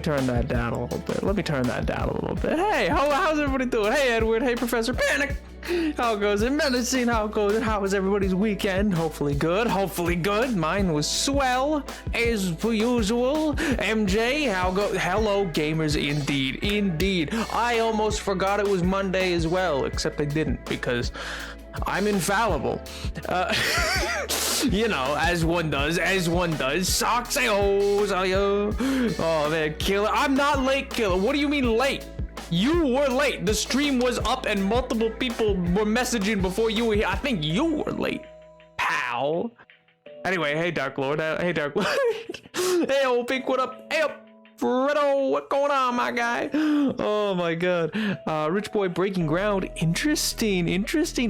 turn that down a little bit. Let me turn that down a little bit. Hey, how's everybody doing? Hey, Edward. Hey, Professor Panic. How goes it? Medicine, how goes it? How was everybody's weekend? Hopefully good. Hopefully good. Mine was swell, as per usual. MJ, how go? Hello, gamers, indeed. Indeed. I almost forgot it was Monday as well, except I didn't because I'm infallible. You know, as one does. Socks, oh, man, Killer. I'm not late, Killer. What do you mean late? You were late. The stream was up and multiple people were messaging before you were here. I think you were late, pal. Anyway, hey, Dark Lord. Hey, Dark Lord. Hey, old Pink, what up? Hey, Fredo, what's going on, my guy? Oh my god. Rich boy breaking ground. Interesting.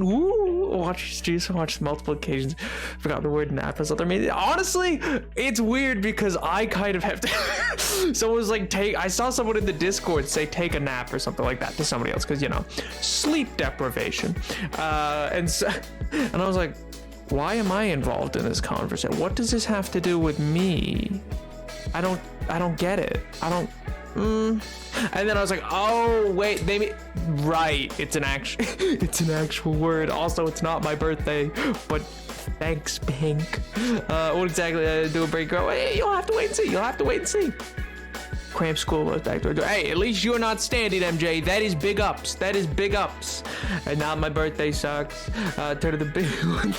Ooh, watch streams, watch multiple occasions. Forgot the word nap or something. Honestly, it's weird because I kind of have to. Someone was like, I saw someone in the Discord say take a nap or something like that to somebody else because, you know, sleep deprivation. And I was like, why am I involved in this conversation? What does this have to do with me? I don't get it. And then I was like, oh wait, maybe right. It's an actual word. Also, it's not my birthday, but thanks, Pink. What exactly do a break? Hey, you'll have to wait and see. Cramp school was back door. Hey, at least you're not standing, MJ. That is big ups. And now my birthday sucks. Turn to the big one.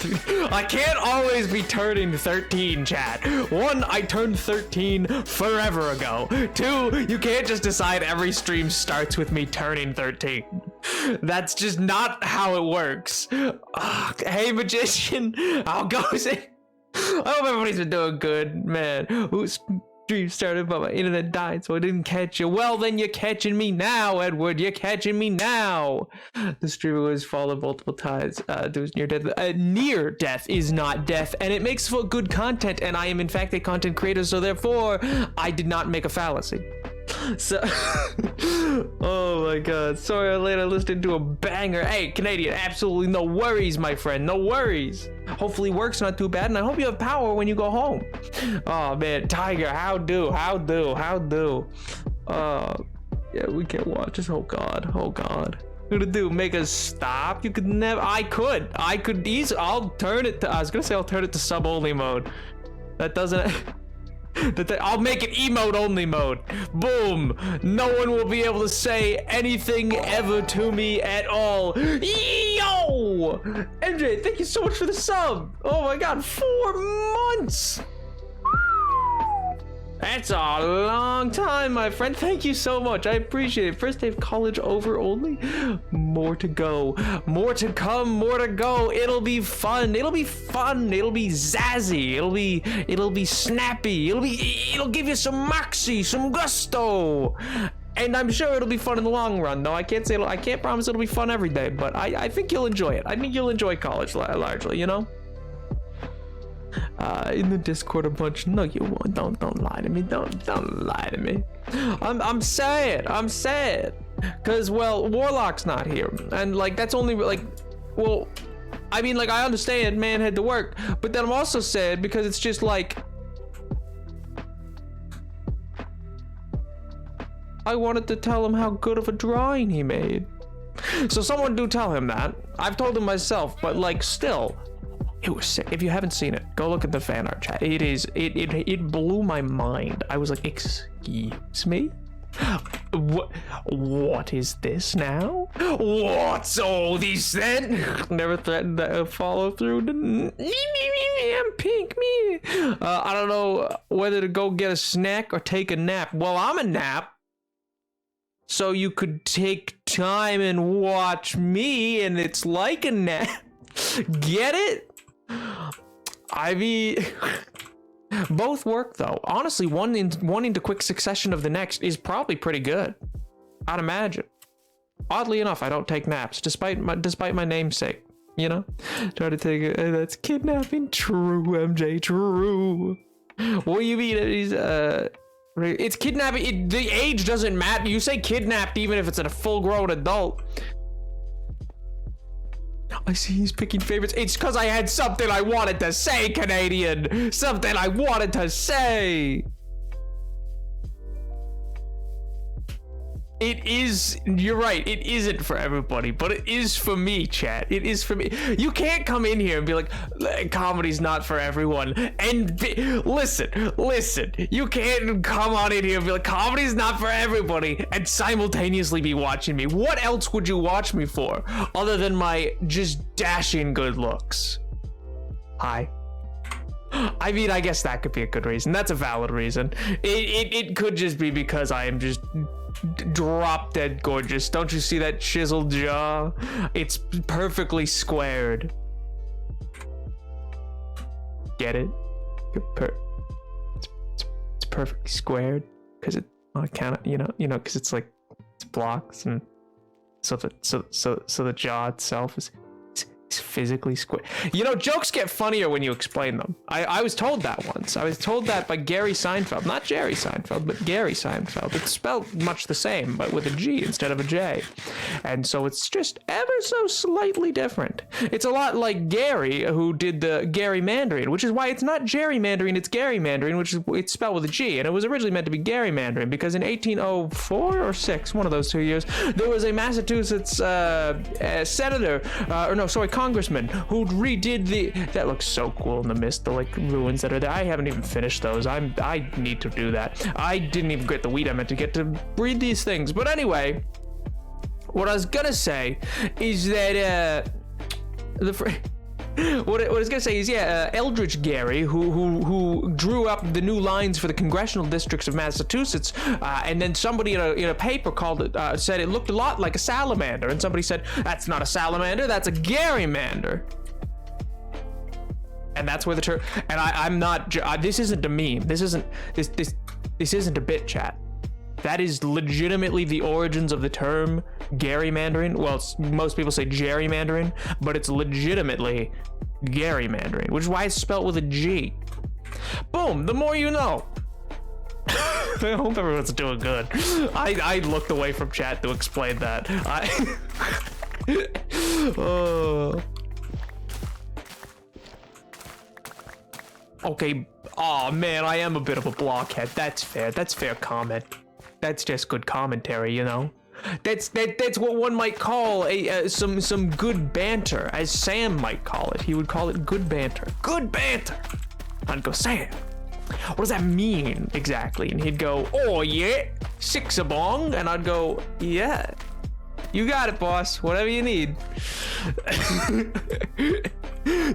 I can't always be turning 13, chat. 1, I turned 13 forever ago. 2, you can't just decide every stream starts with me turning 13. That's just not how it works. Hey, magician. How goes it? I hope everybody's been doing good, man. Stream started, but my internet died, so I didn't catch you. Well, then you're catching me now, Edward. You're catching me now. The streamer was fallen multiple times. It was near death. Near death is not death, and it makes for good content. And I am, in fact, a content creator, so therefore, I did not make a fallacy. So, oh my god. Sorry I later listened to a banger. Hey, Canadian, absolutely no worries, my friend. No worries. Hopefully work's not too bad, and I hope you have power when you go home. Oh man, Tiger, how do? Yeah, we can't watch this. Oh god. What to do? Make us stop? You could never. I could easily. I'll turn it to sub only mode. That doesn't. I'll make it emote only mode. Boom. No one will be able to say anything ever to me at all. Yo! MJ, thank you so much for the sub. Oh my god, 4 months. That's a long time, my friend. Thank you so much. I appreciate it. First day of college over only. More to go. More to come. More to go. It'll be fun. It'll be zazzy. It'll be snappy. It'll give you some moxie, some gusto. And I'm sure it'll be fun in the long run. No, I can't promise it'll be fun every day, but I think you'll enjoy it. I think you'll enjoy college largely, you know? In the Discord a bunch. No, you won't. Don't lie to me. Don't lie to me. I'm sad. Cause well, Warlock's not here, and like that's only like, well, I mean like I understand man had to work, but then I'm also sad because it's just like I wanted to tell him how good of a drawing he made. So someone do tell him that. I've told him myself, but like still. It was sick. If you haven't seen it, go look at the fan art chat. It blew my mind. I was like, excuse me? What is this now? What's all this then? Never threatened to follow through. I'm pink, me. I don't know whether to go get a snack or take a nap. Well, I'm a nap. So you could take time and watch me, and it's like a nap. Get it? I mean, both work though. Honestly, one into quick succession of the next is probably pretty good. I'd imagine. Oddly enough, I don't take naps, despite my namesake. You know, try to take it. That's kidnapping. True, MJ. True. What do you mean? It's kidnapping. The age doesn't matter. You say kidnapped even if it's a full-grown adult. I see he's picking favorites. It's because I had something I wanted to say, Canadian. Something I wanted to say. It is, you're right, it isn't for everybody, but it is for me, chat. It is for me. You can't come in here and be like, comedy's not for everyone. And listen, you can't come on in here and be like, comedy's not for everybody, and simultaneously be watching me. What else would you watch me for, other than my just dashing good looks? Hi. I mean, I guess that could be a good reason. That's a valid reason. It could just be because I am just drop dead gorgeous. Don't you see that chiseled jaw? It's perfectly squared. Get it? It's perfectly squared because I can't, because it's like it's blocks, and so the jaw itself is physically square. Jokes get funnier when you explain them. I was told that once. I was told that by Gary Seinfeld, not Jerry Seinfeld, but Gary Seinfeld. It's spelled much the same, but with a G instead of a J, and so it's just ever so slightly different. It's a lot like Gary, who did the Gary Mandarin, which is why it's not Jerry Mandarin, it's Gary Mandarin, which is it's spelled with a G, and it was originally meant to be Gary Mandarin because in 1804 or 6, one of those 2 years, there was a Massachusetts senator, congressman who redid that looks so cool in the mist, the like ruins that are there. I haven't even finished those. I need to do that. I didn't even get the weed I meant to get to read these things. But anyway, what I was gonna say is that what I was gonna say is Eldridge Gary, who drew up the new lines for the congressional districts of Massachusetts, and then somebody in a paper called it said it looked a lot like a salamander, and somebody said that's not a salamander, that's a Garymander. And that's where the term. And I'm not. This isn't a meme. This isn't a bit chat. That is legitimately the origins of the term Gary Mandarin. Well, most people say Jerry Mandarin, but it's legitimately Gary Mandarin, which is why it's spelled with a G. Boom, the more you know. I hope everyone's doing good. I looked away from chat to explain that. Okay. Oh man, I am a bit of a blockhead. That's fair. That's fair comment. That's just good commentary, That's what one might call some good banter, as Sam might call it. He would call it good banter. Good banter. I'd go, Sam, what does that mean exactly? And he'd go, oh yeah, six a bong. And I'd go, yeah, you got it, boss. Whatever you need.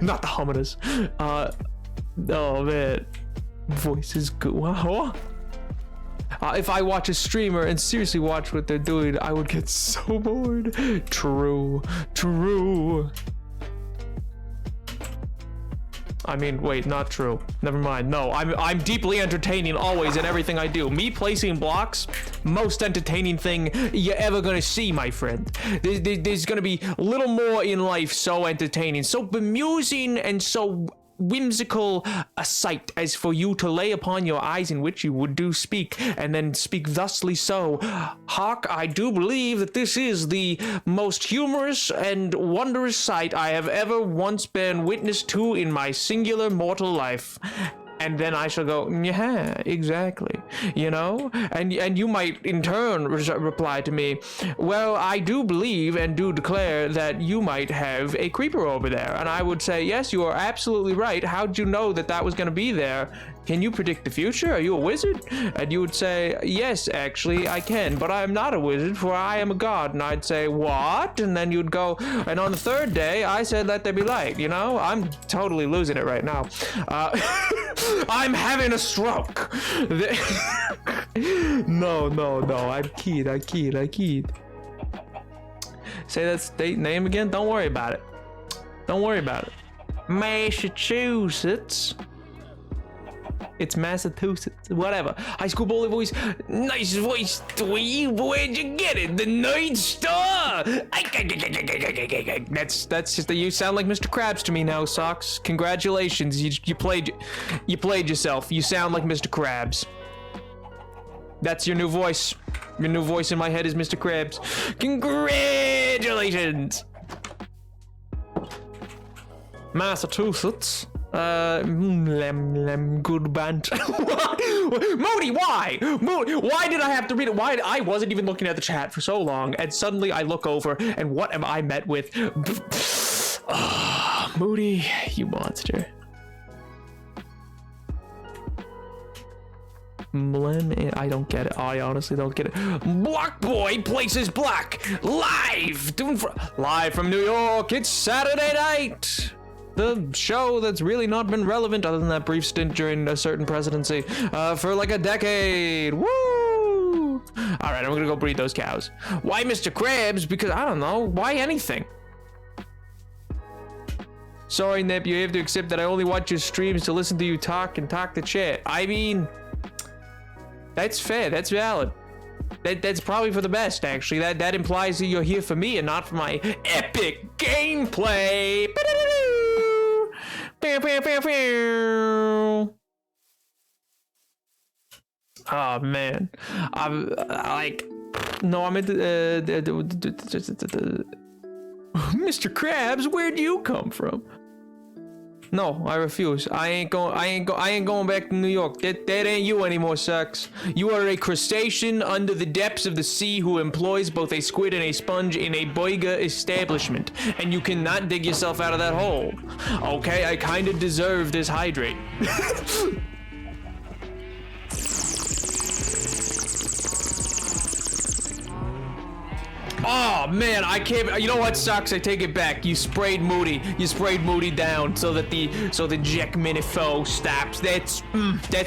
Not the hominids. Oh man, voice is good. Wow. If I watch a streamer and seriously watch what they're doing, I would get so bored. True. I mean, wait, not true. Never mind. No, I'm deeply entertaining always in everything I do. Me placing blocks, most entertaining thing you're ever gonna see, my friend. There's gonna be little more in life so entertaining, so bemusing, and so whimsical a sight as for you to lay upon your eyes, in which you would do speak, and then speak thusly so. Hark, I do believe that this is the most humorous and wondrous sight I have ever once been witness to in my singular mortal life. And then I shall go, yeah, exactly, and you might in turn reply to me, well, I do believe and do declare that you might have a creeper over there. And I would say, yes, you are absolutely right. How'd you know that was going to be there? Can you predict the future? Are you a wizard? And you would say, yes, actually, I can, but I am not a wizard, for I am a god. And I'd say, what? And then you'd go, and on the third day, I said, let there be light. I'm totally losing it right now. I'm having a stroke. No, I'm keyed. Say that state name again? Don't worry about it. Massachusetts. It's Massachusetts. Whatever. High school bully voice. Nice voice, dweeb. Where'd you get it? The Night Star. That's just you sound like Mr. Krabs to me now, Socks. Congratulations. You played yourself. You sound like Mr. Krabs. That's your new voice. Your new voice in my head is Mr. Krabs. Congratulations. Massachusetts. Good band. Moody, why? Why did I have to read it? Why? I wasn't even looking at the chat for so long, and suddenly I look over, and what am I met with? Moody, you monster. I don't get it. I honestly don't get it. Block Boy places black live from New York. It's Saturday night. The show that's really not been relevant, other than that brief stint during a certain presidency, for like a decade. Woo! All right, I'm gonna go breed those cows. Why Mr. Krabs? Because I don't know. Why anything? Sorry, Nip, you have to accept that I only watch your streams to listen to you talk and talk the shit. I mean, That's fair. That's valid. That's probably for the best, actually. That implies that you're here for me and not for my epic gameplay. Oh man, I'm like, no, I'm into Mr. Krabs. Where'd you come from? No, I refuse. I ain't going back to New York. That ain't you anymore, Sucks. You are a crustacean under the depths of the sea who employs both a squid and a sponge in a burger establishment, and you cannot dig yourself out of that hole. Okay, I kinda deserve this hydrate. Oh man, I can't. You know what, Sucks? I take it back. You sprayed Moody. You sprayed Moody down so that the Jack Minifo stops. That's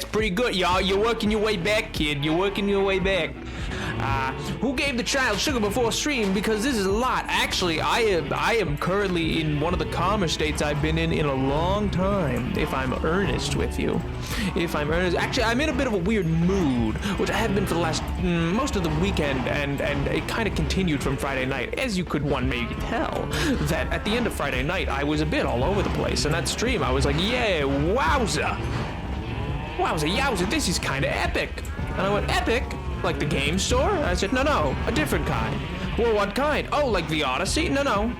pretty good, y'all. You're working your way back, kid. You're working your way back. Who gave the child sugar before stream? Because this is a lot. Actually, I am currently in one of the calmer states I've been in a long time. If I'm earnest with you, actually, I'm in a bit of a weird mood, which I have been for the last most of the weekend, and it kind of continued from Friday night. As you could maybe tell, that at the end of Friday night, I was a bit all over the place. And that stream, I was like, yeah, wowza, yowza, this is kind of epic. And I went, epic? Like the game store? I said, no, a different kind. Well, what kind? Oh, like the Odyssey? No,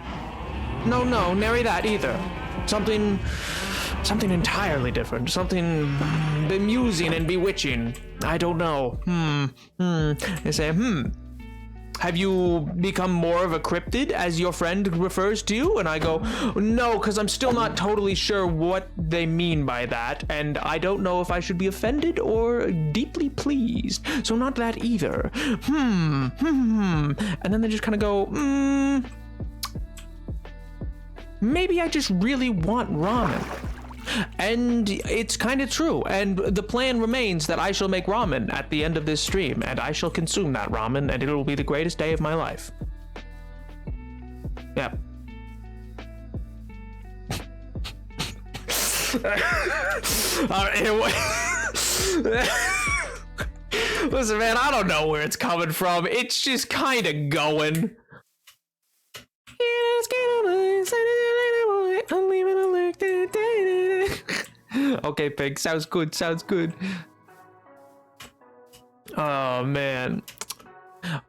nary that either. Something entirely different. Something bemusing and bewitching. I don't know. They say, have you become more of a cryptid, as your friend refers to you? And I go, no, because I'm still not totally sure what they mean by that, and I don't know if I should be offended or deeply pleased. So not that either. And then they just kind of go, maybe I just really want ramen. And it's kind of true, and the plan remains that I shall make ramen at the end of this stream, and I shall consume that ramen, and it will be the greatest day of my life. Yep. Alright, anyway. Listen, man, I don't know where it's coming from. It's just kind of going. Okay, Pig, sounds good. Oh man,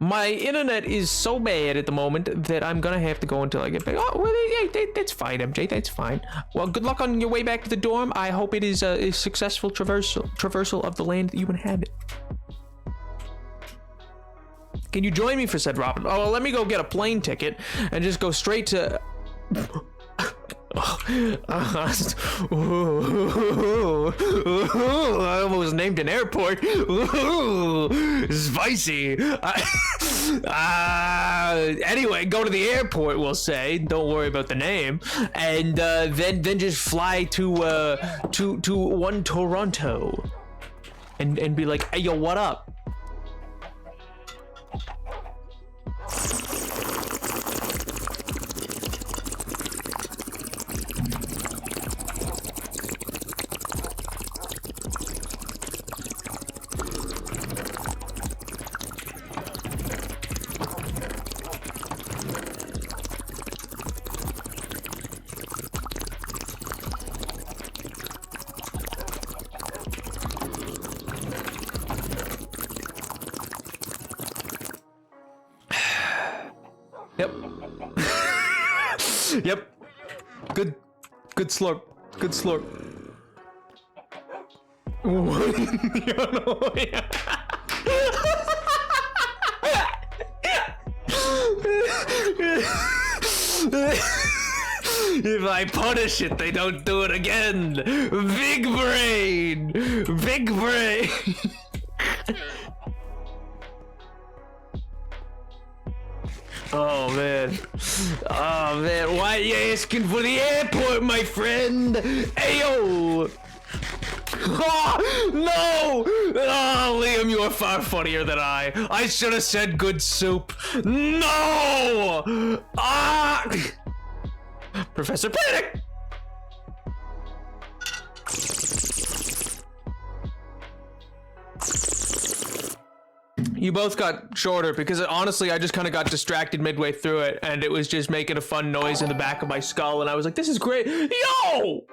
my internet is so bad at the moment that I'm gonna have to go until I get back. Oh, well, that's fine, MJ, that's fine. Well, good luck on your way back to the dorm. I hope it is a successful traversal of the land that you inhabit. Can you join me for said Robin? Oh, well, let me go get a plane ticket and just go straight to... I almost named an airport. Spicy. Anyway, go to the airport, we'll say. Don't worry about the name. And then just fly to one Toronto. And be like, hey, yo, what up? Yep. Good slurp. If I punish it, they don't do it again. Big brain. Oh man, why are you asking for the airport, my friend? Ayo! Oh, no! Oh, Liam, you are far funnier than I should have said good soup. No! Professor Panic! You both got shorter because honestly, I just kind of got distracted midway through it, and it was just making a fun noise in the back of my skull, and I was like, "This is great, yo!"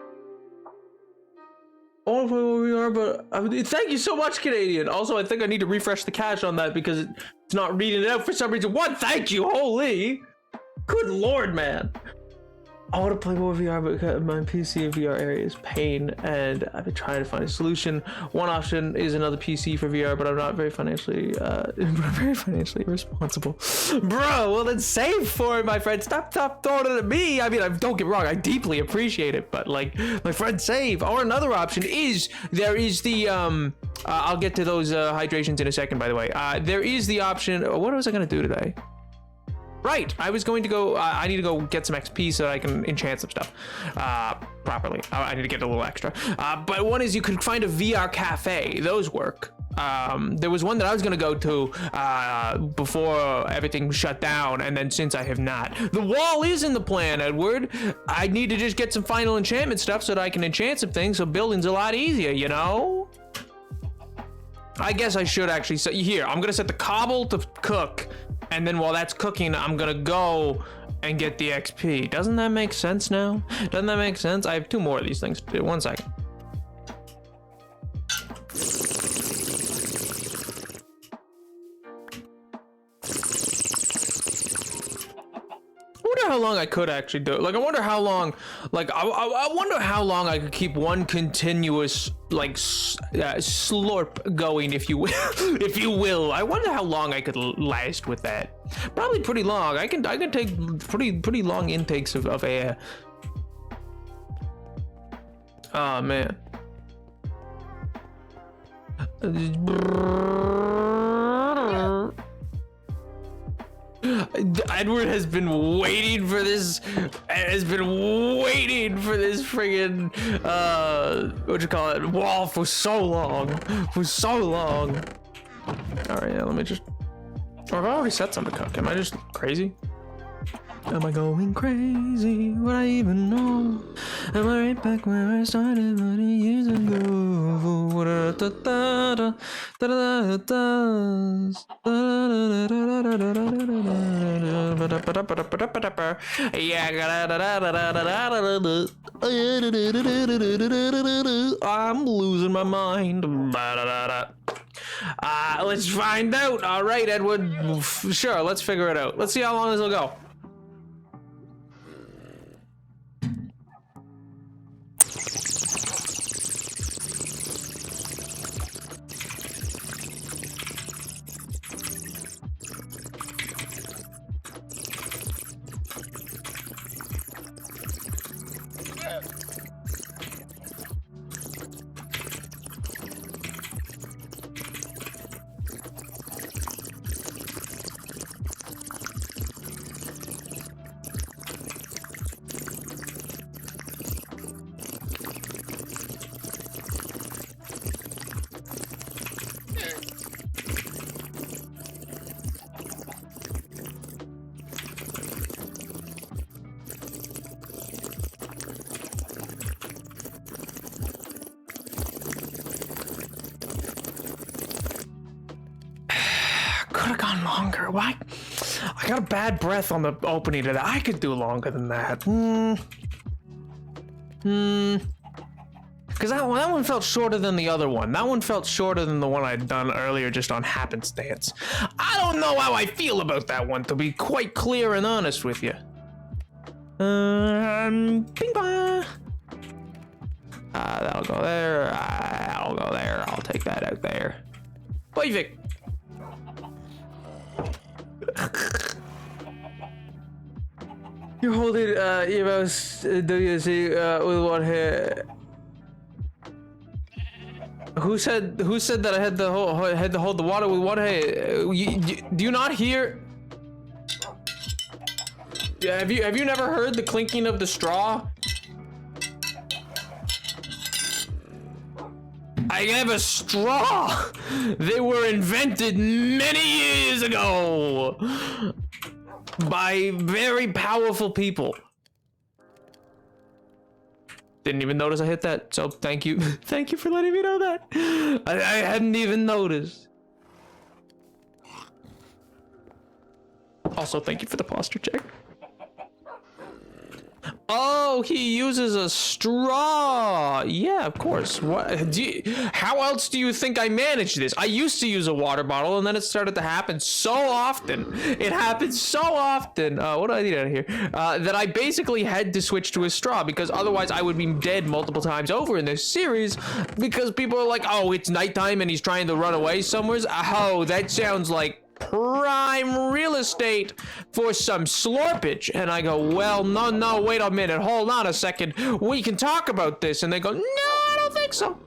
Oh, we are, but thank you so much, Canadian. Also, I think I need to refresh the cache on that because it's not reading it out for some reason. What? Thank you, holy! Good lord, man. I want to play more VR, but my PC and VR area is pain, and I've been trying to find a solution. One option is another PC for VR, but I'm not very financially responsible. Bro, well then save for it, my friend. Stop throwing it at me. I mean, don't get me wrong, I deeply appreciate it, but like, my friend, save. Or another option is, there is the, I'll get to those hydrations in a second, by the way. There is the option, what was I gonna do today? Right, I was going to go, I need to go get some XP so that I can enchant some stuff properly. I need to get a little extra. But one is you could find a VR cafe. Those work. There was one that I was going to go to before everything shut down, and then since I have not. The wall is in the plan, Edward. I need to just get some final enchantment stuff so that I can enchant some things, so building's a lot easier, you know? I guess I should actually set, here, I'm going to set the cobble to cook. And then while that's cooking, I'm gonna go and get the XP. Doesn't that make sense now? Doesn't that make sense? I have 2 more of these things to do. 1 second. I wonder how long I could actually do it. Like, I wonder how long, like, I wonder how long I could keep one continuous, like, slurp going, if you will. If you will. I wonder how long I could last with that. Probably pretty long. I can take pretty long intakes of air. Oh, man. Edward has been waiting for this. Friggin' what you call it, wall for so long. All right, yeah, let me just. Oh, I've already set some to cook. Am I just crazy? Am I going crazy? Would I even know? Am I right back where I started 20 years ago? I'm losing my mind. Let's find out. All right, Edward. Sure, let's figure it out. Let's see how long this will go. Could have gone longer. Why? I got a bad breath on the opening to that. I could do longer than that. Because that one felt shorter than the other one. That one felt shorter than the one I'd done earlier just on happenstance. I don't know how I feel about that one, to be quite clear and honest with you. Bing bong. That'll go there. I'll go there. I'll take that out there. Bye, Vic. You're holding Evo's WC with one hand. Who said that I had to hold the water with one hand? Do you not hear? Yeah, have you never heard the clinking of the straw? I have a straw. They were invented many years ago by very powerful people. Didn't even notice I hit that, so thank you. Thank you for letting me know that. I hadn't even noticed. Also, thank you for the posture check. Oh, he uses a straw. Yeah, of course. What? How else do you think I managed this? I used to use a water bottle, and then it started to happen so often. It happened so often. What do I need out of here? That I basically had to switch to a straw because otherwise I would be dead multiple times over in this series because people are like, oh, it's nighttime and he's trying to run away somewhere. Oh, that sounds like prime real estate for some slorpage. And I go, well, no, wait a minute, hold on a second, we can talk about this. And they go, no, I don't think so.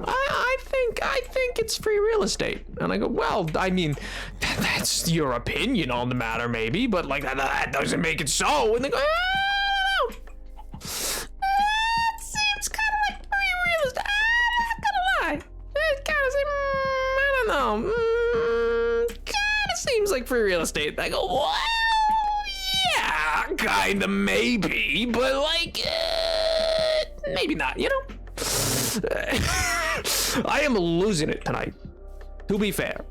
I think it's free real estate. And I go, well, I mean, that's your opinion on the matter, maybe, but like that doesn't make it so. And they go, I don't know. It seems kind of like free real estate. I'm not gonna lie. It kind of seems, I don't know. Kind of seems like free real estate. I go, well, yeah, kind of maybe, but like, maybe not, you know? I am losing it tonight. To be fair.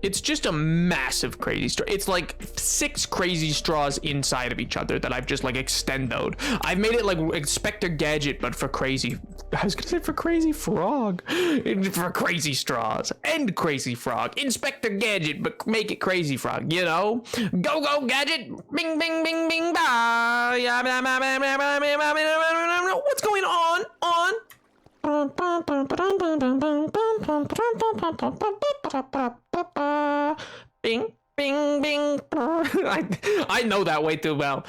It's just a massive crazy straw. It's like 6 crazy straws inside of each other that I've just like extendoed. I've made it like Inspector Gadget, but for crazy. I was gonna say for crazy frog. For crazy straws and crazy frog. Inspector Gadget, but make it crazy frog, you know? Go Gadget. Bing bing bing bing ba. What's going on? Bing, bing, bing. I know that way too well.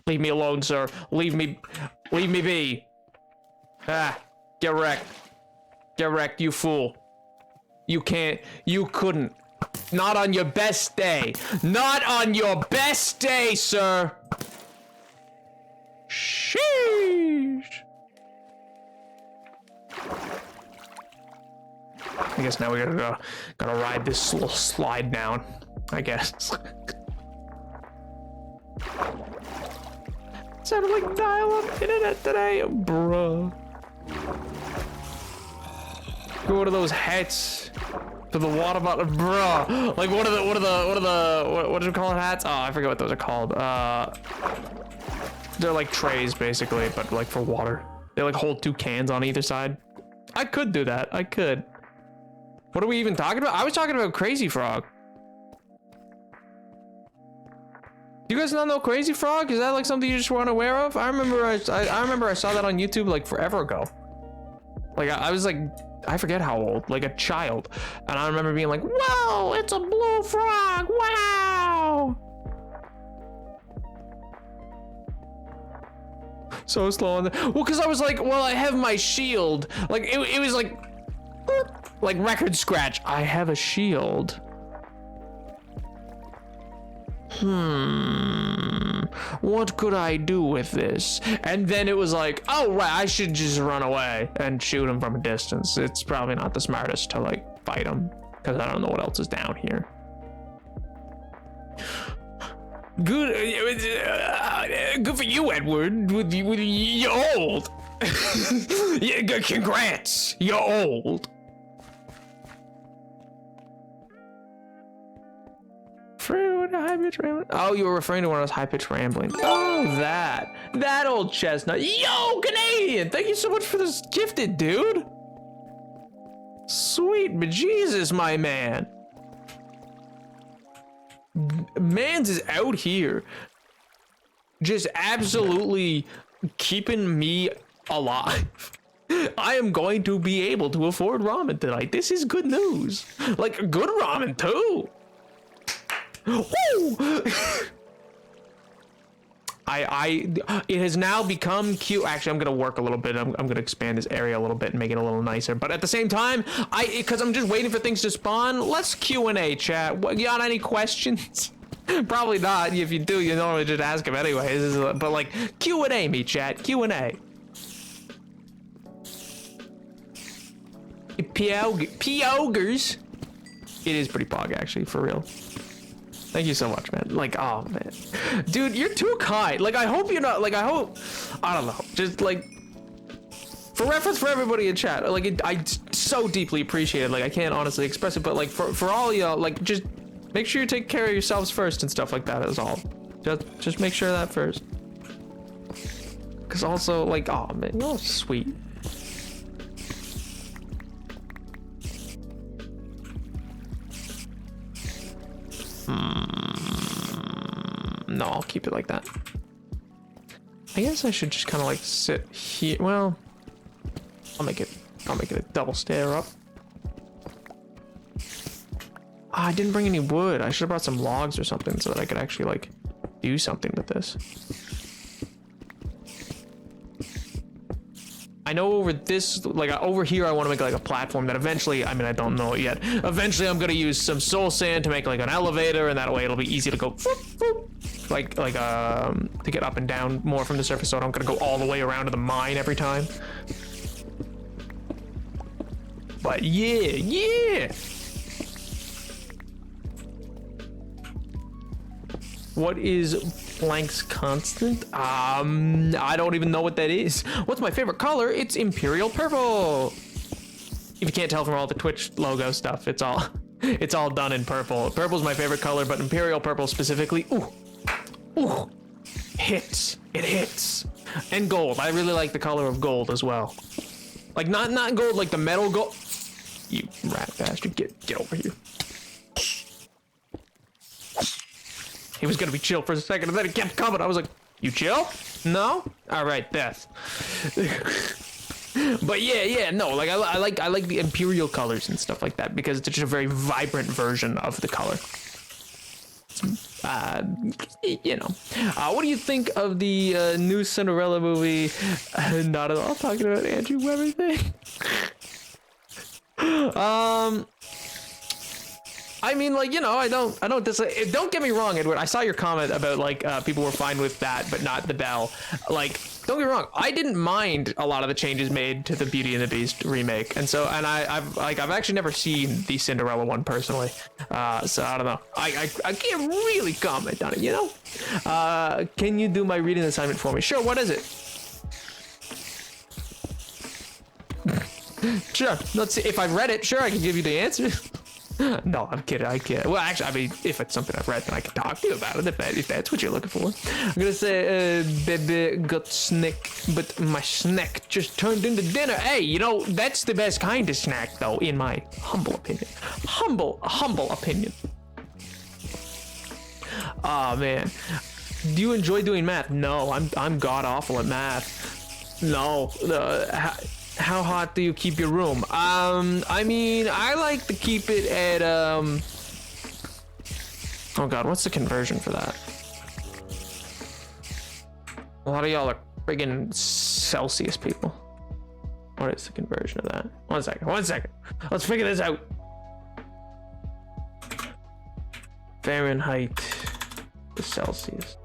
Leave me alone, sir. Leave me be. Get wrecked. Get wrecked, you fool. You couldn't. Not on your best day. Not on your best day, sir. Sheesh. I guess now we gotta ride this little slide down, I guess. Sounded like dial-up internet today, bruh. Go to those hats for the water bottle, bruh. Like what do you call it, hats? Oh, I forget what those are called. They're like trays basically, but like for water. They like hold 2 cans on either side. I could do that. I could. What are we even talking about? I was talking about Crazy Frog. You guys not know Crazy Frog? Is that like something you just weren't aware of? I remember I saw that on YouTube like forever ago. Like I was like, I forget how old, like a child. And I remember being like, whoa, it's a blue frog, wow. So slow on the, well, cause I was like, well, I have my shield. Like it was like record scratch. I have a shield. What could I do with this? And then it was like, oh right, I should just run away and shoot him from a distance. It's probably not the smartest to like fight him because I don't know what else is down here. Good for you, Edward. You're old. Yeah, congrats, you're old. Oh, you were referring to one of those high-pitched rambling. Oh, that old chestnut. Yo, Canadian, thank you so much for this gifted, dude. Sweet bejesus, my man. Mans is out here just absolutely keeping me alive. I am going to be able to afford ramen tonight. This is good news. Like, good ramen, too. Woo! It has now become cute. Actually, I'm gonna work a little bit. I'm gonna expand this area a little bit and make it a little nicer. But at the same time, because I'm just waiting for things to spawn. Let's Q&A, chat. You got any questions? Probably not. If you do, you normally just ask them anyways. But like Q&A, me chat. Q&A. P-ogres. It is pretty pog, actually, for real. Thank you so much, man. Like, oh, man. Dude, you're too kind. Like, I hope you're not, like, I don't know. Just, like, for reference for everybody in chat, like, I so deeply appreciate it. Like, I can't honestly express it, but, like, for all y'all, like, just make sure you take care of yourselves first and stuff like that is all. Just make sure of that first. Because also, like, oh, man, you're sweet. No, I'll keep it like that. I guess I should just kind of like sit here. Well, I'll make it a double stair up. I didn't bring any wood. I should have brought some logs or something so that I could actually like do something with this. I know over this, like over here, I want to make like a platform that eventually, I mean, I don't know it yet. Eventually, I'm going to use some soul sand to make like an elevator, and that way it'll be easy to go to get up and down more from the surface, so I don't going to go all the way around to the mine every time. But yeah. What is Planck's constant? I don't even know what that is. What's my favorite color? It's Imperial Purple. If you can't tell from all the Twitch logo stuff, it's all done in purple. Purple's my favorite color, but Imperial Purple specifically, ooh, hits. It hits. And gold. I really like the color of gold as well. Like not gold like the metal gold. You rat bastard, get over here. He was gonna be chill for a second, and then he kept coming. I was like, "You chill? No? All right, Beth." But yeah, no. Like I like the imperial colors and stuff like that because it's just a very vibrant version of the color. You know. What do you think of the new Cinderella movie? Not at all talking about Andrew Weber thing. I mean, like, you know, I don't don't get me wrong, Edward. I saw your comment about like people were fine with that, but not the bell. Like, don't get me wrong. I didn't mind a lot of the changes made to the Beauty and the Beast remake, and I've actually never seen the Cinderella one personally. So I don't know. I can't really comment on it, you know. Can you do my reading assignment for me? Sure. What is it? Sure. Let's see. If I've read it, sure, I can give you the answer. No, I'm kidding. I can't. Well, actually, I mean, if it's something I've read, then I can talk to you about it if that's what you're looking for. I'm gonna say, baby got snack, but my snack just turned into dinner. Hey, you know, that's the best kind of snack, though, in my humble opinion. Humble opinion. Oh, man. Do you enjoy doing math? No, I'm god awful at math. No. How hot do you keep your room? I mean, I like to keep it at, oh god, what's the conversion for that? A lot of y'all are friggin' Celsius people. What is the conversion of that? One second. Let's figure this out. Fahrenheit to Celsius.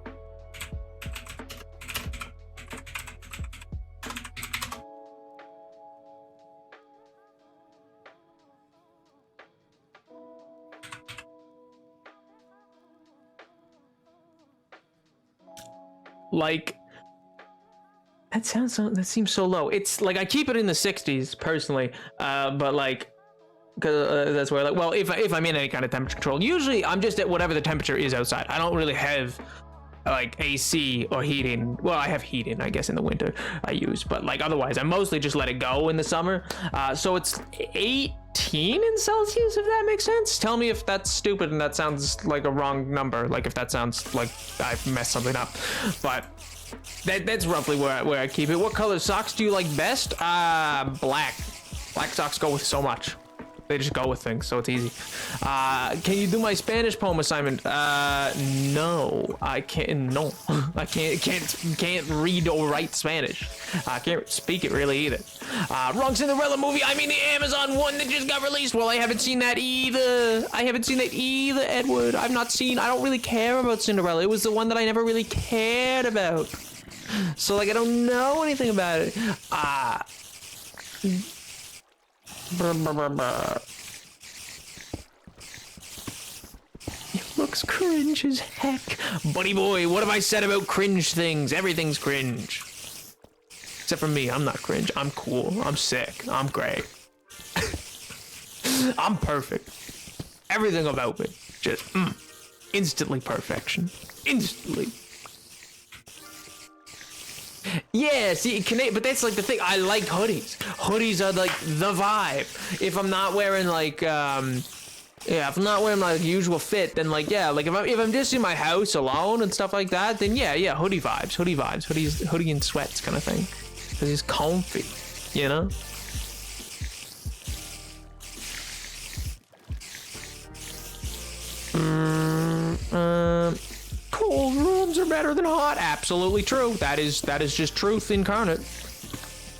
Like, that seems so low. It's like I keep it in the 60s personally, but like, because that's where, like, well, if I'm in any kind of temperature control, usually I'm just at whatever the temperature is outside. I don't really have like AC or heating. Well, I have heating, I guess, in the winter I use, but like otherwise I mostly just let it go in the summer. So it's 18 in Celsius, if that makes sense. Tell me if that's stupid and that sounds like a wrong number, like if that sounds like I've messed something up, but that's roughly where I keep it. What color socks do you like best? Black socks go with so much. They just go with things, so it's easy. Can you do my Spanish poem assignment? No, I can't. No, I can't read or write Spanish. I can't speak it really either. Wrong Cinderella movie. I mean the Amazon one that just got released. Well, I haven't seen that either. Edward. I don't really care about Cinderella. It was the one that I never really cared about. So like I don't know anything about it. It looks cringe as heck. Buddy boy, what have I said about cringe things? Everything's cringe. Except for me, I'm not cringe. I'm cool. I'm sick. I'm great. I'm perfect. Everything about me. Just instantly perfection. Instantly. Yeah, see, but that's like the thing. I like hoodies. Hoodies are like the vibe. If I'm not wearing like, if I'm not wearing my usual fit, then like, yeah, like if I'm just in my house alone and stuff like that, then yeah, hoodie vibes, hoodie and sweats kind of thing. Cause it's comfy, you know? Cold rooms are better than hot. Absolutely true. That is just truth incarnate.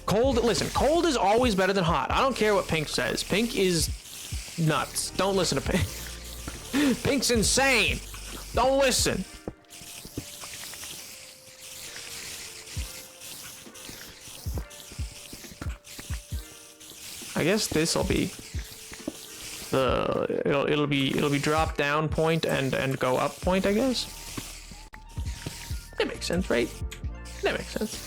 Cold is always better than hot. I don't care what Pink says. Pink is nuts. Don't listen to Pink. Pink's insane. Don't listen. I guess this'll be it'll be drop down point and go up point, I guess. That makes sense, right? That makes sense.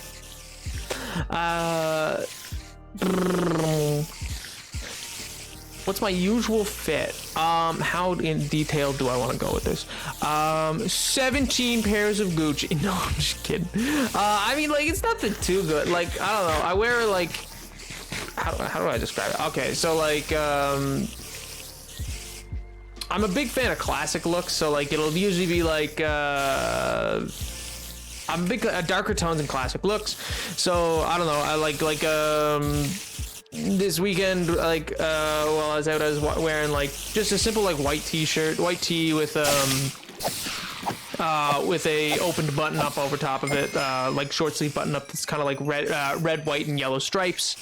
What's my usual fit? How in detail do I want to go with this? 17 pairs of Gucci. No, I'm just kidding. I mean, like, it's nothing too good. Like, I don't know. I wear, like, how do I describe it? Okay, so, like, I'm a big fan of classic looks, so, like, it'll usually be, like, I'm a big darker tones and classic looks, so I don't know. I like this weekend, like while I was out, I was wearing like just a simple like white t-shirt, white tee with a opened button up over top of it, like short sleeve button up that's kind of like red, white, and yellow stripes.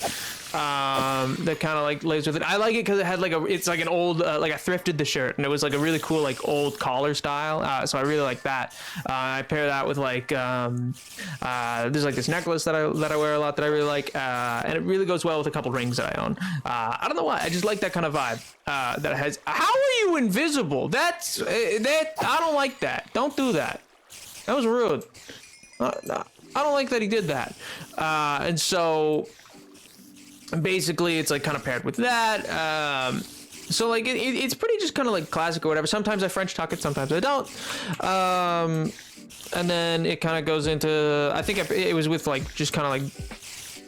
That kind of like lays with it. I like it because it had like it's like an old, like I thrifted the shirt and it was like a really cool like old collar style. So I really like that. I pair that with like there's like this necklace that I wear a lot that I really like, and it really goes well with a couple rings that I own. I don't know why, I just like that kind of vibe. That it has. How are you invisible? That's that. I don't like that. Don't do that. That was rude. I don't like that he did that. And so basically it's like kind of paired with that. So like it's pretty just kind of like classic or whatever. Sometimes I French tuck it, sometimes I don't. And then it kind of goes into, I think it was with like just kind of like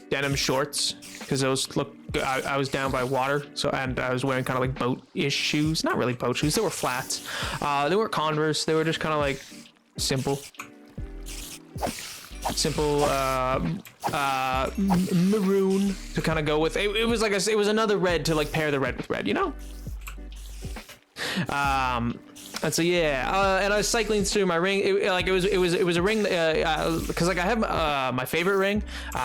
denim shorts, because those look, I was down by water, so, and I was wearing kind of like boat-ish shoes. Not really boat shoes, they were flats. They weren't Converse, they were just kind of like simple maroon to kind of go with. It was like it was another red to like pair the red with red, you know? And so yeah, and I was cycling through my ring. It was a ring because like I have my favorite ring,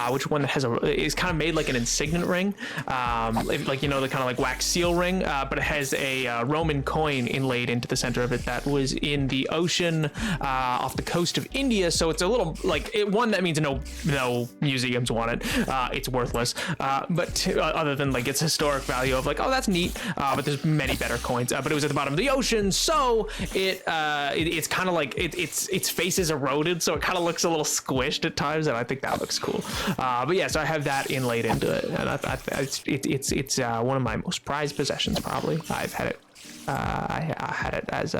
which one that has is kind of made like an insignet ring, like, you know, the kind of like wax seal ring, but it has a Roman coin inlaid into the center of it that was in the ocean off the coast of India. So it's a little like one that means no museums want it. It's worthless, but other than like its historic value of like, oh, that's neat. But there's many better coins. But it was at the bottom of the ocean, so it's kind of like its face is eroded, so it kind of looks a little squished at times, and I think that looks cool. But yeah, so I have that inlaid into it, and it's one of my most prized possessions probably. I've had it. I had it as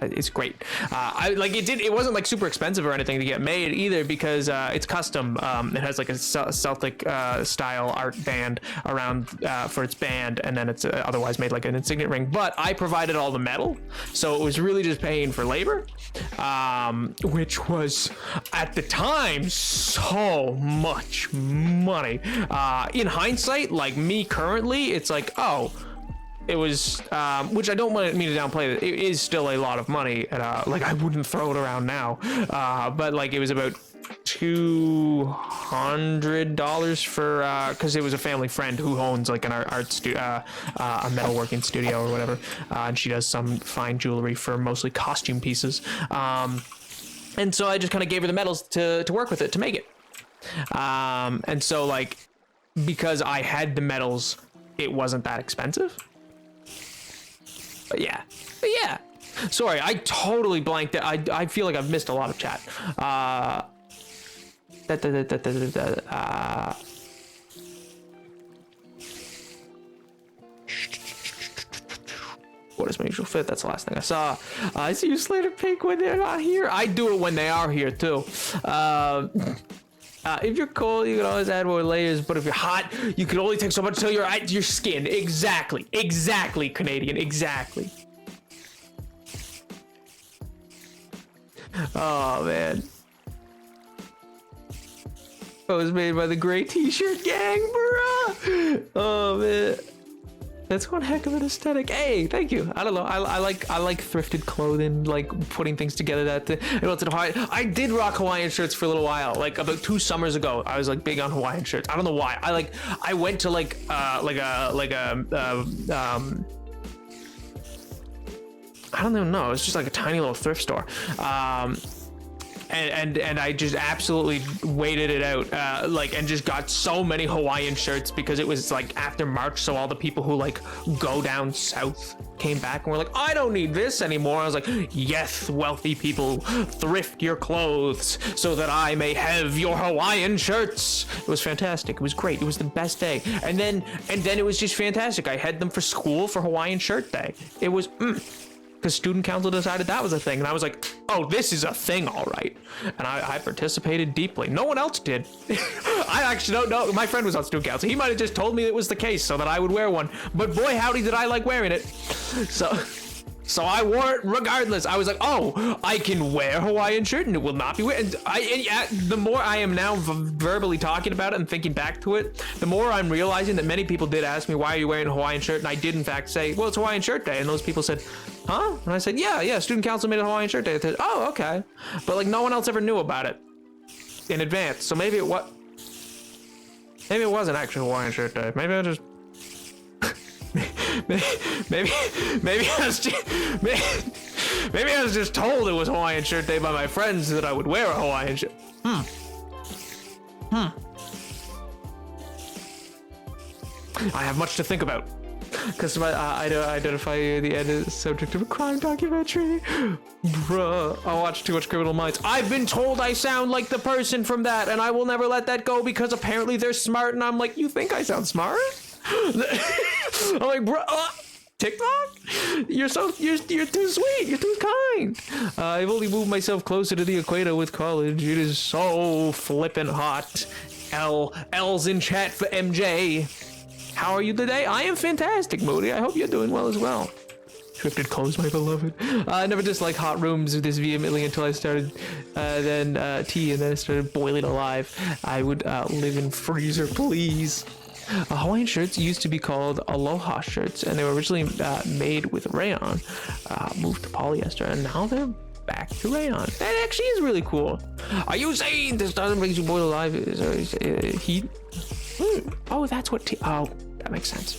it's great. I like it. It wasn't like super expensive or anything to get made either, because it's custom. It has like a Celtic style art band around for its band, and then it's otherwise made like an insignet ring. But I provided all the metal, so it was really just paying for labor, which was at the time so much money. In hindsight, like me currently, it's like, oh, it was, which I don't mean to downplay it. It is still a lot of money, and like I wouldn't throw it around now, but like it was about $200 for because it was a family friend who owns like an a metalworking studio or whatever, and she does some fine jewelry for mostly costume pieces, and so I just kind of gave her the metals to work with it to make it, and so like because I had the metals, it wasn't that expensive. But yeah. Sorry, I totally blanked it. I feel like I've missed a lot of chat. What is my usual fit? That's the last thing I saw. I see you Slater Pink when they're not here. I do it when they are here too. If you're cold, you can always add more layers, but if you're hot, you can only take so much until you're at your skin. Exactly, Canadian, exactly. Oh man. It was made by the Gray T-shirt gang, bruh. Oh man, that's one heck of an aesthetic. Hey, thank you. I don't know. I like thrifted clothing, like putting things together. I did rock Hawaiian shirts for a little while. Like about 2 summers ago, I was like big on Hawaiian shirts. I don't know why. I went to I don't even know. It's just like a tiny little thrift store. And I just absolutely waited it out, and just got so many Hawaiian shirts because it was like after March, so all the people who like go down south came back and were like, I don't need this anymore. I was like, yes, wealthy people, thrift your clothes so that I may have your Hawaiian shirts. It was fantastic. It was great. It was the best day. And then it was just fantastic. I had them for school for Hawaiian shirt day. It was because student council decided that was a thing, and I was like, oh, this is a thing, all right. And I participated deeply. No one else did. I actually don't know. My friend was on student council. He might have just told me it was the case so that I would wear one, but boy howdy did I like wearing it. So I wore it regardless. I was like, oh, I can wear Hawaiian shirt and it will not be weird. The more I am now verbally talking about it and thinking back to it, the more I'm realizing that many people did ask me, why are you wearing a Hawaiian shirt? And I did in fact say, well, it's Hawaiian shirt day. And those people said, huh? And I said, yeah, student council made a Hawaiian shirt day. I said, oh, okay. But like no one else ever knew about it in advance. So maybe it wasn't actually Hawaiian shirt day. Maybe I just... maybe I was just told it was Hawaiian shirt day by my friends that I would wear a Hawaiian shirt. I have much to think about because I identify the end as subject of a crime documentary. Bruh, I watch too much Criminal Minds. I've been told I sound like the person from that, and I will never let that go because apparently they're smart, and I'm like, you think I sound smart? I'm like, bro, TikTok? You're too sweet. You're too kind. I've only moved myself closer to the equator with college. It is so flippin' hot. L's in chat for MJ. How are you today? I am fantastic, Moody. I hope you're doing well as well. Thrifted clothes, my beloved. I never disliked hot rooms this vehemently until I started tea, and then I started boiling alive. I would live in freezer, please. Hawaiian shirts used to be called Aloha shirts, and they were originally made with rayon, moved to polyester, and now they're back to rayon. That actually is really cool. Are you saying this doesn't make you boil alive? Is heat? Oh, that's what oh, that makes sense.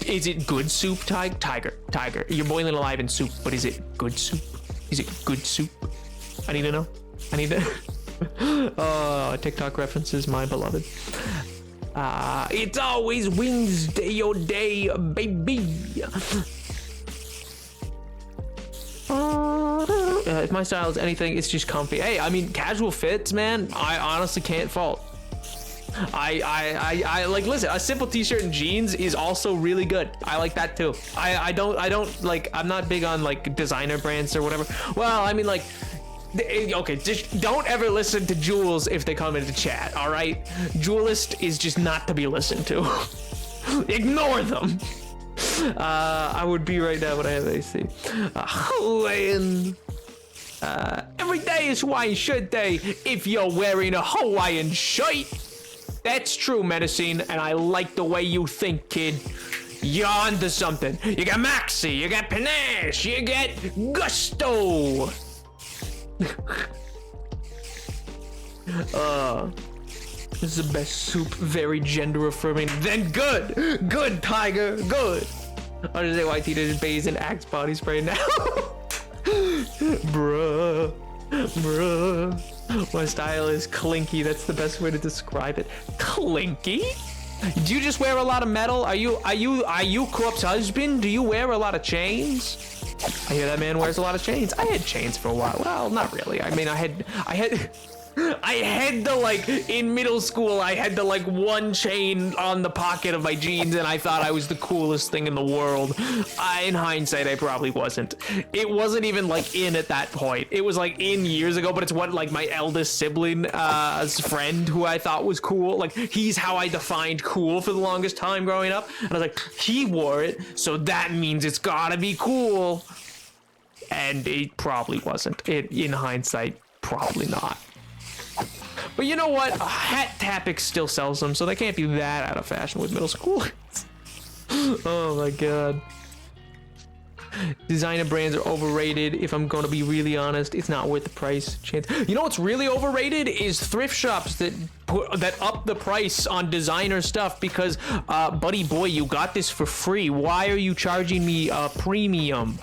Is it good soup, Tiger? You're boiling alive in soup, but is it good soup? Is it good soup? I need to know. Oh, TikTok references, my beloved. It's always Wednesday your day, baby. If my style is anything, it's just comfy. Hey, I mean, casual fits, man, I honestly can't fault. I like, listen, a simple t-shirt and jeans is also really good. I like that too. I don't like, I'm not big on like designer brands or whatever. Well, I mean, like, okay, just don't ever listen to Jules if they come into chat, all right? Jewelist is just not to be listened to. Ignore them. I would be right now, but I have AC. Hawaiian. Every day is Hawaiian shirt day if you're wearing a Hawaiian shirt. That's true, Medicine, and I like the way you think, kid. you're onto something. You got Maxi, you got Panache, you got Gusto. This is the best soup, very gender affirming. Then good Tiger, good. I'll just say YT just bathes in Axe body spray now. Bruh. My style is clinky. That's the best way to describe it. Clinky? Do you just wear a lot of metal? Are you corpse husband? Do you wear a lot of chains? I hear that man wears a lot of chains. I had chains for a while. Well, not really. I mean, I had the, like, in middle school, I had the, like, one chain on the pocket of my jeans, and I thought I was the coolest thing in the world. In hindsight, I probably wasn't. It wasn't even, like, in at that point. It was, like, in years ago, but it's what, like, my eldest sibling, friend, who I thought was cool. Like, he's how I defined cool for the longest time growing up. And I was like, he wore it, so that means it's gotta be cool. And it probably wasn't. In hindsight, probably not. But you know what? Hat Tapix still sells them, so they can't be that out of fashion with middle schoolers. Oh my god. Designer brands are overrated. If I'm going to be really honest, it's not worth the price. Chance. You know what's really overrated is thrift shops that up the price on designer stuff because, buddy boy, you got this for free. Why are you charging me a premium?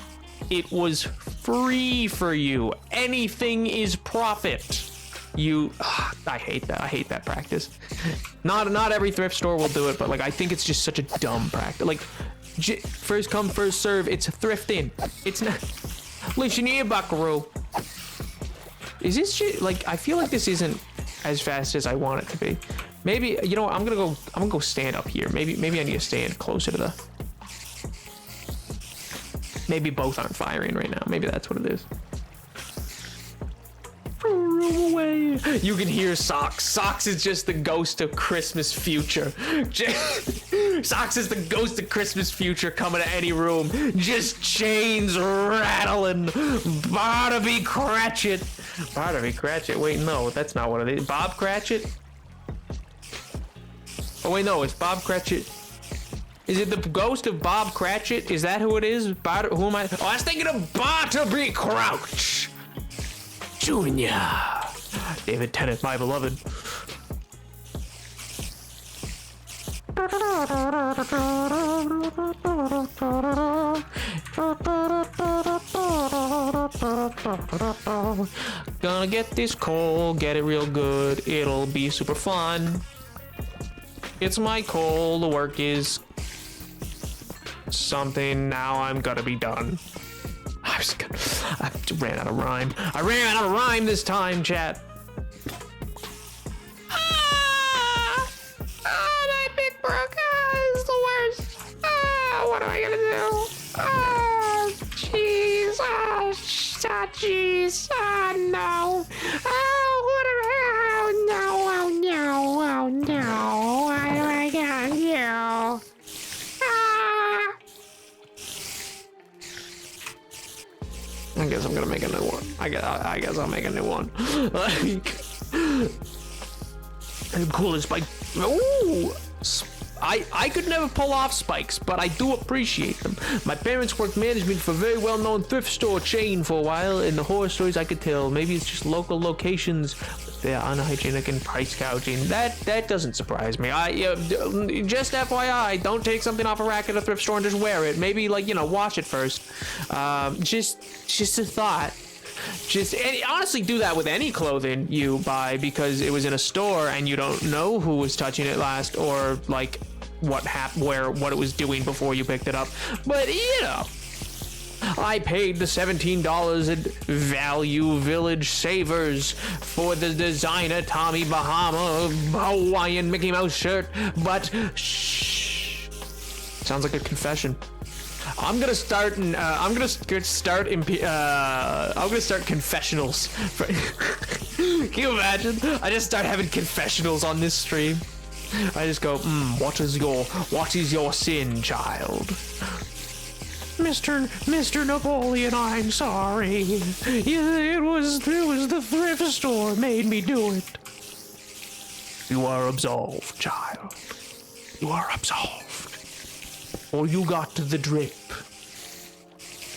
It was free for you. Anything is profit. I hate that. I hate that practice. Not every thrift store will do it, but like I think it's just such a dumb practice. Like, first come, first serve. It's thrifting. It's not. Listen here, Buckaroo. Is this shit like? I feel like this isn't as fast as I want it to be. Maybe you know what? I'm gonna go stand up here. Maybe I need to stand closer to the. Maybe both aren't firing right now. Maybe that's what it is. Away. You can hear Socks. Socks is just the ghost of Christmas future. Socks is the ghost of Christmas future coming to any room. Just chains rattling. Barnaby Cratchit. Barnaby Cratchit. Wait, no, that's not what it is. Bob Cratchit? Oh, wait, no, it's Bob Cratchit. Is it the ghost of Bob Cratchit? Is that who it is? Who am I? Oh, I was thinking of Barnaby Crouch. Junior. David Tennant, my beloved. Gonna get this coal, get it real good. It'll be super fun. It's my coal, the work is something. Now I'm gonna be done. I ran out of rhyme. I ran out of rhyme this time, chat. My big broke is the worst. What am I gonna do? Jeez. Jeez. No. What am I? Oh, no. What am I gonna do? I guess I'm gonna make a new one. I guess I'll make a new one. Like, cool as spike. Ooh, I could never pull off spikes, but I do appreciate them. My parents worked management for a very well-known thrift store chain for a while, and the horror stories I could tell. Maybe it's just local locations, but they're unhygienic and price gouging. That doesn't surprise me. Just FYI, don't take something off a rack at a thrift store and just wear it. Maybe, like, wash it first. Just a thought. Honestly, do that with any clothing you buy because it was in a store and you don't know who was touching it last or like what it was doing before you picked it up. But I paid the $17 at Value Village Savers for the designer Tommy Bahama Hawaiian Mickey Mouse shirt, but shh, sounds like a confession. I'm gonna start confessionals. Can you imagine? I just start having confessionals on this stream. I just go, what is your sin, child? Mr. Napoleon, I'm sorry. It was the thrift store made me do it. You are absolved, child. You are absolved. or you got the drip.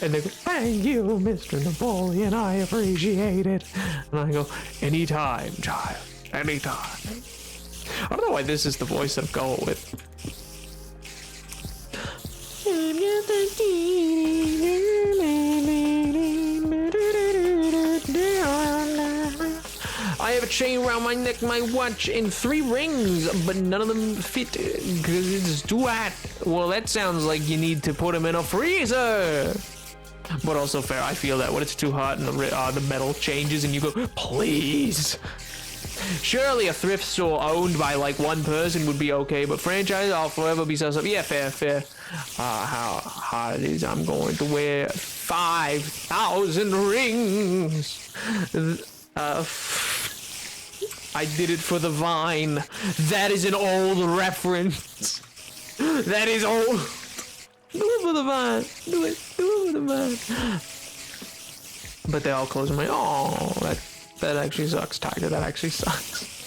And they go, thank you, Mr. Napoleon, I appreciate it. And I go, anytime, child, anytime. I don't know why this is the voice I'm going with. I have a chain around my neck, my watch, and 3 rings, but none of them fit because it's too hot. Well, that sounds like you need to put them in a freezer. But also fair, I feel that when it's too hot and the metal changes and you go, please. Surely a thrift store owned by like one person would be okay, but franchise, I'll forever be so. Yeah, fair. How hot it is, I'm going to wear 5,000 rings. I did it for the Vine. That is an old reference. That is old. Do it for the Vine. Do it for the Vine. But they all close my. Oh, that actually sucks, Tiger. That actually sucks.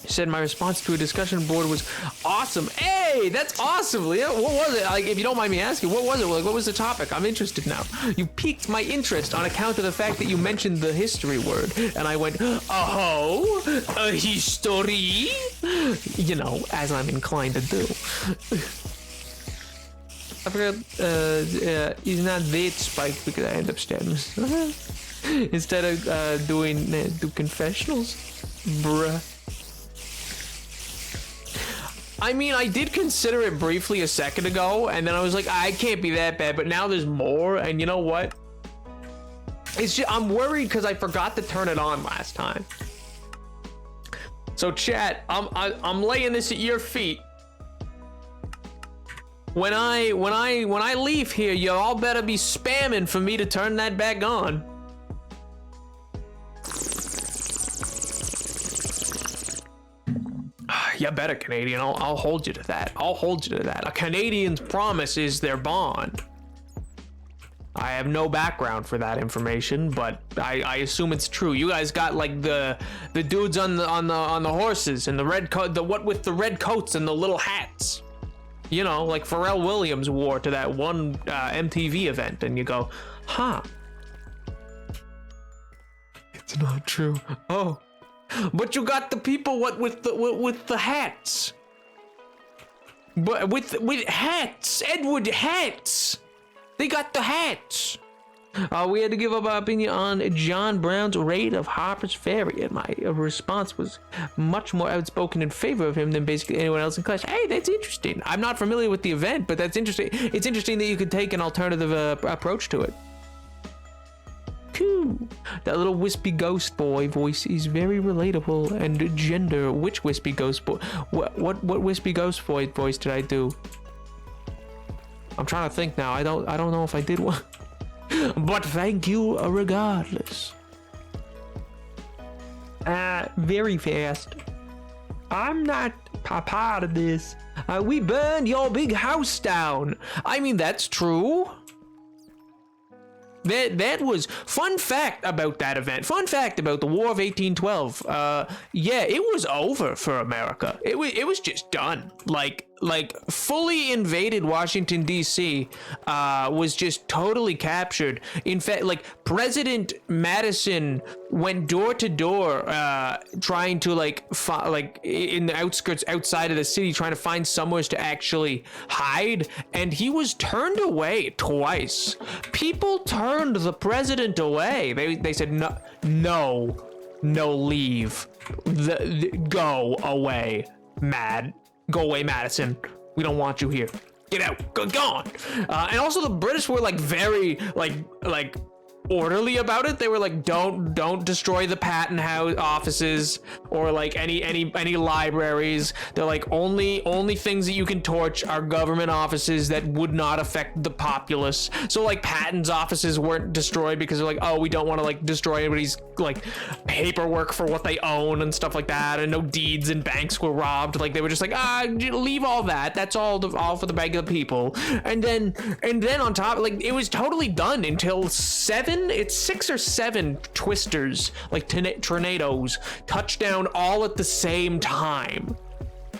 He said my response to a discussion board was awesome. Hey, that's awesome, Leah. What was it? Like, if you don't mind me asking, what was it? Like, what was the topic? I'm interested now. You piqued my interest on account of the fact that you mentioned the history word, and I went, oh, a history? You know, as I'm inclined to do. I forgot, he's not that spiked because I end up stabbing him. Instead of do confessionals, bruh. I mean, I did consider it briefly a second ago, and then I was like, I can't be that bad, but now there's more, and you know what? It's just, I'm worried because I forgot to turn it on last time. So chat, I'm laying this at your feet. When I leave here, you all better be spamming for me to turn that back on. You better, Canadian. I'll hold you to that. I'll hold you to that. A Canadian's promise is their bond. I have no background for that information, but I assume it's true. You guys got like the dudes on the horses and the red coat, the what with the red coats and the little hats. You know, like Pharrell Williams wore to that one MTV event, and you go, huh? It's not true. Oh. But you got the people with the hats. But with hats, Edward hats. They got the hats. We had to give up our opinion on John Brown's raid of Harper's Ferry, and my response was much more outspoken in favor of him than basically anyone else in class. Hey, that's interesting. I'm not familiar with the event, but that's interesting. It's interesting that you could take an alternative approach to it. Cool. That little wispy ghost boy voice is very relatable and gender. Which wispy ghost boy? What wispy ghost boy voice did I do? I'm trying to think now. I don't know if I did one. But thank you regardless. Very fast. I'm not part of this. We burned your big house down. I mean, that's true. That was fun fact about that event. Fun fact about the War of 1812. Yeah, it was over for America. It was just done. Like fully invaded Washington D.C. Was just totally captured. In fact, like President Madison went door to door, trying to like in the outskirts outside of the city, trying to find somewhere to actually hide, and he was turned away twice. People turned the president away. They said no, leave. Go away, Go away, Madison. We don't want you here. Get out. Gone. And also the British were like very like orderly about it. They were like, don't destroy the patent house offices or like any libraries. They're like, only things that you can torch are government offices that would not affect the populace. So like patents offices weren't destroyed because they're like, oh, we don't want to like destroy anybody's like paperwork for what they own and stuff like that, and no deeds and banks were robbed. Like they were just like, leave all that. That's all for the regular people. And then on top, like it was totally done until 6 or 7 twisters, like tornadoes, touch down all at the same time.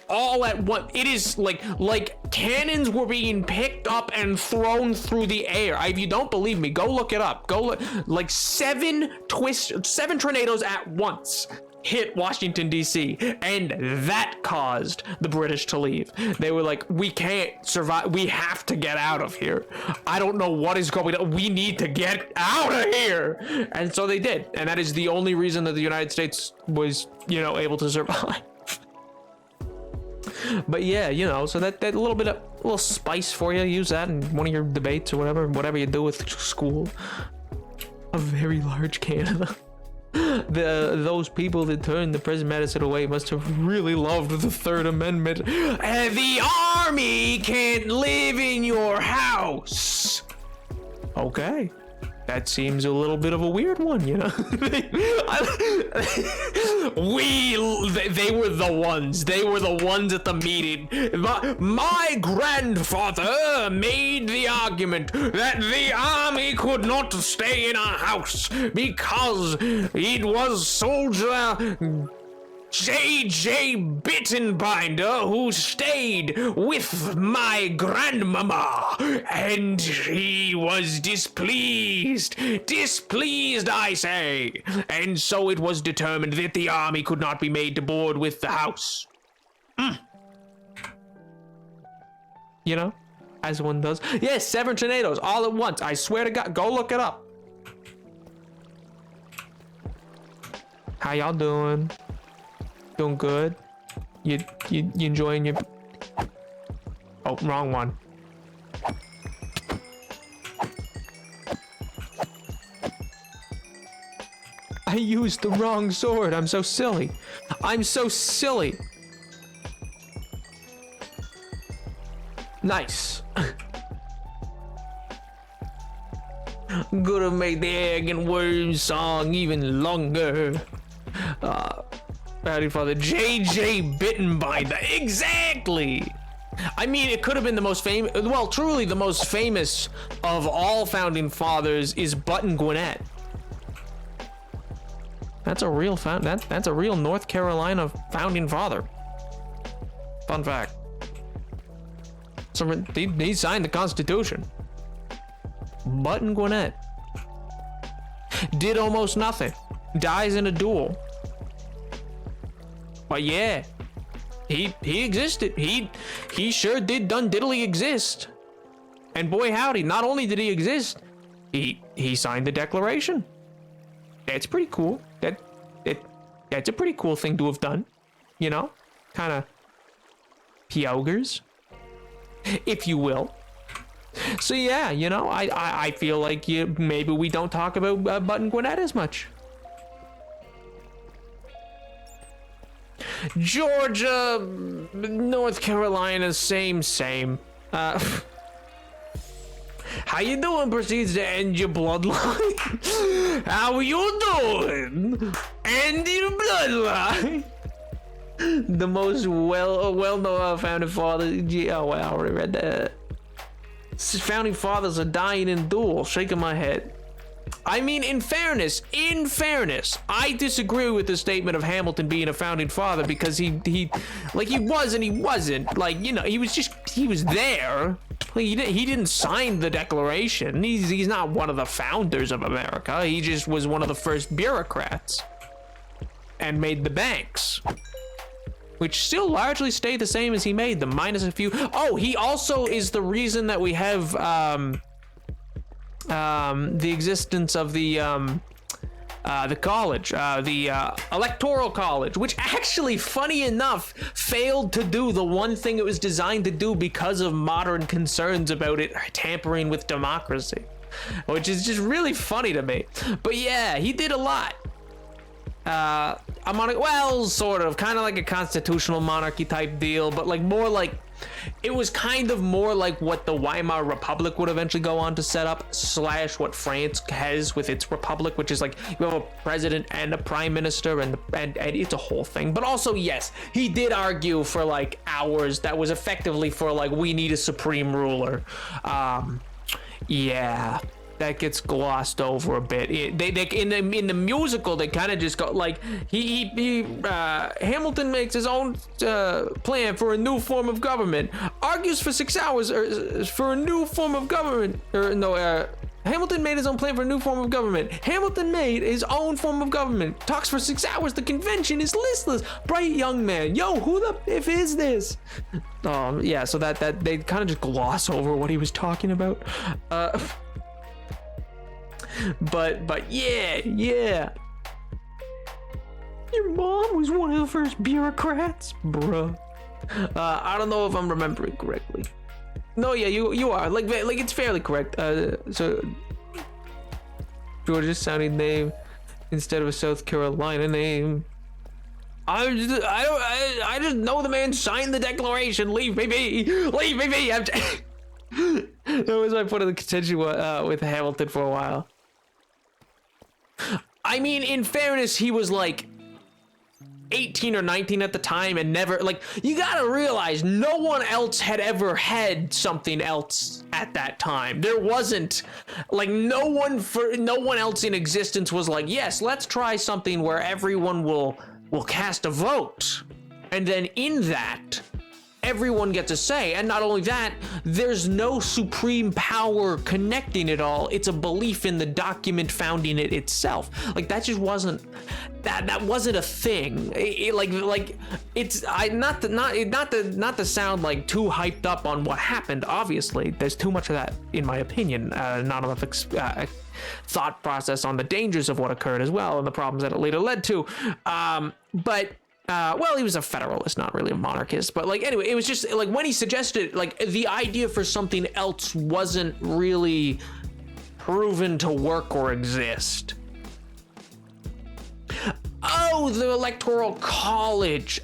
all at once. It is like cannons were being picked up and thrown through the air. If you don't believe me, go look it up. Go look. Like 7 tornadoes at once hit Washington, D.C., and that caused the British to leave. They were like, we can't survive. We have to get out of here. I don't know what is going on. We need to get out of here. And so they did. And that is the only reason that the United States was, able to survive. But yeah, so that little spice for you. Use that in one of your debates or whatever you do with school. A very large Canada. Those people that turned the prison medicine away must have really loved the Third Amendment. The army can't live in your house. Okay. That seems a little bit of a weird one, They were the ones at the meeting. My grandfather made the argument that the army could not stay in our house because it was soldier J.J. Bittenbinder who stayed with my grandmama, and he was displeased, I say, and so it was determined that the army could not be made to board with the house. As one does. Yes, 7 tornadoes all at once. I swear to God, go look it up. How y'all doing? Doing good? You enjoying your... Oh, wrong one. I used the wrong sword. I'm so silly. Nice. Could have made the egg and worm song even longer. Founding Father J.J. Bittenbinder. Exactly. I mean, it could have been the most famous. Well, truly, the most famous of all founding fathers is Button Gwinnett. That's a real that's a real North Carolina founding father. Fun fact. So he signed the Constitution. Button Gwinnett did almost nothing. Dies in a duel. But yeah, he existed. He sure did diddly exist. And boy howdy, not only did he exist, he signed the Declaration. That's pretty cool. That's a pretty cool thing to have done. Kind of piogers, if you will. So yeah, I feel like maybe we don't talk about Button Gwinnett as much. Georgia, North Carolina, same. How you doing? Proceeds to end your bloodline. How you doing? End your bloodline. The most well-known founding father. Oh, well, I already read that. Founding fathers are dying in duel. Shaking my head. I mean, in fairness, I disagree with the statement of Hamilton being a founding father because he was and he wasn't. Like, he was there. He didn't sign the Declaration. He's not one of the founders of America. He just was one of the first bureaucrats and made the banks, which still largely stayed the same as he made them, minus a few. Oh, he also is the reason that we have the existence of the college, the electoral college, which actually, funny enough, failed to do the one thing it was designed to do because of modern concerns about it tampering with democracy, which is just really funny to me. But yeah, he did a lot. Sort of, kind of like a constitutional monarchy type deal, but more like, it was kind of more like what the Weimar Republic would eventually go on to set up, / what France has with its republic, which is like you have a president and a prime minister, and it's a whole thing. But also, yes, he did argue for hours that was effectively for we need a supreme ruler. Yeah. glossed over a bit. They in the musical they kind of just go like Hamilton makes his own plan for a new form of government, argues for 6 hours for a new form of government, Hamilton made his own plan for a new form of government. Hamilton made his own form of government. Talks for 6 hours. The convention is listless. Bright young man. Yo, who the if is this? Yeah. So that they kind of just gloss over what he was talking about. But yeah. Your mom was one of the first bureaucrats, bruh. I don't know if I'm remembering correctly. No, yeah, you are like it's fairly correct. So Georgia's sounding name instead of a South Carolina name. I just know the man signed the Declaration. Leave me be. Leave me be. That was my point of the contention with Hamilton for a while. I mean, in fairness, he was like 18 or 19 at the time and never, like, you gotta realize no one else had ever had something else at that time. There wasn't like no one else in existence was like, yes, let's try something where everyone will cast a vote, and then in that everyone gets a say. And not only that, there's no supreme power connecting it all. It's a belief in the document founding it itself. Like that just wasn't that wasn't a thing. It's not to sound like too hyped up on what happened. Obviously, there's too much of that in my opinion. Not enough thought process on the dangers of what occurred as well and the problems that it later led to. Well, he was a federalist, not really a monarchist, but like, anyway, it was just like when he suggested, like, the idea for something else wasn't really proven to work or exist. Oh, the Electoral College,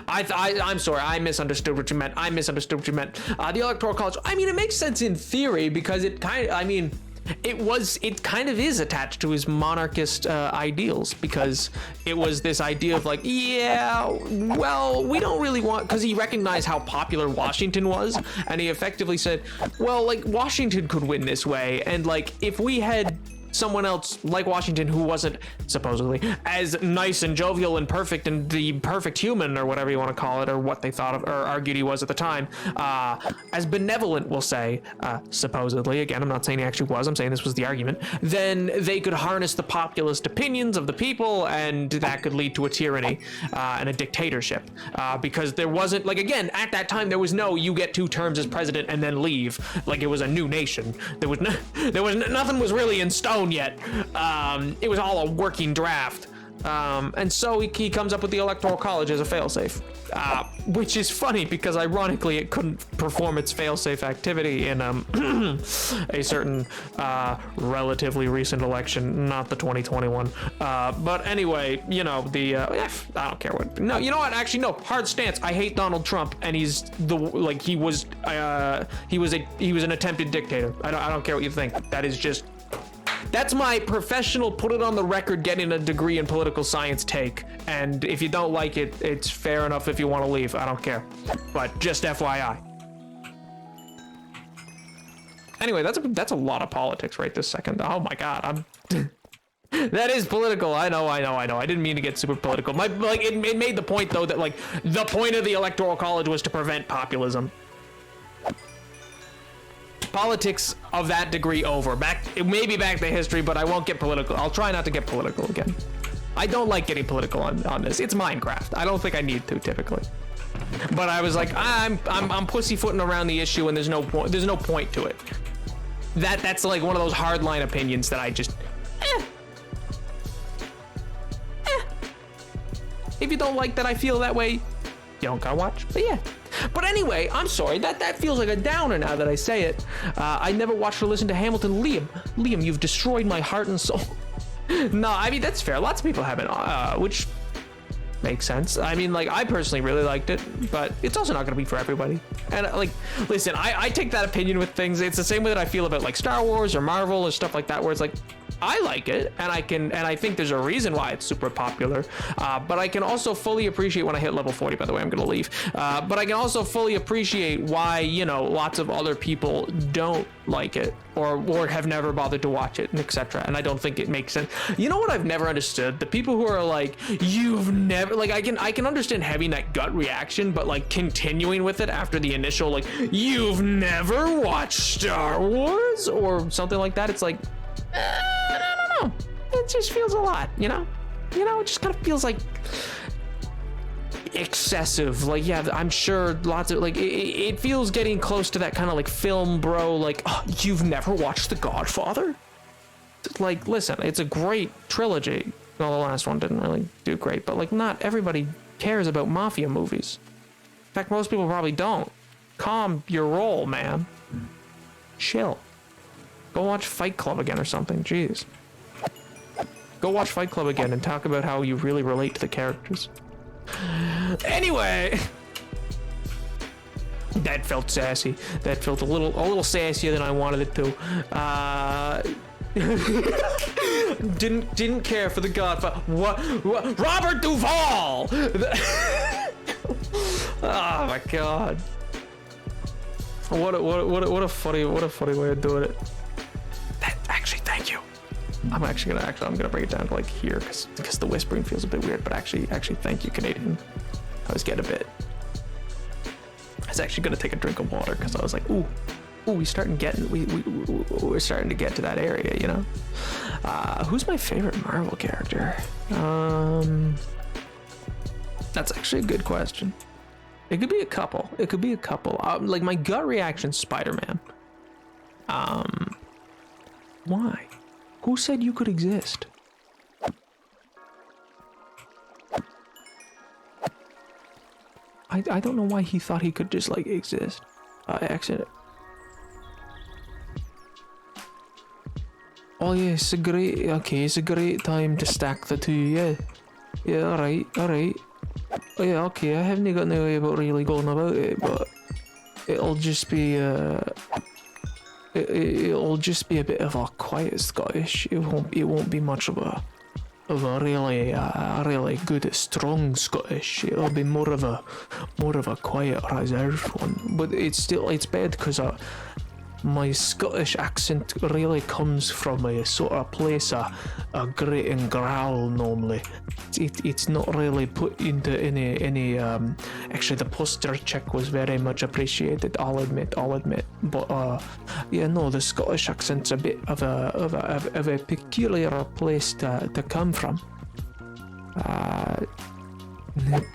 I'm sorry, I misunderstood what you meant. The Electoral College, I mean, it makes sense in theory because it kind of is attached to his monarchist ideals, because it was this idea of like, yeah, well, we don't really want, because he recognized how popular Washington was, and he effectively said, well, like, Washington could win this way, and like, if we had someone else like Washington who wasn't supposedly as nice and jovial and perfect and the perfect human or whatever you want to call it, or what they thought of or argued he was at the time, as benevolent, we'll say, supposedly, again, I'm not saying he actually was, I'm saying this was the argument, then they could harness the populist opinions of the people, and that could lead to a tyranny and a dictatorship, because there wasn't, like, again, at that time there was no you get 2 terms as president and then leave, like it was a new nation. Nothing was really in stone yet. It was all a working draft. And so he comes up with the Electoral College as a failsafe, which is funny because ironically it couldn't perform its failsafe activity in a certain relatively recent election, not the 2021. But anyway, you know, I don't care what. No, you know what? Actually, no. Hard stance. I hate Donald Trump, and he was an attempted dictator. I don't care what you think. That's my professional, put it on the record, getting a degree in political science take. And if you don't like it, it's fair enough if you want to leave. I don't care. But just FYI. Anyway, that's a lot of politics right this second. Oh my God, that is political. I know. I didn't mean to get super political. It made the point though that like the point of the Electoral College was to prevent populism. Politics of that degree over. Maybe back to history, but I won't get political. I'll try not to get political again. I don't like getting political on this. It's Minecraft. I don't think I need to typically. But I was like, I'm pussyfooting around the issue, and there's no point to it. That's like one of those hardline opinions that I just If you don't like that I feel that way, you don't gotta watch. But yeah. But anyway, I'm sorry, that feels like a downer now that I say it. I never watched or listened to Hamilton. Liam, you've destroyed my heart and soul. No, I mean, that's fair. Lots of people haven't, which makes sense. I mean, like, I personally really liked it, but it's also not going to be for everybody. And, like, listen, I take that opinion with things. It's the same way that I feel about, like, Star Wars or Marvel or stuff like that, where it's like, I like it, and I think there's a reason why it's super popular. But I can also fully appreciate when I hit level 40. By the way, I'm gonna leave. But I can also fully appreciate why, you know, lots of other people don't like it or have never bothered to watch it, and etc. And I don't think it makes sense. You know what I've never understood? The people who are like, you've never, like, I can understand having that gut reaction, but like continuing with it after the initial, like, you've never watched Star Wars or something like that. It's like, I don't know. It just feels a lot, you know? You know, it just kind of feels like excessive. Like, yeah, I'm sure lots of, like, it feels getting close to that kind of like film bro, like, oh, you've never watched The Godfather? Like, listen, it's a great trilogy. Well, the last one didn't really do great, but like, not everybody cares about mafia movies. In fact, most people probably don't. Calm your roll, man. Chill. Go watch Fight Club again or something. Jeez. Go watch Fight Club again and talk about how you really relate to the characters. Anyway, that felt sassy. That felt a little sassier than I wanted it to. Didn't care for The Godfather. What? Robert Duvall. Oh my god. What a funny way of doing it. Actually, thank you. I'm gonna bring it down to like here because the whispering feels a bit weird. But actually, thank you, Canadian. I was getting a bit. I was actually gonna take a drink of water because I was like, ooh, we're starting to get to that area, you know. Who's my favorite Marvel character? That's actually a good question. It could be a couple. Like my gut reaction, Spider-Man. Why? Who said you could exist? I don't know why he thought he could just like exist. Accident. Oh yeah, it's a great time to stack the two, yeah, alright. Oh, yeah, okay, I haven't got no way about really going about it, but it'll just be it'll just be a bit of a quiet Scottish. It won't be much of a really good strong Scottish. It'll be more of a quiet reserved one. But it's bad because my Scottish accent really comes from a sort of place, a grit and growl normally. It's not really put into any actually the posture check was very much appreciated, I'll admit. But yeah, no, the Scottish accent's a bit of a peculiar place to come from.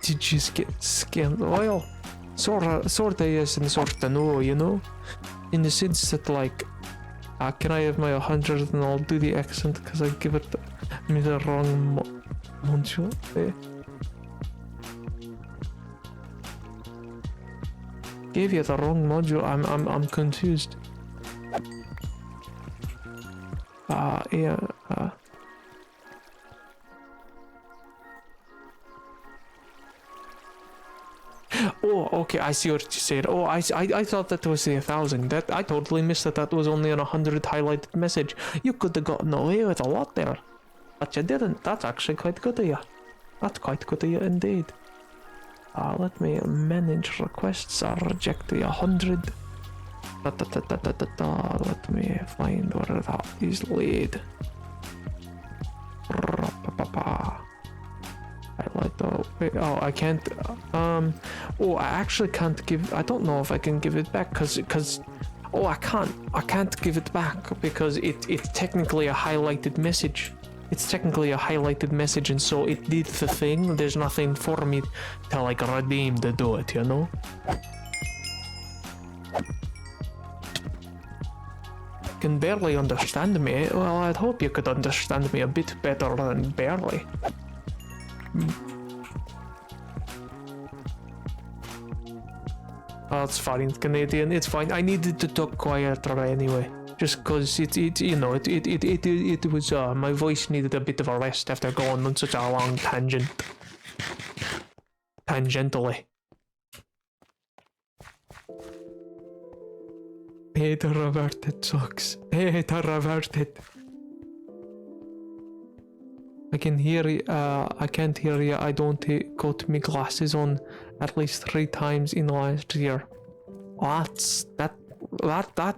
Did you just get scammed? Well, sorta yes and sorta no, you know? In the sense that, like, can I have my 100 and I'll do the accent because I give it the wrong module? Gave you the wrong module. I'm confused. Yeah. Oh, okay, I see what you said. Oh, I thought that was the 1,000. That I totally missed that was only an 100 highlighted message. You could have gotten away with a lot there, but you didn't. That's actually quite good of you. That's quite good of you indeed. Let me manage requests. I'll reject the 100. Let me find where that is laid. Oh, I can't. Oh, I actually can't give. I don't know if I can give it back because. Oh, I can't give it back because it's technically a highlighted message. It's technically a highlighted message, and so it did the thing. There's nothing for me to like redeem to do it, you know. Can barely understand me. Well, I'd hope you could understand me a bit better than barely. Oh, it's fine, Canadian. It's fine. I needed to talk quieter anyway, just cause it was my voice needed a bit of a rest after going on such a long tangent. Tangentially. Hey, the reverted sucks. Hey, the reverted. I can hear you. I can't hear you. I don't got my glasses on at least 3 times in the last year. That's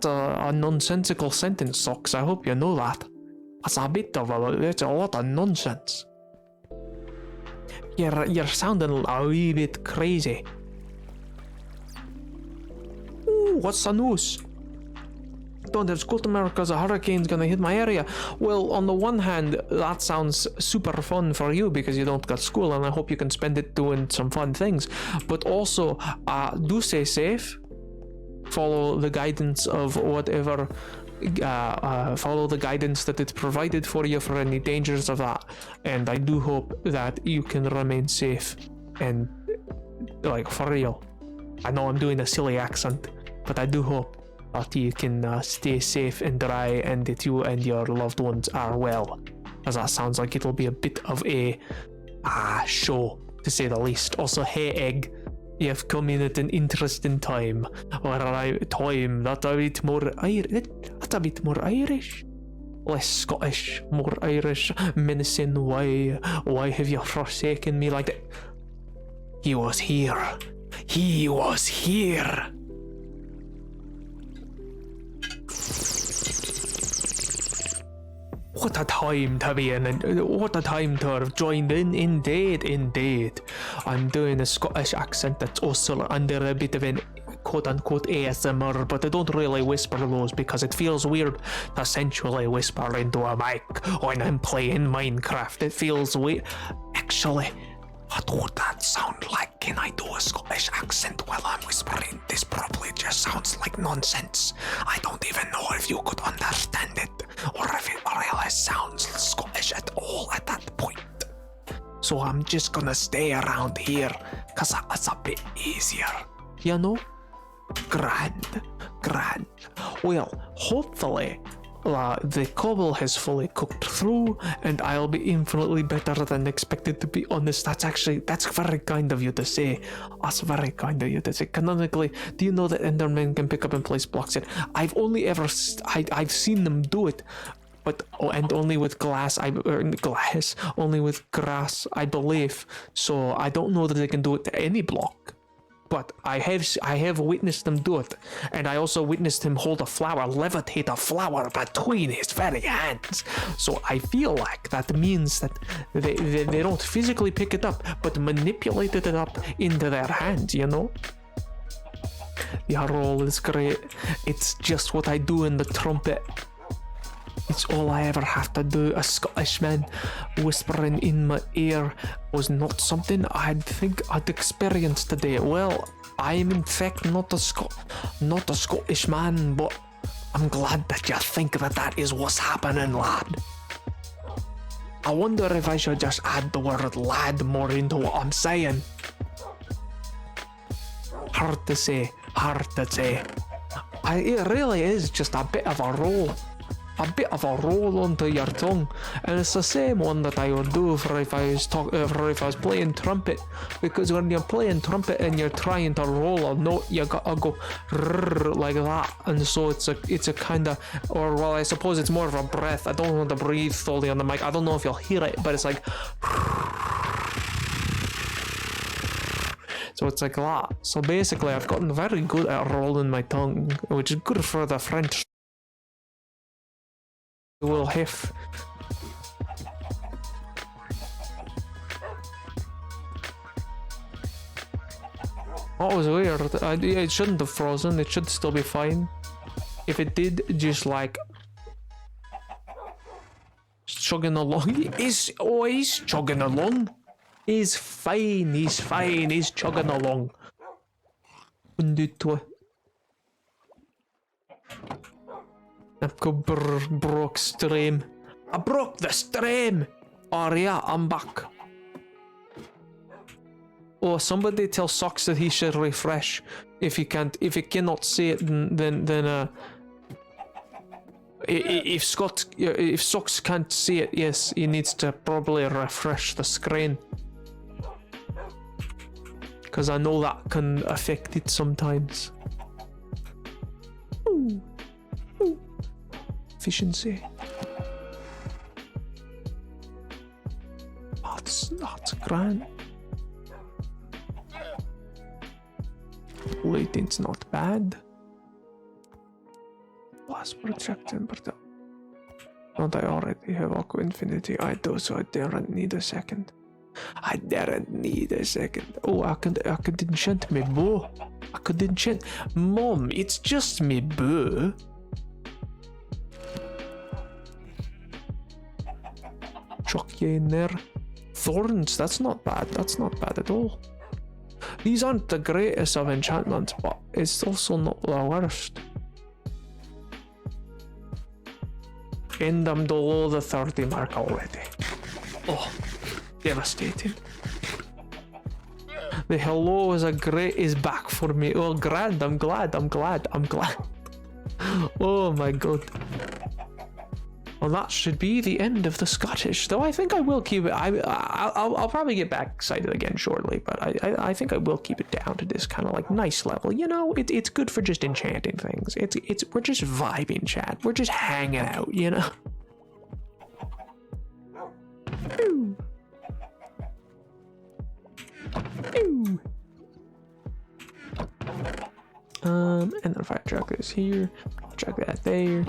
a nonsensical sentence, Socks. I hope you know that. That's a lot of nonsense. You're sounding a wee bit crazy. Ooh, what's the news? Don't have school tomorrow because a hurricane's gonna hit my area. Well, on the one hand, that sounds super fun for you because you don't got school, and I hope you can spend it doing some fun things. But also, do stay safe. Follow the guidance of whatever. Follow the guidance that it's provided for you for any dangers of that. And I do hope that you can remain safe and, like, for real. I know I'm doing a silly accent, but I do hope that you can stay safe and dry and that you and your loved ones are well. As that sounds like it'll be a bit of a show, to say the least. Also, hey Egg, you've come in at an interesting time. Or time that's a bit more Irish. Less Scottish, more Irish. Menacing, why have you forsaken me like that? He was here. He was here. What a time to be in, what a time to have joined in, indeed. I'm doing a Scottish accent that's also under a bit of an quote-unquote ASMR, but I don't really whisper those because it feels weird to sensually whisper into a mic when I'm playing Minecraft. It feels weird. Actually, what would that sound like? Can I do a Scottish accent while I'm whispering? This probably just sounds like nonsense. I don't even know if you could understand it, or if it really sounds Scottish at all at that point. So I'm just gonna stay around here, cause it's a bit easier, you know? Grand. Well, hopefully, the cobble has fully cooked through, and I'll be infinitely better than expected, to be honest. That's very kind of you to say. That's very kind of you to say. Canonically, do you know that Endermen can pick up and place blocks in? I've only ever, I've seen them do it, but, and only with only with grass, I believe. So I don't know that they can do it to any block. But I have witnessed them do it, and I also witnessed him hold a flower, levitate a flower between his very hands. So I feel like that means that they don't physically pick it up, but manipulated it up into their hands, you know? The roll is great. It's just what I do in the trumpet. It's all I ever have to do. A Scottish man whispering in my ear was not something I'd think I'd experience today. Well, I'm in fact not a Scottish man, but I'm glad that you think that is what's happening, lad. I wonder if I should just add the word lad more into what I'm saying. Hard to say. It really is just a bit of a roll. A bit of a roll onto your tongue, and it's the same one that I would do for if I was playing trumpet, because when you're playing trumpet and you're trying to roll a note, you gotta go like that, and so it's a kind of, or well, I suppose it's more of a breath. I don't want to breathe fully on the mic. I don't know if you'll hear it, but it's like, so it's like that. So basically, I've gotten very good at rolling my tongue, which is good for the French. Will have. Oh, it was weird. It shouldn't have frozen. It should still be fine. If it did, just like chugging along. He's chugging along. He's fine. He's chugging along. Broke stream. I broke the stream. Oh yeah, I'm back. Oh, somebody tell Socks that he should refresh. If he cannot see it, then if Socks can't see it, yes, he needs to probably refresh the screen. Because I know that can affect it sometimes. Ooh. Efficiency. That's grand. Lighting's not bad. Password check temperature. Don't I already have Aqua Infinity? I do, so I didn't need a second. I didn't need a second. Oh, I could enchant me bow. I could enchant. Mom, it's just me bow. Chuck you in there. Thorns, that's not bad. That's not bad at all. These aren't the greatest of enchantments, but it's also not the worst. And I'm below the 30 mark already. Oh, devastating. The hello is back for me. Oh, grand. I'm glad. Oh my god. Well, that should be the end of the Scottish, though I think I will keep it. I'll probably get back excited again shortly, but I think I will keep it down to this kind of like nice level. You know, it's good for just enchanting things. We're just vibing, chat. We're just hanging out, you know. Ooh. Ooh. And then if I chuck this here, chuck that there.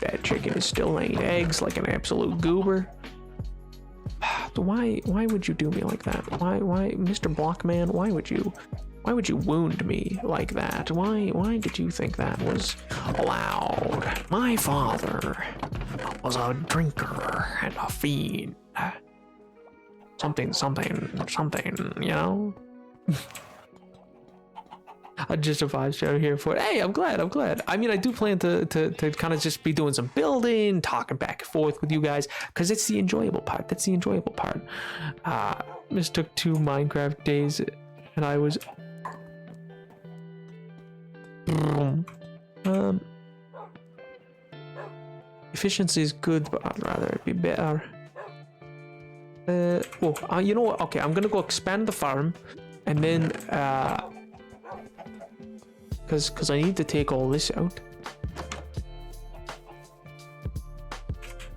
That chicken is still laying eggs like an absolute goober. Why would you do me like that? Why, Mr. Blockman? Why would you wound me like that? Why did you think that was allowed? My father was a drinker and a fiend. Something, you know? I just a vibe show here for it. Hey, I'm glad. I mean, I do plan to kind of just be doing some building, talking back and forth with you guys, because it's the enjoyable part. That's the enjoyable part. This took 2 Minecraft days, and I was efficiency is good, but I'd rather it be better. You know what? Okay, I'm gonna go expand the farm, and then because I need to take all this out.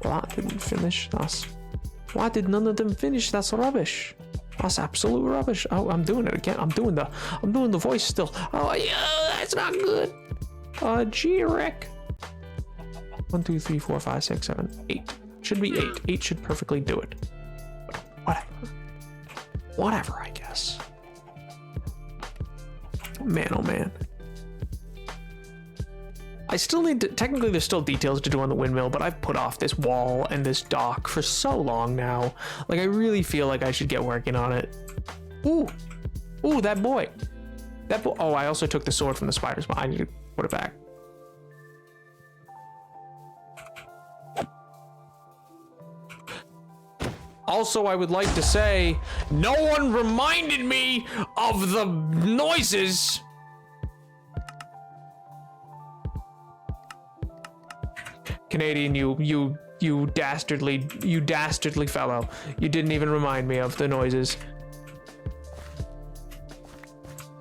Well, that didn't finish. Why did none of them finish? That's rubbish. That's absolute rubbish. Oh, I'm doing it again. I'm doing the voice still. Oh yeah, that's not good. G-Rick. 1, 2, 3, 4, 5, 6, 7, 8. Should be 8. 8 should perfectly do it. But whatever, I guess. Man, oh man. I still need to, technically there's still details to do on the windmill, but I've put off this wall and this dock for so long now. Like, I really feel like I should get working on it. Ooh, that boy. Oh, I also took the sword from the spiders, but I need to put it back. Also, I would like to say, no one reminded me of the noises. Canadian, you dastardly fellow. You didn't even remind me of the noises.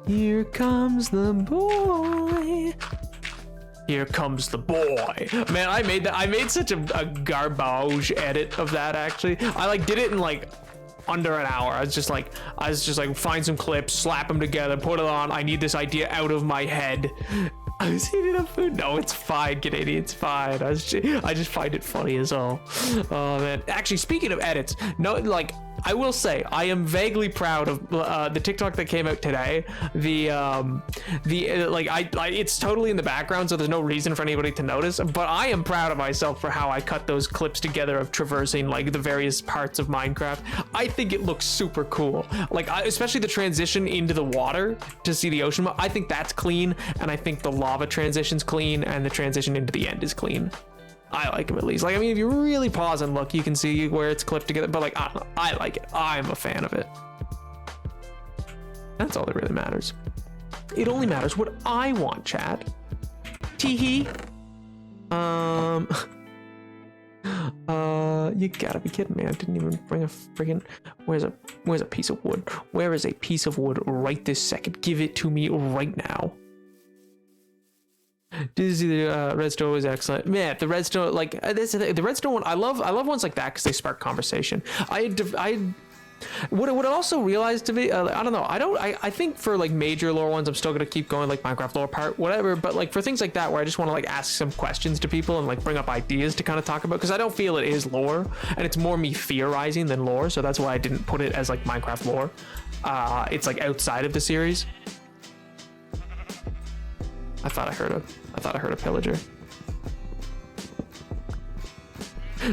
Here comes the boy. Here comes the boy. Man, I made such a garbage edit of that, actually. I like did it in like under an hour. I was just like find some clips, slap them together, put it on. I need this idea out of my head. I was eating up food. No, it's fine, Canadian. It's fine. I just find it funny as all. Oh man. Actually, speaking of edits, no, like I will say I am vaguely proud of the TikTok that came out today. It's totally in the background, so there's no reason for anybody to notice. But I am proud of myself for how I cut those clips together of traversing like the various parts of Minecraft. I think it looks super cool. Like especially the transition into the water to see the ocean. I think that's clean, and I think the lava transition's clean, and the transition into the end is clean. I like them at least. Like, I mean, if you really pause and look, you can see where it's clipped together, but like, I don't know, I like it. I'm a fan of it. That's all that really matters. It only matters what I want, chat. Teehee. You gotta be kidding me. I didn't even bring a friggin', where's a piece of wood? Where is a piece of wood right this second? Give it to me right now. The redstone was excellent. Man, the redstone, like the redstone one, I love ones like that because they spark conversation. I What I also realized to be, I don't know, I think for like major lore ones, I'm still gonna keep going like Minecraft lore part, whatever. But like for things like that, where I just want to like ask some questions to people and like bring up ideas to kind of talk about, because I don't feel it is lore, and it's more me theorizing than lore. So that's why I didn't put it as like Minecraft lore. It's like outside of the series. I thought I heard a pillager.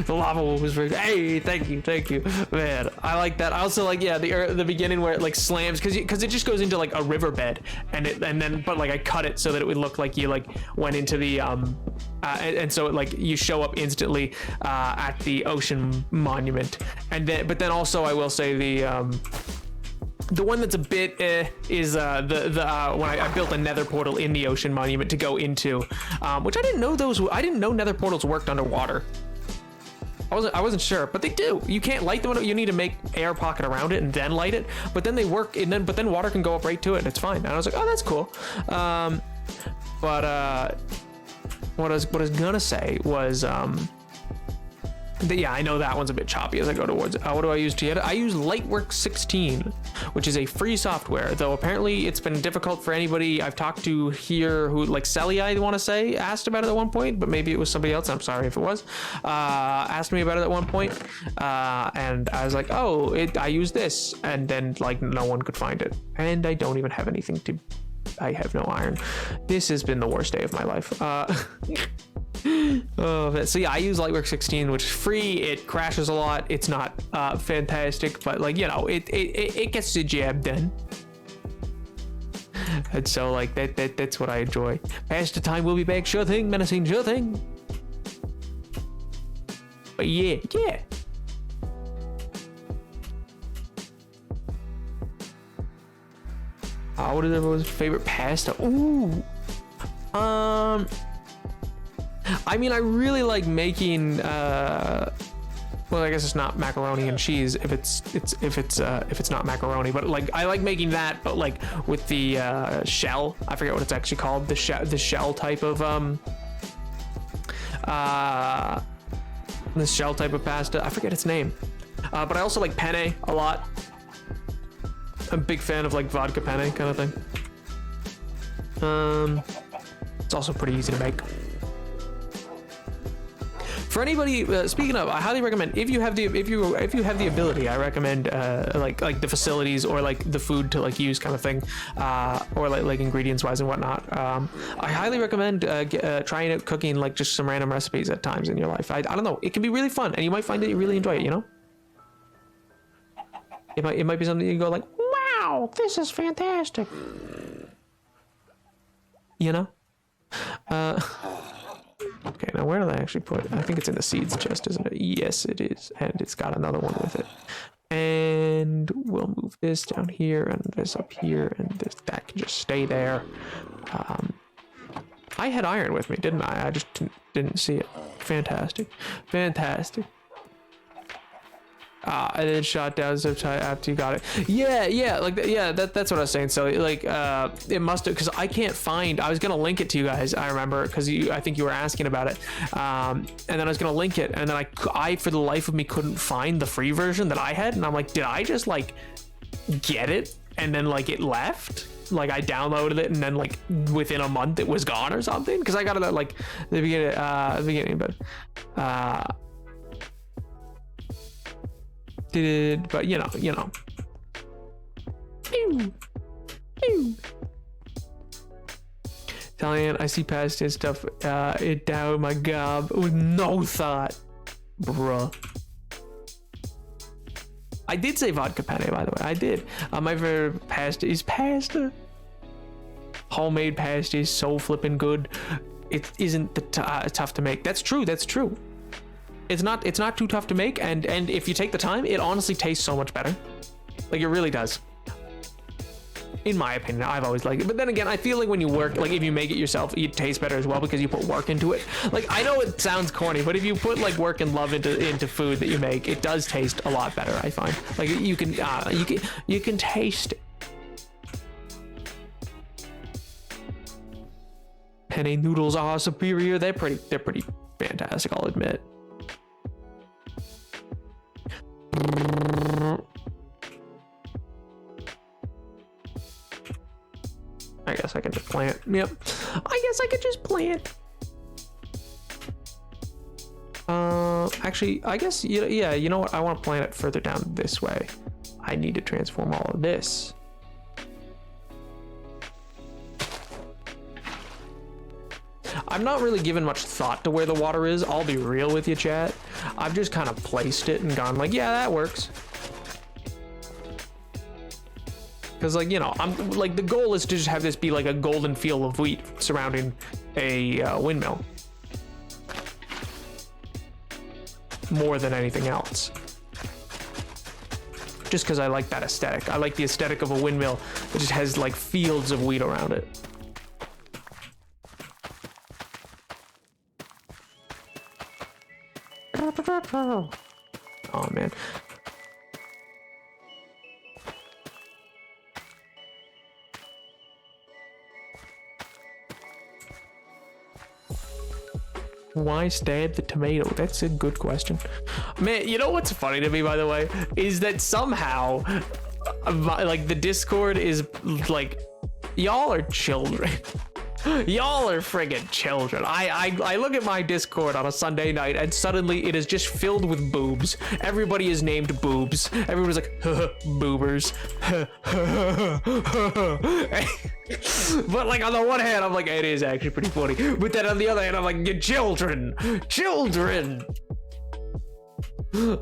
The lava was very good. Hey, thank you, man. I like that. I also like, yeah, the beginning where it like slams, because it just goes into like a riverbed, and then but like I cut it so that it would look like you like went into the and so it like you show up instantly at the ocean monument, and then but then also I will say the one that's a bit is when I built a nether portal in the ocean monument to go into, which I didn't know nether portals worked underwater. I wasn't sure, but they do. You can't light them. You need to make air pocket around it and then light it. But then they work, but then water can go up right to it, and it's fine. And I was like, oh, that's cool. What I was gonna say was yeah, I know that one's a bit choppy as I go towards it. What do I use to get it? I use Lightworks 16, which is a free software, though apparently it's been difficult for anybody I've talked to here who, like Sally, I want to say, asked about it at one point, but maybe it was somebody else. I'm sorry if it was. Asked me about it at one point, and I was like, oh, I use this, and then like no one could find it, and I don't even have anything to. I have no iron. This has been the worst day of my life. Oh, so yeah, I use Lightworks 16, which is free. It crashes a lot. It's not fantastic, but like, you know, it gets the job done. And so like that's what I enjoy. Pass the time, we'll be back. Sure thing, menacing, sure thing. But yeah. What is everyone's favorite pasta? Ooh. I mean, I really like making well, I guess it's not macaroni and cheese if it's not macaroni, but like I like making that, but like with the shell. I forget what it's actually called. The shell type of this shell type of pasta. I forget its name. But I also like penne a lot. I'm a big fan of like vodka penne kind of thing. It's also pretty easy to make. For anybody, speaking of, I highly recommend if you have the ability, I recommend like the facilities or like the food to like use kind of thing, or like ingredients wise and whatnot. I highly recommend trying out cooking like just some random recipes at times in your life. I don't know, it can be really fun, and you might find that you really enjoy it. You know, it might be something you go like, wow, this is fantastic. You know. Okay, now where did I actually put it? I think it's in the seeds chest, isn't it? Yes, it is. And it's got another one with it. And we'll move this down here and this up here, and that can just stay there. I had iron with me, didn't I? I just didn't see it. Fantastic. And then shot down zip tie after you got it. Yeah, like that's what I was saying. So like it must have, because I can't find. I was gonna link it to you guys. I remember because I think you were asking about it. And then I was gonna link it, and then I for the life of me couldn't find the free version that I had, and I'm like, did I just like get it and then like it left? Like I downloaded it and then like within a month it was gone or something? Because I got it at like the beginning, but but you know. Italian, I see past and stuff. It down my gob with no thought, bruh. I did say vodka penne, by the way. I did. My favorite pasta is pasta. Homemade pasta is so flippin' good. It isn't tough to make. That's true. It's not too tough to make, and if you take the time, it honestly tastes so much better. Like it really does. In my opinion, I've always liked it. But then again, I feel like when you work, like if you make it yourself, it tastes better as well because you put work into it. Like I know it sounds corny, but if you put like work and love into food that you make, it does taste a lot better, I find. Like you can taste it. Penne noodles are superior. They're pretty fantastic, I'll admit. guess I can just plant. Yep. I guess I could just plant. Actually, I guess, yeah, you know what? I want to plant it further down this way. I need to transform all of this. I'm not really giving much thought to where the water is. I'll be real with you, chat. I've just kind of placed it and gone like, yeah, that works. Because, like, you know, I'm like, the goal is to just have this be like a golden field of wheat surrounding a windmill. More than anything else. Just because I like that aesthetic. I like the aesthetic of a windmill that just has like fields of wheat around it. Oh man. Why stab the tomato? That's a good question. Man, you know what's funny to me, by the way, is that somehow, like, the Discord is like, y'all are children. Y'all are friggin' children. I look at my Discord on a Sunday night and suddenly it is just filled with boobs. Everybody is named boobs. Everybody's like, boobers. But like on the one hand, I'm like, it is actually pretty funny. But then on the other hand, I'm like, you children.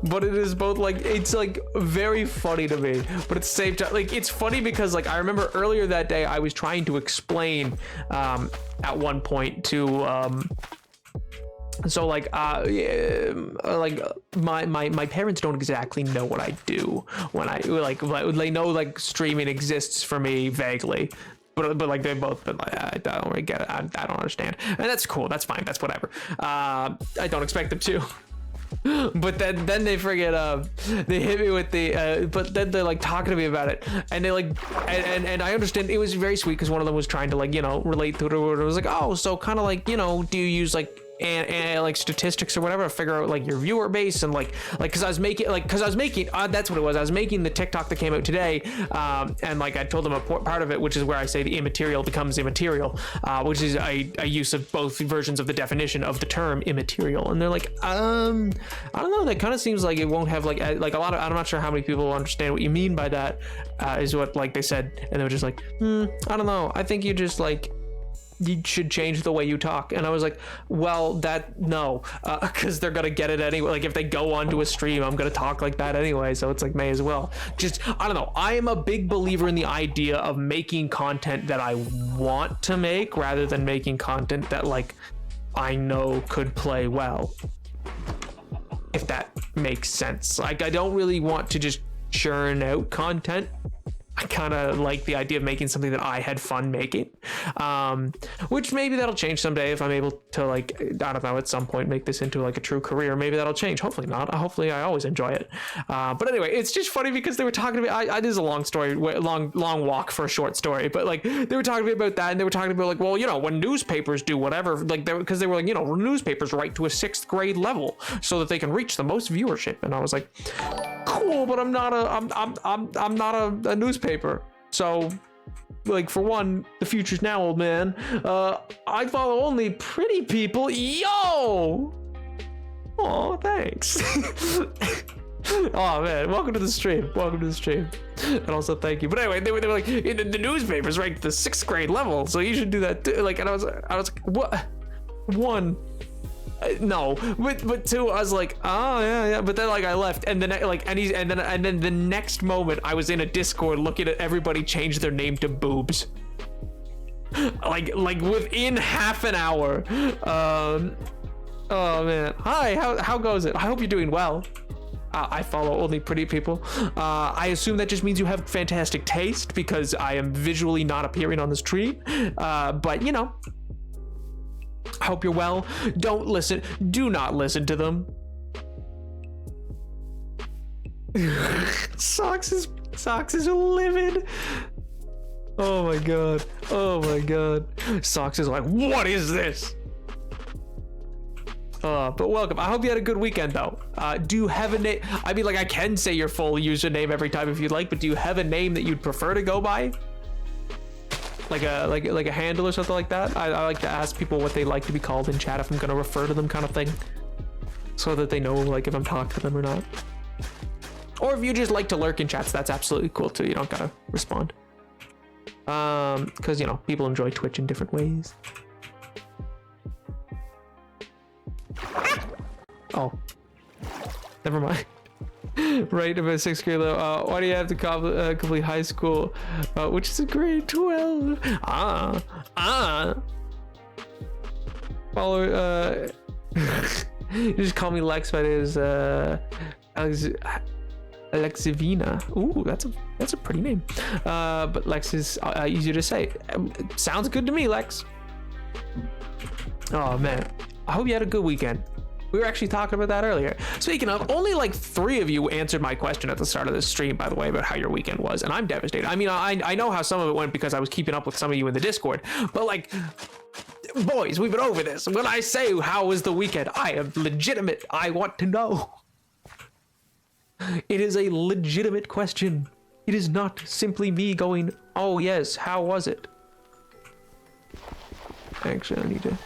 But it is both like, it's like very funny to me, but at the same time, like, it's funny because like I remember earlier that day I was trying to explain at one point to so like my parents don't exactly know what I do when I like they know like streaming exists for me vaguely. But like they've both been like, I don't really get it. I don't understand, and that's cool. That's fine. That's whatever. I don't expect them to. But then they forget they hit me with the but then they're like talking to me about it, and they like and I understand it was very sweet because one of them was trying to like, you know, relate to it. It was like, oh, so kind of like, you know, do you use like and like statistics or whatever to figure out like your viewer base and like because I was making that's what it was. I was making the TikTok that came out today, and like I told them a part of it, which is where I say the immaterial becomes immaterial, which is a use of both versions of the definition of the term immaterial. And they're like, I don't know, that kind of seems like it won't have like a lot of, I'm not sure how many people understand what you mean by that, is what like they said, and they were just like, I don't know, I think you just like, you should change the way you talk. And I was like, well, because they're gonna get it anyway. Like if they go onto a stream, I'm gonna talk like that anyway, so it's like, may as well. Just, I don't know, I am a big believer in the idea of making content that I want to make rather than making content that like I know could play well, if that makes sense. Like I don't really want to just churn out content. I kind of like the idea of making something that I had fun making, which maybe that'll change someday if I'm able to, like, I don't know, at some point make this into like a true career. Maybe that'll change. Hopefully not. Hopefully I always enjoy it. But anyway, it's just funny because they were talking to me. This is a long story, long walk for a short story, but like they were talking to me about that, and they were talking about like, well, you know, when newspapers do whatever, like because they were like, you know, newspapers write to a 6th grade level so that they can reach the most viewership. And I was like, cool, but I'm not a newspaper. So like, for one, the future's now, old man. I follow only pretty people. Yo! Oh, thanks. Oh man, welcome to the stream. And also thank you. But anyway, they were like, the newspapers ranked the 6th grade level, so you should do that too. Like, and I was like, what? One, no, but two, I was like, oh yeah. But then like I left, and then like, and then the next moment I was in a Discord looking at everybody change their name to boobs. Like within half an hour. Oh man, hi, how goes it? I hope you're doing well. I follow only pretty people. I assume that just means you have fantastic taste because I am visually not appearing on the stream. But you know, I hope you're well. Do not listen to them. Socks is livid. Oh my god. Socks is like, what is this? But welcome. I hope you had a good weekend though. Do you have a name? I mean, like, I can say your full username every time if you'd like, but do you have a name that you'd prefer to go by? like a handle or something like that. I like to ask people what they like to be called in chat if I'm gonna refer to them, kind of thing, so that they know like if I'm talking to them or not. Or if you just like to lurk in chats, that's absolutely cool too. You don't gotta respond. Because you know, people enjoy Twitch in different ways. Oh, never mind. Right, about 6th grade level. Why do you have to complete high school, which is a grade 12? Follow. You just call me Lex, but it is Alexivina. Ooh, that's a pretty name. But Lex is easier to say. Sounds good to me, Lex. Oh man, I hope you had a good weekend. We were actually talking about that earlier. Speaking of, only like 3 of you answered my question at the start of this stream, by the way, about how your weekend was, and I'm devastated. I mean, I know how some of it went because I was keeping up with some of you in the Discord, but like, boys, we've been over this. When I say how was the weekend, I am legitimate. I want to know. It is a legitimate question. It is not simply me going, oh yes, how was it? Actually, I need to...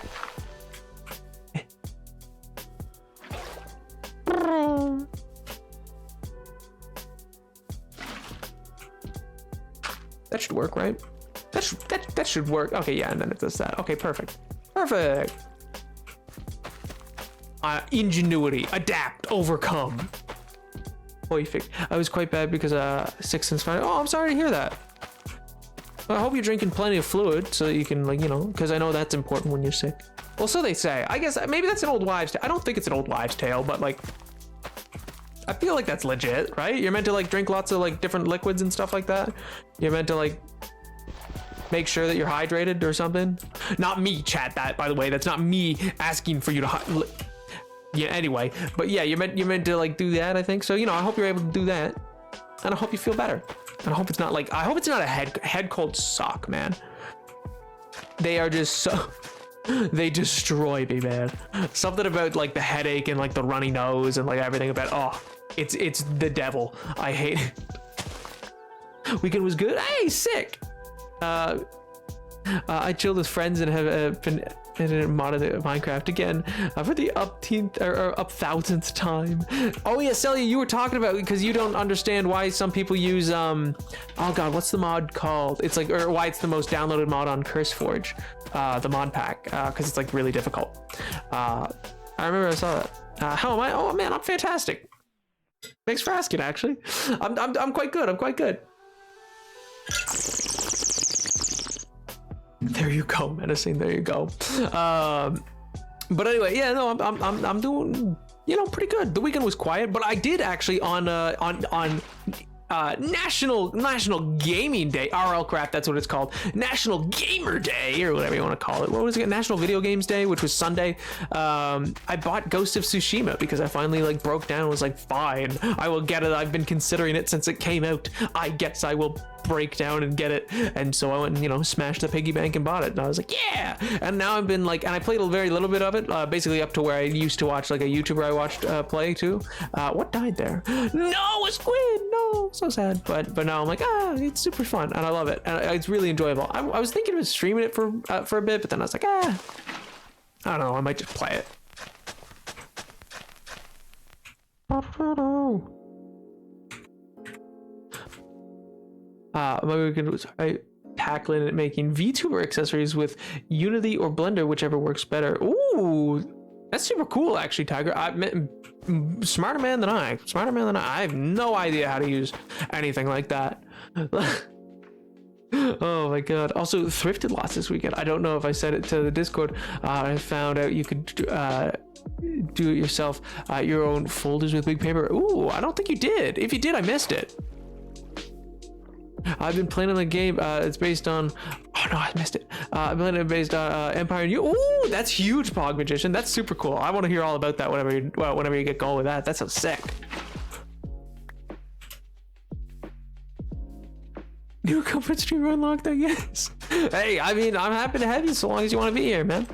That should work, right? That should work. Okay, yeah, and then it does that. Okay, perfect. Perfect. Ingenuity, adapt, overcome. Perfect. I was quite bad because 6 and 5. Oh, I'm sorry to hear that. I hope you're drinking plenty of fluid so that you can, like, you know, because I know that's important when you're sick. Well, so they say. I guess maybe that's an old wives' tale. I don't think it's an old wives' tale, but like, I feel like that's legit, right? You're meant to like drink lots of like different liquids and stuff like that. You're meant to like make sure that you're hydrated or something. Not me, chat. That, by the way, that's not me asking for you to. Yeah. Anyway, but yeah, you're meant to like do that. I think so. You know, I hope you're able to do that, and I hope you feel better. And I hope it's not like I hope it's not a head cold suck, man. They are just so. They destroy me, man. Something about like the headache and like the runny nose and like everything about, oh, it's the devil. I hate it. Weekend was good. Hey, sick. I chilled with friends and have been modded Minecraft again for the up 1000th time. Oh yeah, Celia, you were talking about because you don't understand why some people use oh god, what's the mod called? It's like, or why it's the most downloaded mod on CurseForge, the mod pack, because it's like really difficult. I remember I saw that. How am I? Oh man, I'm fantastic. Thanks for asking. Actually, I'm quite good. I'm quite good. There you go, menacing. There you go. But anyway, yeah, no, I'm doing, you know, pretty good. The weekend was quiet, but I did actually on National Gaming Day, RL Craft, that's what it's called, National Gamer Day, or whatever you want to call it. What was it? National Video Games Day, which was Sunday. I bought Ghost of Tsushima because I finally like broke down and was like, fine, I will get it. I've been considering it since it came out. I guess I will break down and get it. And so I went and, you know, smashed the piggy bank and bought it, and I was like, yeah. And now I've been like, and I played a very little bit of it, basically up to where I used to watch like a YouTuber I watched play too. What died there? No, a squid. No, so sad. But now I'm like, it's super fun and I love it, and it's really enjoyable. I was thinking of streaming it for a bit, but then I was like, I don't know, I might just play it. My weekend was tackling and making VTuber accessories with Unity or Blender, whichever works better. Ooh, that's super cool, actually, Tiger. Smarter man than I. I have no idea how to use anything like that. Oh my god. Also, thrifted lots this weekend. I don't know if I said it to the Discord. I found out you could do it yourself, your own folders with big paper. Ooh, I don't think you did. If you did, I missed it. I've been playing on the game. It's based on. Oh no, I missed it. I've been playing based on Empire. Ooh, that's huge, Pog Magician. That's super cool. I want to hear all about that whenever you get going with that. That's so sick. New comfort streamer unlocked, I guess. Hey, I mean, I'm happy to have you so long as you want to be here, man.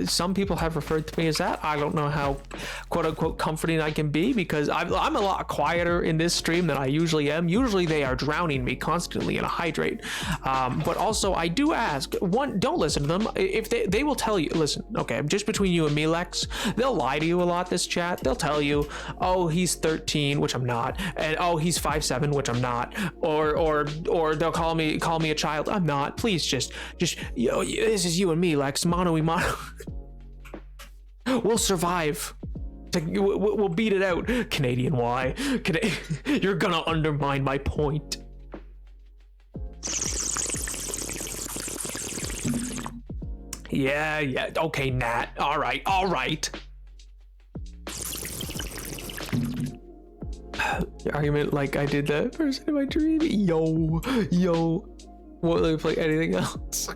Some people have referred to me as that. I don't know how quote unquote comforting I can be, because I'm a lot quieter in this stream than I usually am. Usually they are drowning me constantly in a hydrate. But also I do ask, one, don't listen to them. If they will tell you, listen, okay, just between you and me, Lex, they'll lie to you a lot, this chat. They'll tell you, oh, he's 13, which I'm not, and oh, he's 5'7", which I'm not, or they'll call me a child. I'm not. Please just yo, this is you and me, Lex, mano y mano. We'll survive. We'll beat it out. Canadian Y. You're gonna undermine my point. Yeah. Okay, Nat. All right. Argument like I did that person in my dream. Yo. Won't let me play anything else.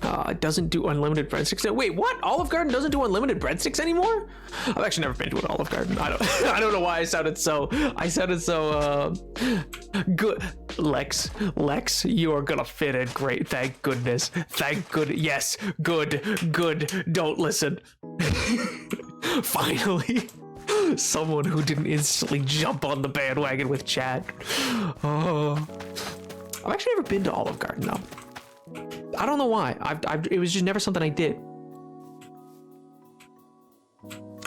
It doesn't do unlimited breadsticks. Wait, what? Olive Garden doesn't do unlimited breadsticks anymore? I've actually never been to an Olive Garden. I don't know why I sounded so good. Lex, you are gonna fit in great. Thank goodness. Yes, good. Don't listen. Finally, someone who didn't instantly jump on the bandwagon with chat. Oh, I've actually never been to Olive Garden though. I don't know why. It was just never something I did.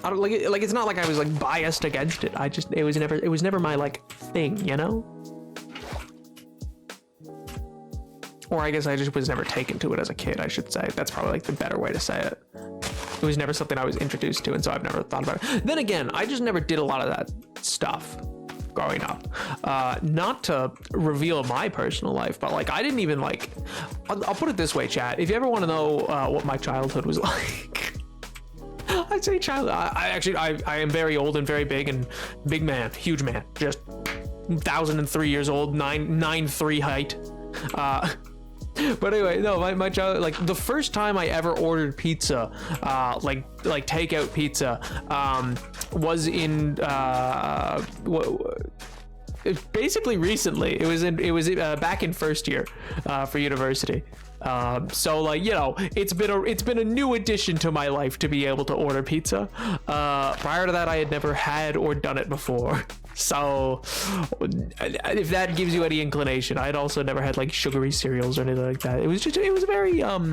I don't like it. Like, it's not like I was like biased against it. It was never my like thing, you know? Or I guess I just was never taken to it as a kid, I should say. That's probably like the better way to say it. It was never something I was introduced to, and so I've never thought about it. Then again, I just never did a lot of that stuff growing up. Not to reveal my personal life, but like I didn't even like, I'll put it this way, chat. If you ever want to know what my childhood was like, I'd say I am very old and very big and big man, huge man, just 1,003 years old, 9'3" height. But anyway, no, my child, like the first time I ever ordered pizza, like takeout pizza, was in basically recently. It was back in first year for university. So like, you know, it's been a new addition to my life to be able to order pizza. Prior to that, I had never had or done it before. So if that gives you any inclination, I had also never had like sugary cereals or anything like that. It was very, you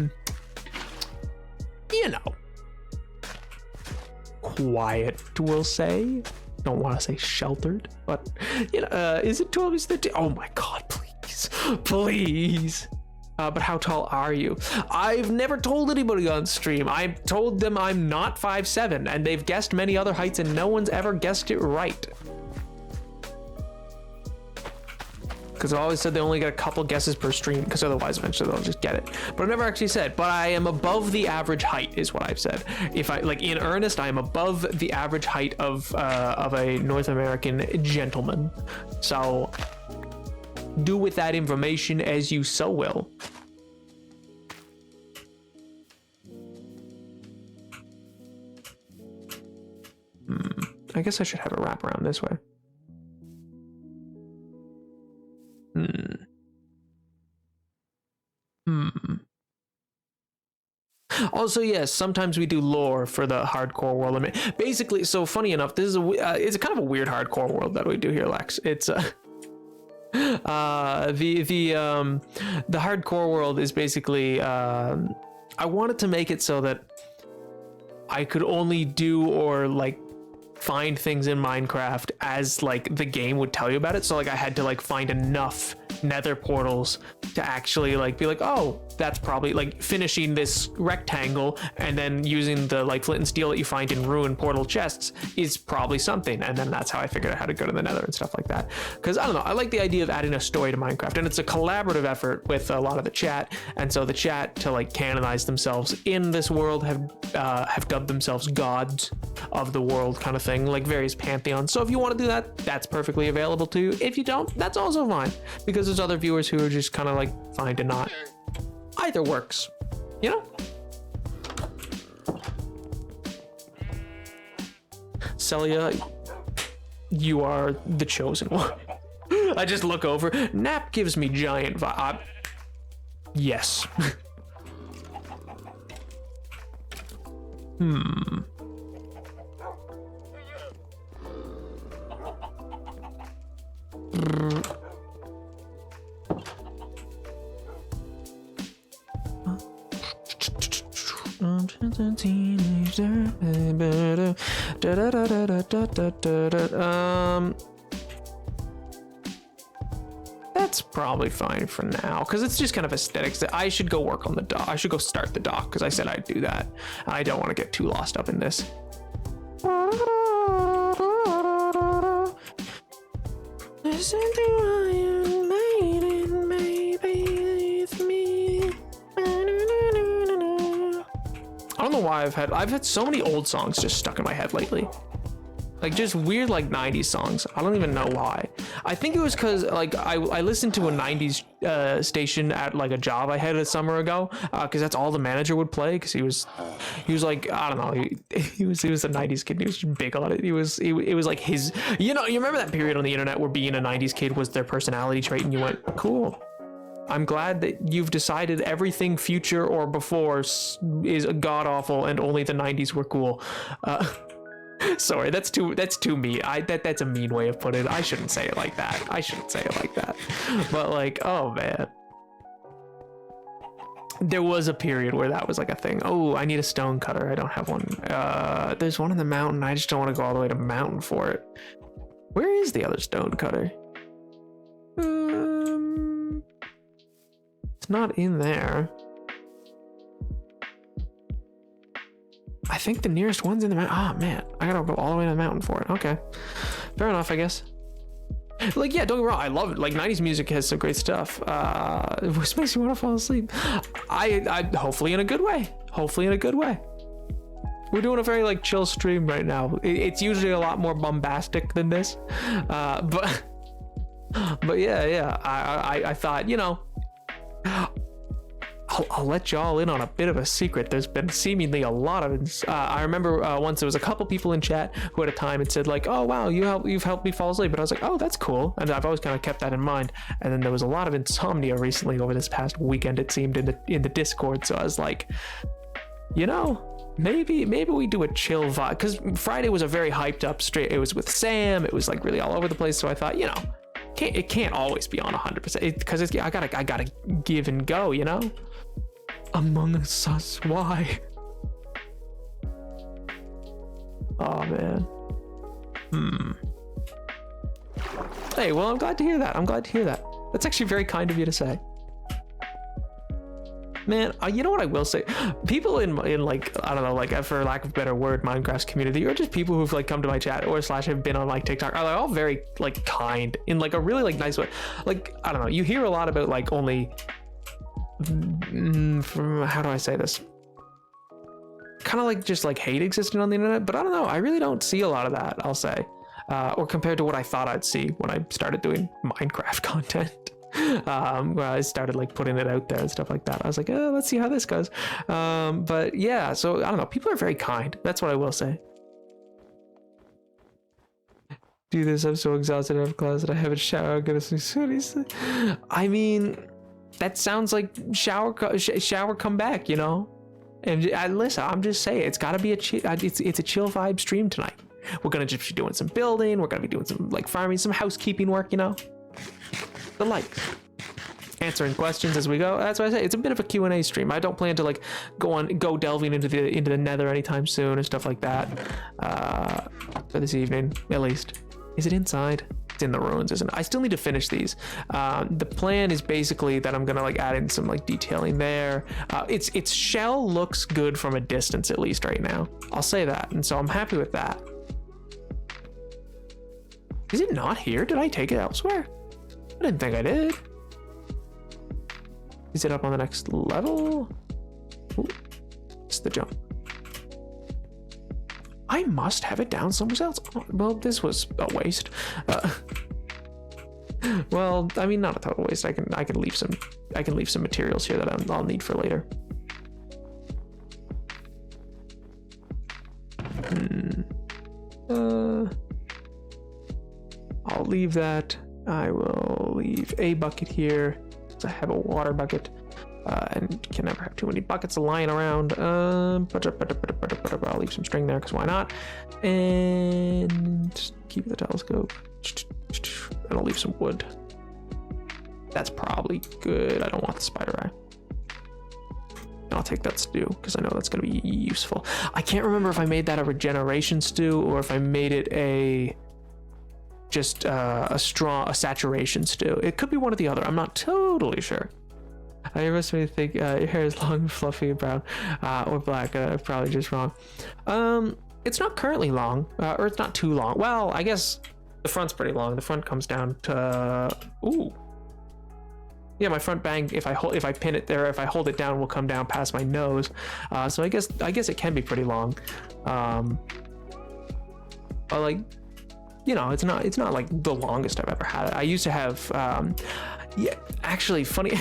know, quiet, we'll say. Don't want to say sheltered, but you know, is it 12? Is it? Oh my God, please. But how tall are you? I've never told anybody on stream. I've told them I'm not 5'7", and they've guessed many other heights, and no one's ever guessed it right. Because I always said they only get a couple guesses per stream, because otherwise eventually they'll just get it. But I've never actually said, but I am above the average height is what I've said. If I, like in earnest, I am above the average height of a North American gentleman. So do with that information as you so will. I guess I should have a wrap around this way. Also, yes, sometimes we do lore for the hardcore world. I mean, basically, so funny enough, this is it's a kind of a weird hardcore world that we do here, Lex. It's the hardcore world is basically I wanted to make it so that I could only do or like find things in Minecraft as like the game would tell you about it. So like I had to like find enough nether portals to actually like be like, oh, that's probably like finishing this rectangle and then using the like flint and steel that you find in ruined portal chests is probably something. And then that's how I figured out how to go to the nether and stuff like that. Because I don't know, I like the idea of adding a story to Minecraft, and it's a collaborative effort with a lot of the chat. And so the chat, to like canonize themselves in this world, have dubbed themselves gods of the world kind of thing, like various pantheons. So if you want to do that, that's perfectly available to you. If you don't, that's also fine, because there's other viewers who are just kind of like fine to not. Either works, you know? Celia, you are the chosen one. I just look over. Nap gives me giant vibe. Yes. That's probably fine for now, because it's just kind of aesthetics. I should go work on the dock. I should go start the dock, because I said I'd do that. I don't want to get too lost up in this. Listen to Iron Maiden, maybe with me. I don't know why I've had so many old songs just stuck in my head lately. Like just weird like 90s songs. I don't even know why. I think it was because like I listened to a 90s station at like a job I had a summer ago, because that's all the manager would play, because he was like, I don't know, he was a 90s kid. He was big on it. It was like his, you remember that period on the internet where being a 90s kid was their personality trait, and you went, cool. I'm glad that you've decided everything future or before is god awful and only the 90s were cool. Sorry, that's too mean. That's a mean way of putting it. I shouldn't say it like that. But like, oh man. There was a period where that was like a thing. Oh, I need a stone cutter. I don't have one. There's one in the mountain. I just don't want to go all the way to the mountain for it. Where is the other stone cutter? It's not in there. I think the nearest one's in the mountain. Oh man, I gotta go all the way to the mountain for it. Okay, fair enough, I guess. Like, yeah, don't get me wrong, I love it. Like 90s music has some great stuff. Which makes me want to fall asleep. I hopefully in a good way. We're doing a very like chill stream right now. It's usually a lot more bombastic than this, but yeah. I thought, I'll let y'all in on a bit of a secret. There's been seemingly a lot of I remember once there was a couple people in chat who at a time had said like, oh wow, you've helped me fall asleep, but I was like, oh, that's cool, and I've always kind of kept that in mind. And then there was a lot of insomnia recently over this past weekend, it seemed, in the Discord. So I was like, maybe we do a chill vibe, because Friday was a very hyped up straight. It was with Sam, it was like really all over the place. So I thought, it can't always be on 100%, because I gotta give and go, Among Us, why? Oh man. Hey, well, I'm glad to hear that. That's actually very kind of you to say. Man, you know what I will say? People in like, I don't know, like for lack of a better word, Minecraft community, or just people who've like come to my chat or / have been on like TikTok, are like all very like kind in like a really like nice way. Like, I don't know, you hear a lot about like only, how do I say this? Kind of like just like hate existing on the internet, but I don't know. I really don't see a lot of that, I'll say, or compared to what I thought I'd see when I started doing Minecraft content. Where I started like putting it out there and stuff like that. I was like, oh, let's see how this goes. But yeah, so I don't know. People are very kind. That's what I will say. Do this. I'm so exhausted out of class that I haven't showered. I'm gonna sleep. I mean, that sounds like shower come back, And listen, I'm just saying, it's gotta be it's a chill vibe stream tonight. We're gonna just be doing some building. We're gonna be doing some like farming, some housekeeping work, The likes, answering questions as we go. That's why I say it's a bit of a Q&A stream. I don't plan to like go delving into the nether anytime soon and stuff like that. For this evening, at least. Is it inside? It's in the ruins, isn't it? I still need to finish these. The plan is basically that I'm gonna like add in some like detailing there. Its shell looks good from a distance, at least right now. I'll say that, and so I'm happy with that. Is it not here? Did I take it elsewhere? I didn't think I did. Is it up on the next level? Ooh, it's the jump. I must have it down somewhere else. Oh, well, this was a waste. Well, I mean, not a total waste. I can leave some materials here that I'll need for later. I'll leave that. I will leave a bucket here. So I have a water bucket. and can never have too many buckets lying around. I'll leave some string there because why not? And keep the telescope. And I'll leave some wood. That's probably good. I don't want the spider eye. I'll take that stew because I know that's going to be useful. I can't remember if I made that a regeneration stew or if I made it a saturation stew. It could be one or the other. I'm not totally sure. I must think your hair is long, fluffy, brown, or black. Probably just wrong. It's not currently long, or it's not too long. Well, I guess the front's pretty long. The front comes down to ooh. Yeah, my front bang, if I pin it there, if I hold it down, will come down past my nose. So I guess it can be pretty long. But like, you know, it's not like the longest I've ever had it. I used to have yeah, actually funny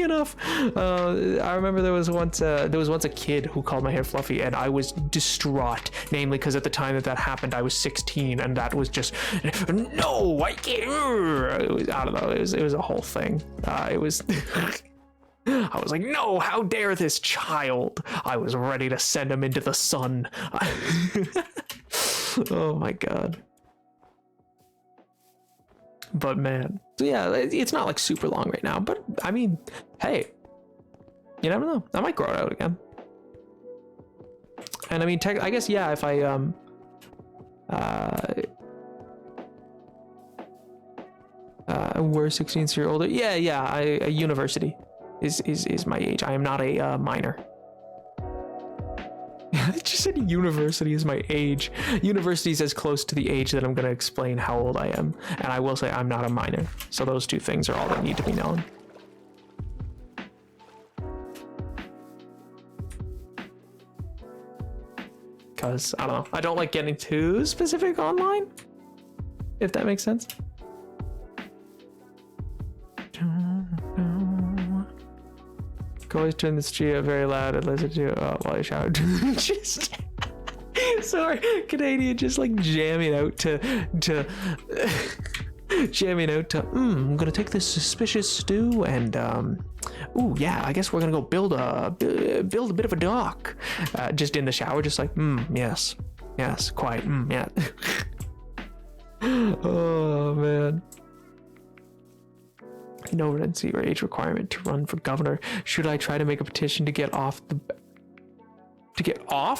enough, I remember there was once a kid who called my hair fluffy, and I was distraught, namely because at the time that happened I was 16, and that was just no, I can't. It was, I don't know, it was a whole thing. It was I was like, no, how dare this child. I was ready to send him into the sun. Oh my god. But man, so yeah, it's not like super long right now, but I mean, hey, you never know, I might grow it out again. And I mean, I guess, yeah, if I we're 16 years older, yeah, a university is my age. I am not a minor. I just said university is my age. University is as close to the age that I'm going to explain how old I am. And I will say I'm not a minor. So those two things are all that need to be known. Because, I don't know, I don't like getting too specific online, if that makes sense. Always turn the street up very loud and listen to it while you shower. Just sorry, Canadian, just like jamming out to I'm gonna take this suspicious stew and ooh yeah, I guess we're gonna go build a bit of a dock. Just in the shower, just like yes, quite yeah. Oh man. No residency or age requirement to run for governor. Should I try to make a petition to get off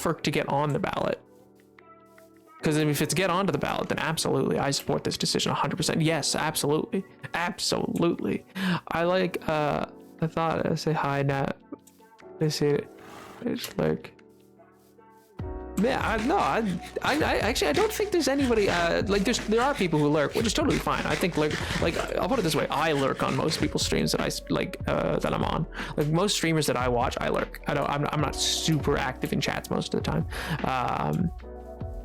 or to get on the ballot? Because if it's get onto the ballot, then absolutely I support this decision 100%. Yes, absolutely. I like I thought I say hi Nat. I see it. It's like yeah, I actually I don't think there's anybody like there are people who lurk, which is totally fine. I think like I'll put it this way, I lurk on most people's streams that I like that I'm on. Like most streamers that I watch, I lurk. I'm not super active in chats most of the time.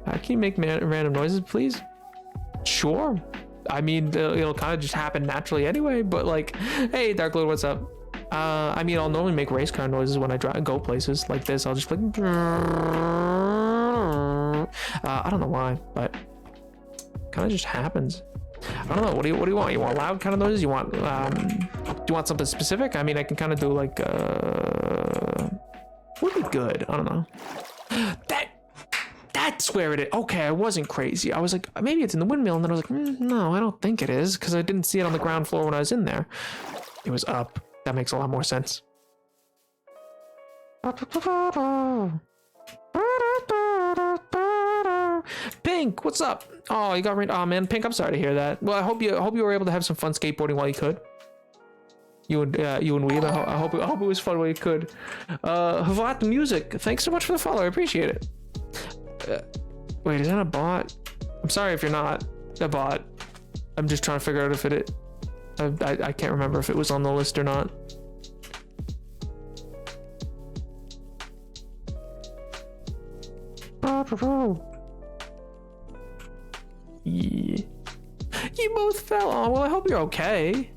Can you make random noises, please? Sure. I mean, it'll kind of just happen naturally anyway. But like, hey, Dark Lord, what's up? I mean, I'll normally make race car noises when I go places like this. I'll just like, I don't know why, but kind of just happens. I don't know. What do you want? You want loud kind of noises? You want do you want something specific? I mean, I can kind of do like would be good. I don't know. That's where it is. Okay, I wasn't crazy. I was like, maybe it's in the windmill, and then I was like, no, I don't think it is, because I didn't see it on the ground floor when I was in there. It was up. That makes a lot more sense. Pink, what's up? Oh, you got rain. Oh man, Pink, I'm sorry to hear that. Well, I hope you were able to have some fun skateboarding while you could. You and Weeb. I hope it was fun while you could. Havat Music, thanks so much for the follow. I appreciate it. Wait, is that a bot? I'm sorry if you're not a bot. I'm just trying to figure out if it. I can't remember if it was on the list or not. Yeah. You both fell. Oh, well, I hope you're okay.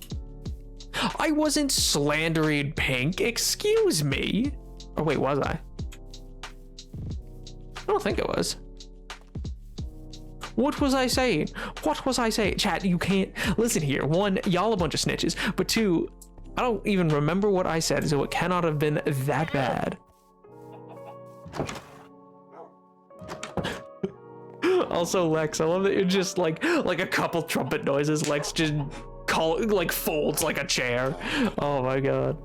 I wasn't slandering Pink. Excuse me. Or wait, was I? I don't think it was. What was I saying? Chat, you can't listen here. One, y'all a bunch of snitches, but two, I don't even remember what I said, so it cannot have been that bad. Also, Lex, I love that you're just like a couple trumpet noises. Lex just folds like a chair. Oh my god.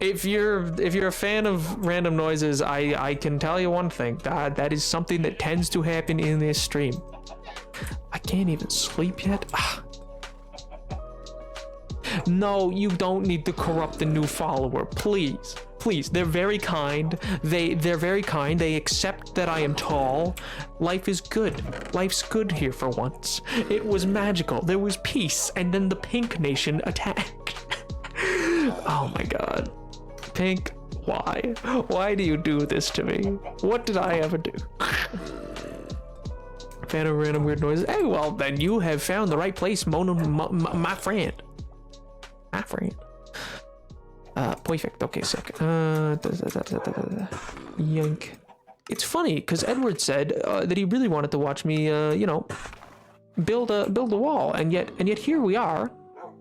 If you're a fan of random noises, I can tell you one thing. That is something that tends to happen in this stream. I can't even sleep yet. No, you don't need to corrupt the new follower, please. Please, they're very kind. They're very kind. They accept that I am tall. Life is good. Life's good here for once. It was magical. There was peace, and then the Pink Nation attacked. Oh my god. Pink, why? Why do you do this to me? What did I ever do? Fan of random weird noises. Hey, well, then you have found the right place, Mona, my friend. My friend. Perfect. Okay, sick. Yank. It's funny because Edward said that he really wanted to watch me, you know, build a wall, and yet here we are,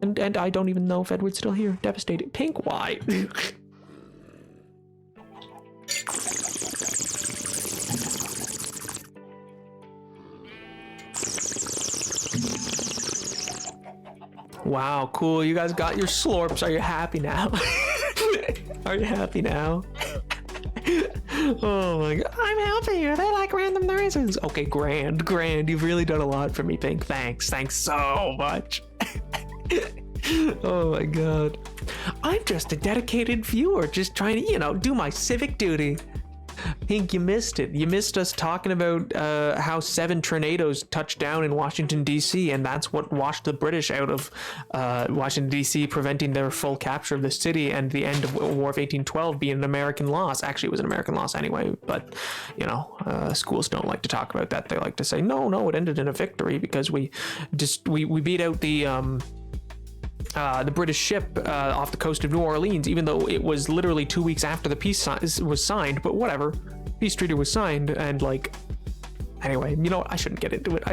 and I don't even know if Edward's still here. Devastated. Pink, why? Wow, cool. You guys got your slurps. Are you happy now? Are you happy now? Oh my god. I'm happy. They like random noises. Okay, grand. You've really done a lot for me, Pink. Thanks so much. Oh my god. I'm just a dedicated viewer, just trying to, you know, do my civic duty. Pink, you missed it. You missed us talking about how 7 tornadoes touched down in Washington, D.C., and that's what washed the British out of Washington, D.C., preventing their full capture of the city and the end of War of 1812 being an American loss. Actually, it was an American loss anyway, but, you know, schools don't like to talk about that. They like to say, no, it ended in a victory because we beat out the British ship off the coast of New Orleans, even though it was literally 2 weeks after the peace was signed. But whatever, peace treaty was signed, and like, anyway, you know what? I shouldn't get into it.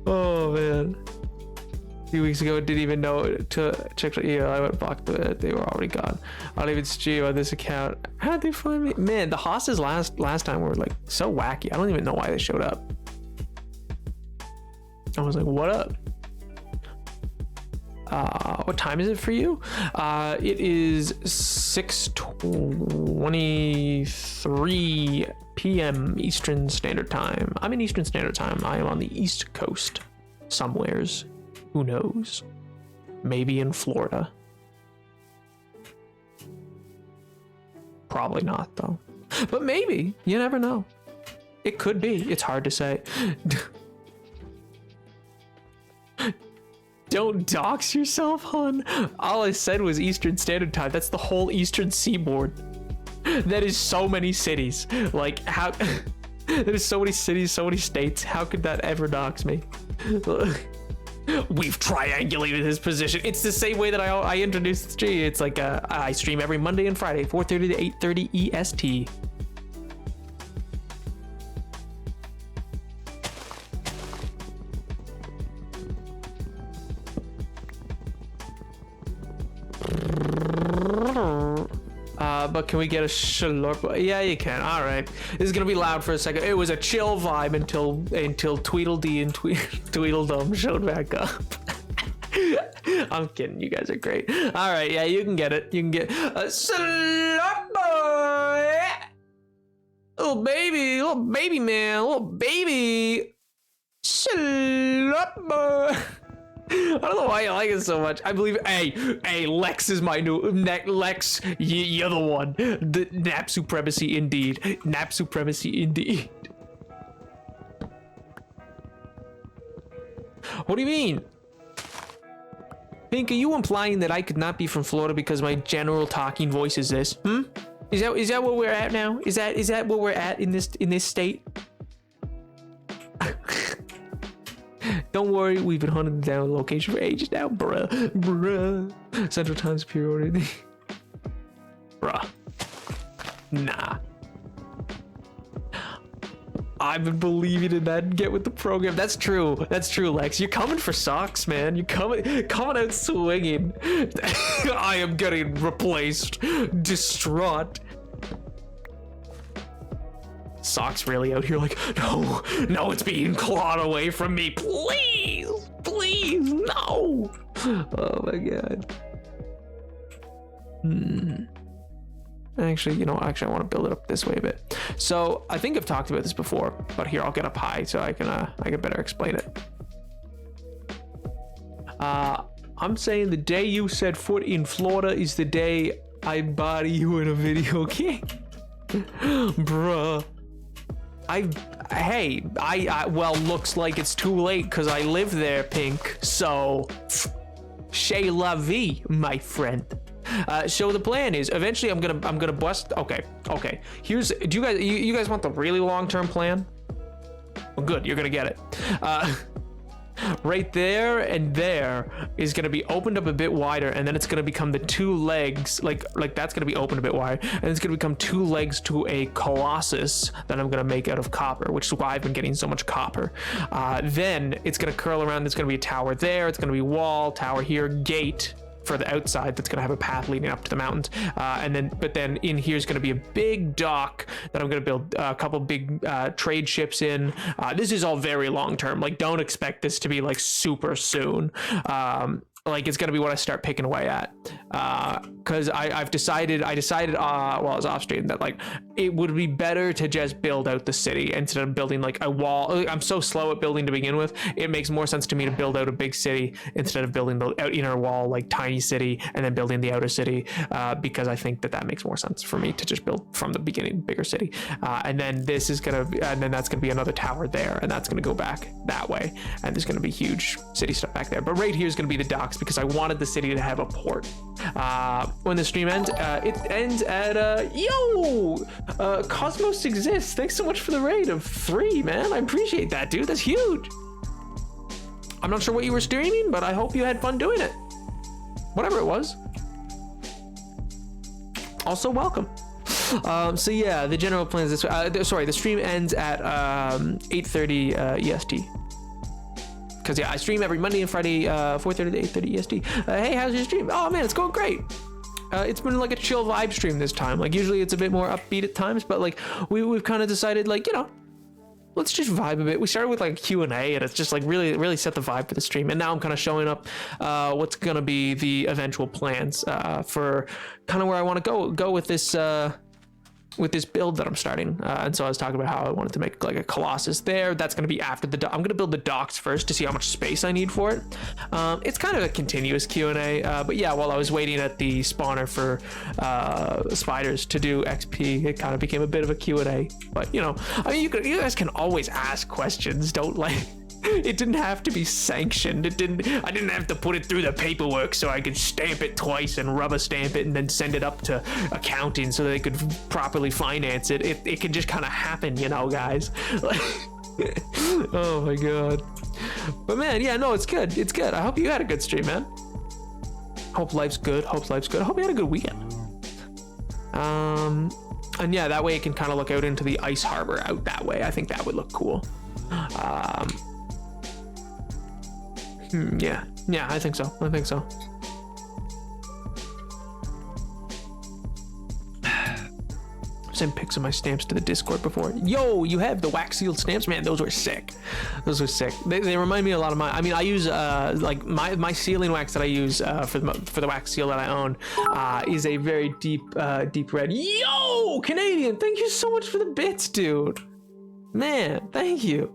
Oh man, a few weeks ago, I didn't even know to check. Yeah, I went blocked, but they were already gone. I don't even stream on this account. How'd they find me? Man, the hosses last time were like so wacky. I don't even know why they showed up. I was like, what up? What time is it for you? It is 6:23 p.m. Eastern Standard Time. I'm in Eastern Standard Time. I am on the East Coast somewheres. Who knows? Maybe in Florida. Probably not, though. But maybe. You never know. It could be. It's hard to say. Don't dox yourself, hun. All I said was Eastern Standard Time. That's the whole Eastern Seaboard. That is so many cities. Like, how... There is so many cities, so many states. How could that ever dox me? We've triangulated his position. It's the same way that I introduced the stream. It's like I stream every Monday and Friday, 4:30 to 8:30 EST. But can we get a slurp? Yeah, you can. All right. This is gonna be loud for a second. It was a chill vibe until Tweedledee and Tweedledum showed back up. I'm kidding. You guys are great. All right. Yeah, you can get it. You can get a slurp boy. Little baby man, little baby slurp boy. I don't know why you like it so much. I believe, hey, Lex is my new, Lex, you're the one. The nap supremacy indeed. Nap supremacy indeed. What do you mean? Pink, are you implying that I could not be from Florida because my general talking voice is this? Is that where we're at now? Is that where we're at in this state? Don't worry, we've been hunting down the location for ages now, bruh. Central Time superiority. Bruh. Nah. I've been believing in that. Get with the program. That's true. That's true, Lex. You're coming for socks, man. You're coming out swinging. I am getting replaced. Distraught. Socks really out here like, no, it's being clawed away from me. Please, no. Oh my god. Actually, I want to build it up this way a bit. So I think I've talked about this before, but here I'll get up high so I can better explain it. I'm saying the day you set foot in Florida is the day I body you in a video game. Bruh. Well, looks like it's too late because I live there, Pink. So, chez la vie, my friend. So the plan is eventually I'm gonna bust. Okay. Do you guys want the really long-term plan? Well, good. You're gonna get it. Right there and there is going to be opened up a bit wider, and then it's going to become the two legs, like that's going to be opened a bit wider, and it's going to become two legs to a colossus that I'm going to make out of copper, which is why I've been getting so much copper. Then it's going to curl around. There's going to be a tower there. It's going to be wall, tower here, gate for the outside that's going to have a path leading up to the mountains, but then in here is going to be a big dock that I'm going to build a couple big trade ships in. This is all very long term. Like, don't expect this to be like super soon. Like, it's going to be what I start picking away at, because I decided while I was off stream that like it would be better to just build out the city instead of building like a wall. I'm so slow at building to begin with. It makes more sense to me to build out a big city instead of building the inner wall, like tiny city, and then building the outer city, because I think that makes more sense for me to just build from the beginning bigger city, and then that's gonna be another tower there, and that's gonna go back that way, and there's gonna be huge city stuff back there. But right here is gonna be the docks, because I wanted the city to have a port. When the stream ends, it ends at Cosmos Exists. Thanks so much for the raid of 3, man. I appreciate that, dude. That's huge. I'm not sure what you were streaming, but I hope you had fun doing it. Whatever it was. Also, welcome. So yeah, the general plan is this way. Sorry, the stream ends at 8:30 EST. Because yeah, I stream every Monday and Friday, 4:30 to 8:30 EST. Hey, how's your stream? Oh man, it's going great. It's been like a chill vibe stream this time. Like usually it's a bit more upbeat at times, but like we've kind of decided, like, let's just vibe a bit. We started with like a Q&A, and it's just like really set the vibe for the stream. And now I'm kind of showing up what's gonna be the eventual plans for kind of where I want to go with this build that I'm starting. And so I was talking about how I wanted to make like a colossus there. That's going to be after I'm going to build the docks first to see how much space I need for it. It's kind of a continuous Q&A, but yeah, while I was waiting at the spawner for spiders to do XP, it kind of became a bit of a Q&A. But you guys can always ask questions. Don't like it didn't have to be sanctioned. I didn't have to put it through the paperwork so I could stamp it twice and rubber stamp it and then send it up to accounting so they could properly finance it. It can just kind of happen, guys. Oh my god. But man, yeah, no, it's good. It's good. I hope you had a good stream, man. Hope life's good. I hope you had a good weekend. And yeah, that way it can kind of look out into the ice harbor out that way. I think that would look cool. Yeah, I think so. Send pics of my stamps to the Discord before. Yo, you have the wax sealed stamps, man. Those were sick. They remind me a lot of I mean, I use like my sealing wax that I use for the wax seal that I own is a very deep red. Yo, Canadian, thank you so much for the bits, dude. Man, thank you.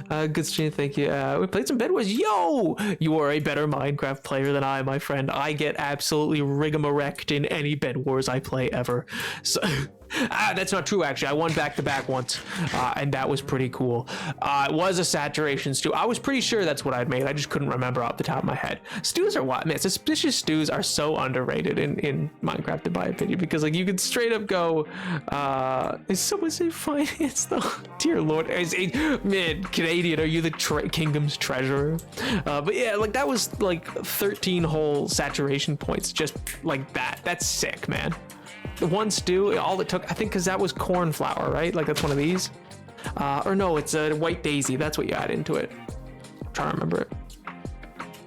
Good stream, thank you. We played some Bed Wars. Yo, you are a better Minecraft player than I, my friend. I get absolutely rigmarwrecked in any Bed Wars I play ever. So that's not true, actually. I won back-to-back once, and that was pretty cool. It was a saturation stew. I was pretty sure that's what I'd made. I just couldn't remember off the top of my head. Stews are what? Man, suspicious stews are so underrated in Minecraft, in my opinion, because like you could straight up go, is someone say finance though? Dear Lord, man, Canadian, are you the kingdom's treasurer? But yeah, like that was like 13 whole saturation points, just like that. That's sick, man. The one stew, all it took, I think, because that was corn flour, right? Like that's one of these. Or no, it's a white daisy. That's what you add into it. I'm trying to remember it.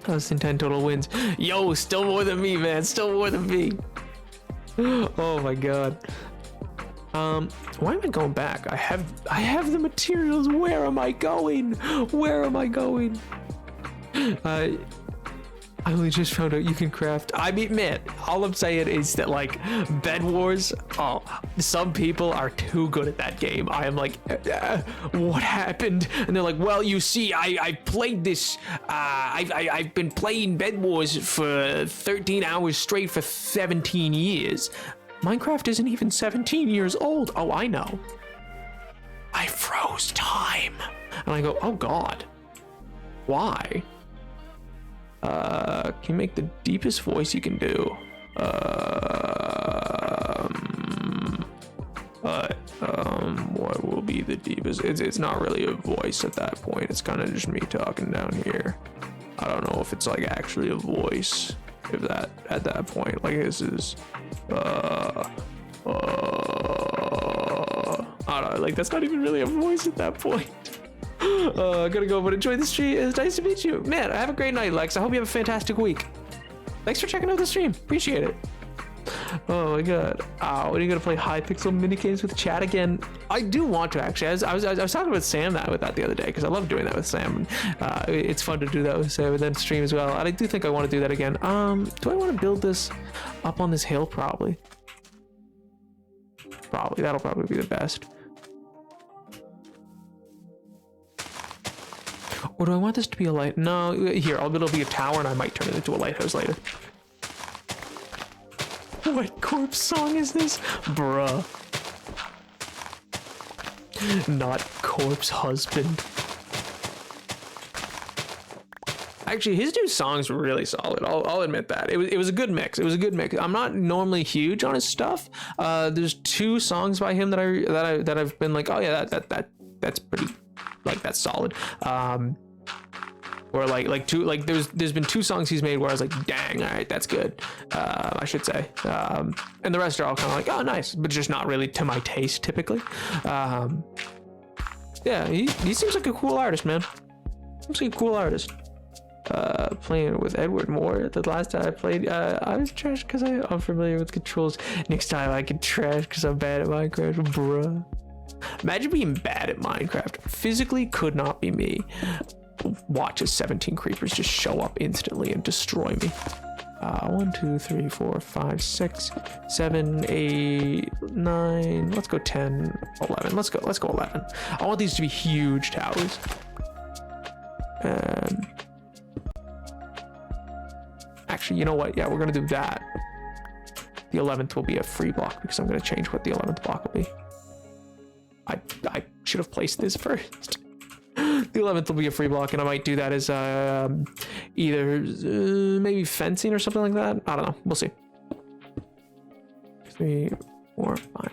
Less than 10 total wins. Yo, still more than me, man. Still more than me. Oh my god. Why am I going back? I have the materials. Where am I going? Where am I going? I only just found out you can craft. I mean, man, all I'm saying is that, like, Bed Wars, oh, some people are too good at that game. I am like, what happened? And they're like, well, you see, I played this, I've been playing Bed Wars for 13 hours straight for 17 years. Minecraft isn't even 17 years old. Oh, I know. I froze time. And I go, oh God, why? Can you make the deepest voice you can do? What will be the deepest? It's not really a voice at that point. It's kind of just me talking down here. I don't know if it's like actually a voice. If that at that point, like this is, I don't know. Like that's not even really a voice at that point. I gotta go, but enjoy the stream. It's nice to meet you. Man, have a great night, Lex. I hope you have a fantastic week. Thanks for checking out the stream. Appreciate it. Oh my god. Oh, are you gonna play Hypixel minigames with chat again? I do want to, actually. I was talking with Sam with that the other day, because I love doing that with Sam. It's fun to do that with Sam and then stream as well. And I do think I want to do that again. Do I want to build this up on this hill? Probably. That'll probably be the best. Or do I want this to be a light? No, here, it'll be a tower and I might turn it into a lighthouse later. What corpse song is this? Bruh. Not corpse husband. Actually, his new songs were really solid. I'll admit that. It was a good mix. It was a good mix. I'm not normally huge on his stuff. There's 2 songs by him that I've been like, oh yeah, that's pretty, like, that's solid. Or like two, like there's been 2 songs he's made where I was like, dang, all right, that's good. I should say. And the rest are all kind of like, oh, nice, but just not really to my taste typically. Yeah, he seems like a cool artist, man. Seems like a cool artist. Playing with Edward Moore. The last time I played, I was trash because I'm unfamiliar with controls. Next time I can trash because I'm bad at Minecraft, bruh. Imagine being bad at Minecraft. Physically could not be me. Watch as 17 creepers just show up instantly and destroy me. 1, 2, 3, 4, 5, 6, 7, 8, 9. Let's go 10, 11. Let's go 11. I want these to be huge towers. Actually, you know what? Yeah, we're gonna do that. The 11th will be a free block because I'm gonna change what the 11th block will be. I should have placed this first. The 11th will be a free block, and I might do that as either maybe fencing or something like that. I don't know. We'll see. 3, 4, 5.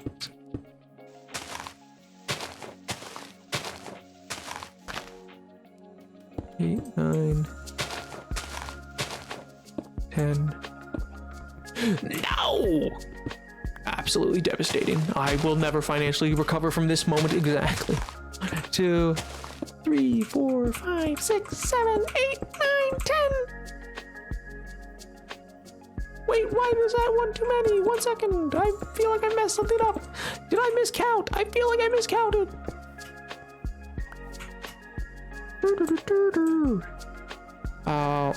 8, 9, 10. No! Absolutely devastating. I will never financially recover from this moment exactly. 2, 3, 4, 5, 6, 7, 8, 9, 10. Wait, why was that one too many? 1 second. I feel like I messed something up. Did I miscount? I feel like I miscounted.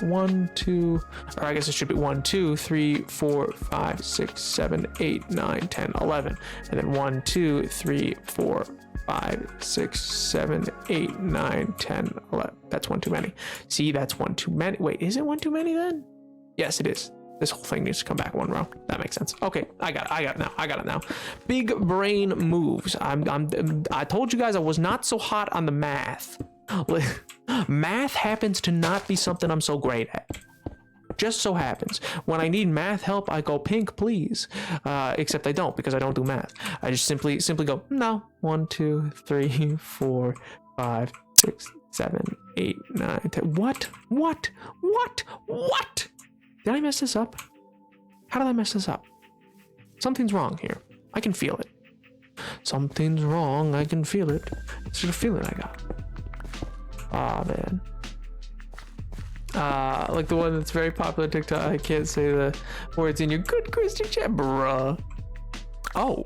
1, 2, or I guess it should be 1, 2, 3, 4, 5, 6, 7, 8, 9, 10, 11. And then 1, 2, 3, 4, 5, 6, 7, 8, 9, 10, 11. That's 1 too many. See, that's 1 too many. Wait, is it 1 too many then? Yes, it is. This whole thing needs to come back 1 row. That makes sense. Okay, I got it now. Big brain moves. I told you guys I was not so hot on the math. Math happens to not be something I'm so great at. Just so happens. When I need math help, I go pink, please. Except I don't, because I don't do math. I just simply go, no. 1, 2, 3, 4, 5, 6, 7, 8, 9, 10. What? Did I mess this up? How did I mess this up? Something's wrong here. I can feel it. Something's wrong. I can feel it. It's just a feeling I got. Ah, man. Like the one that's very popular on TikTok. I can't say the words in your good Christian chat, bruh. Oh.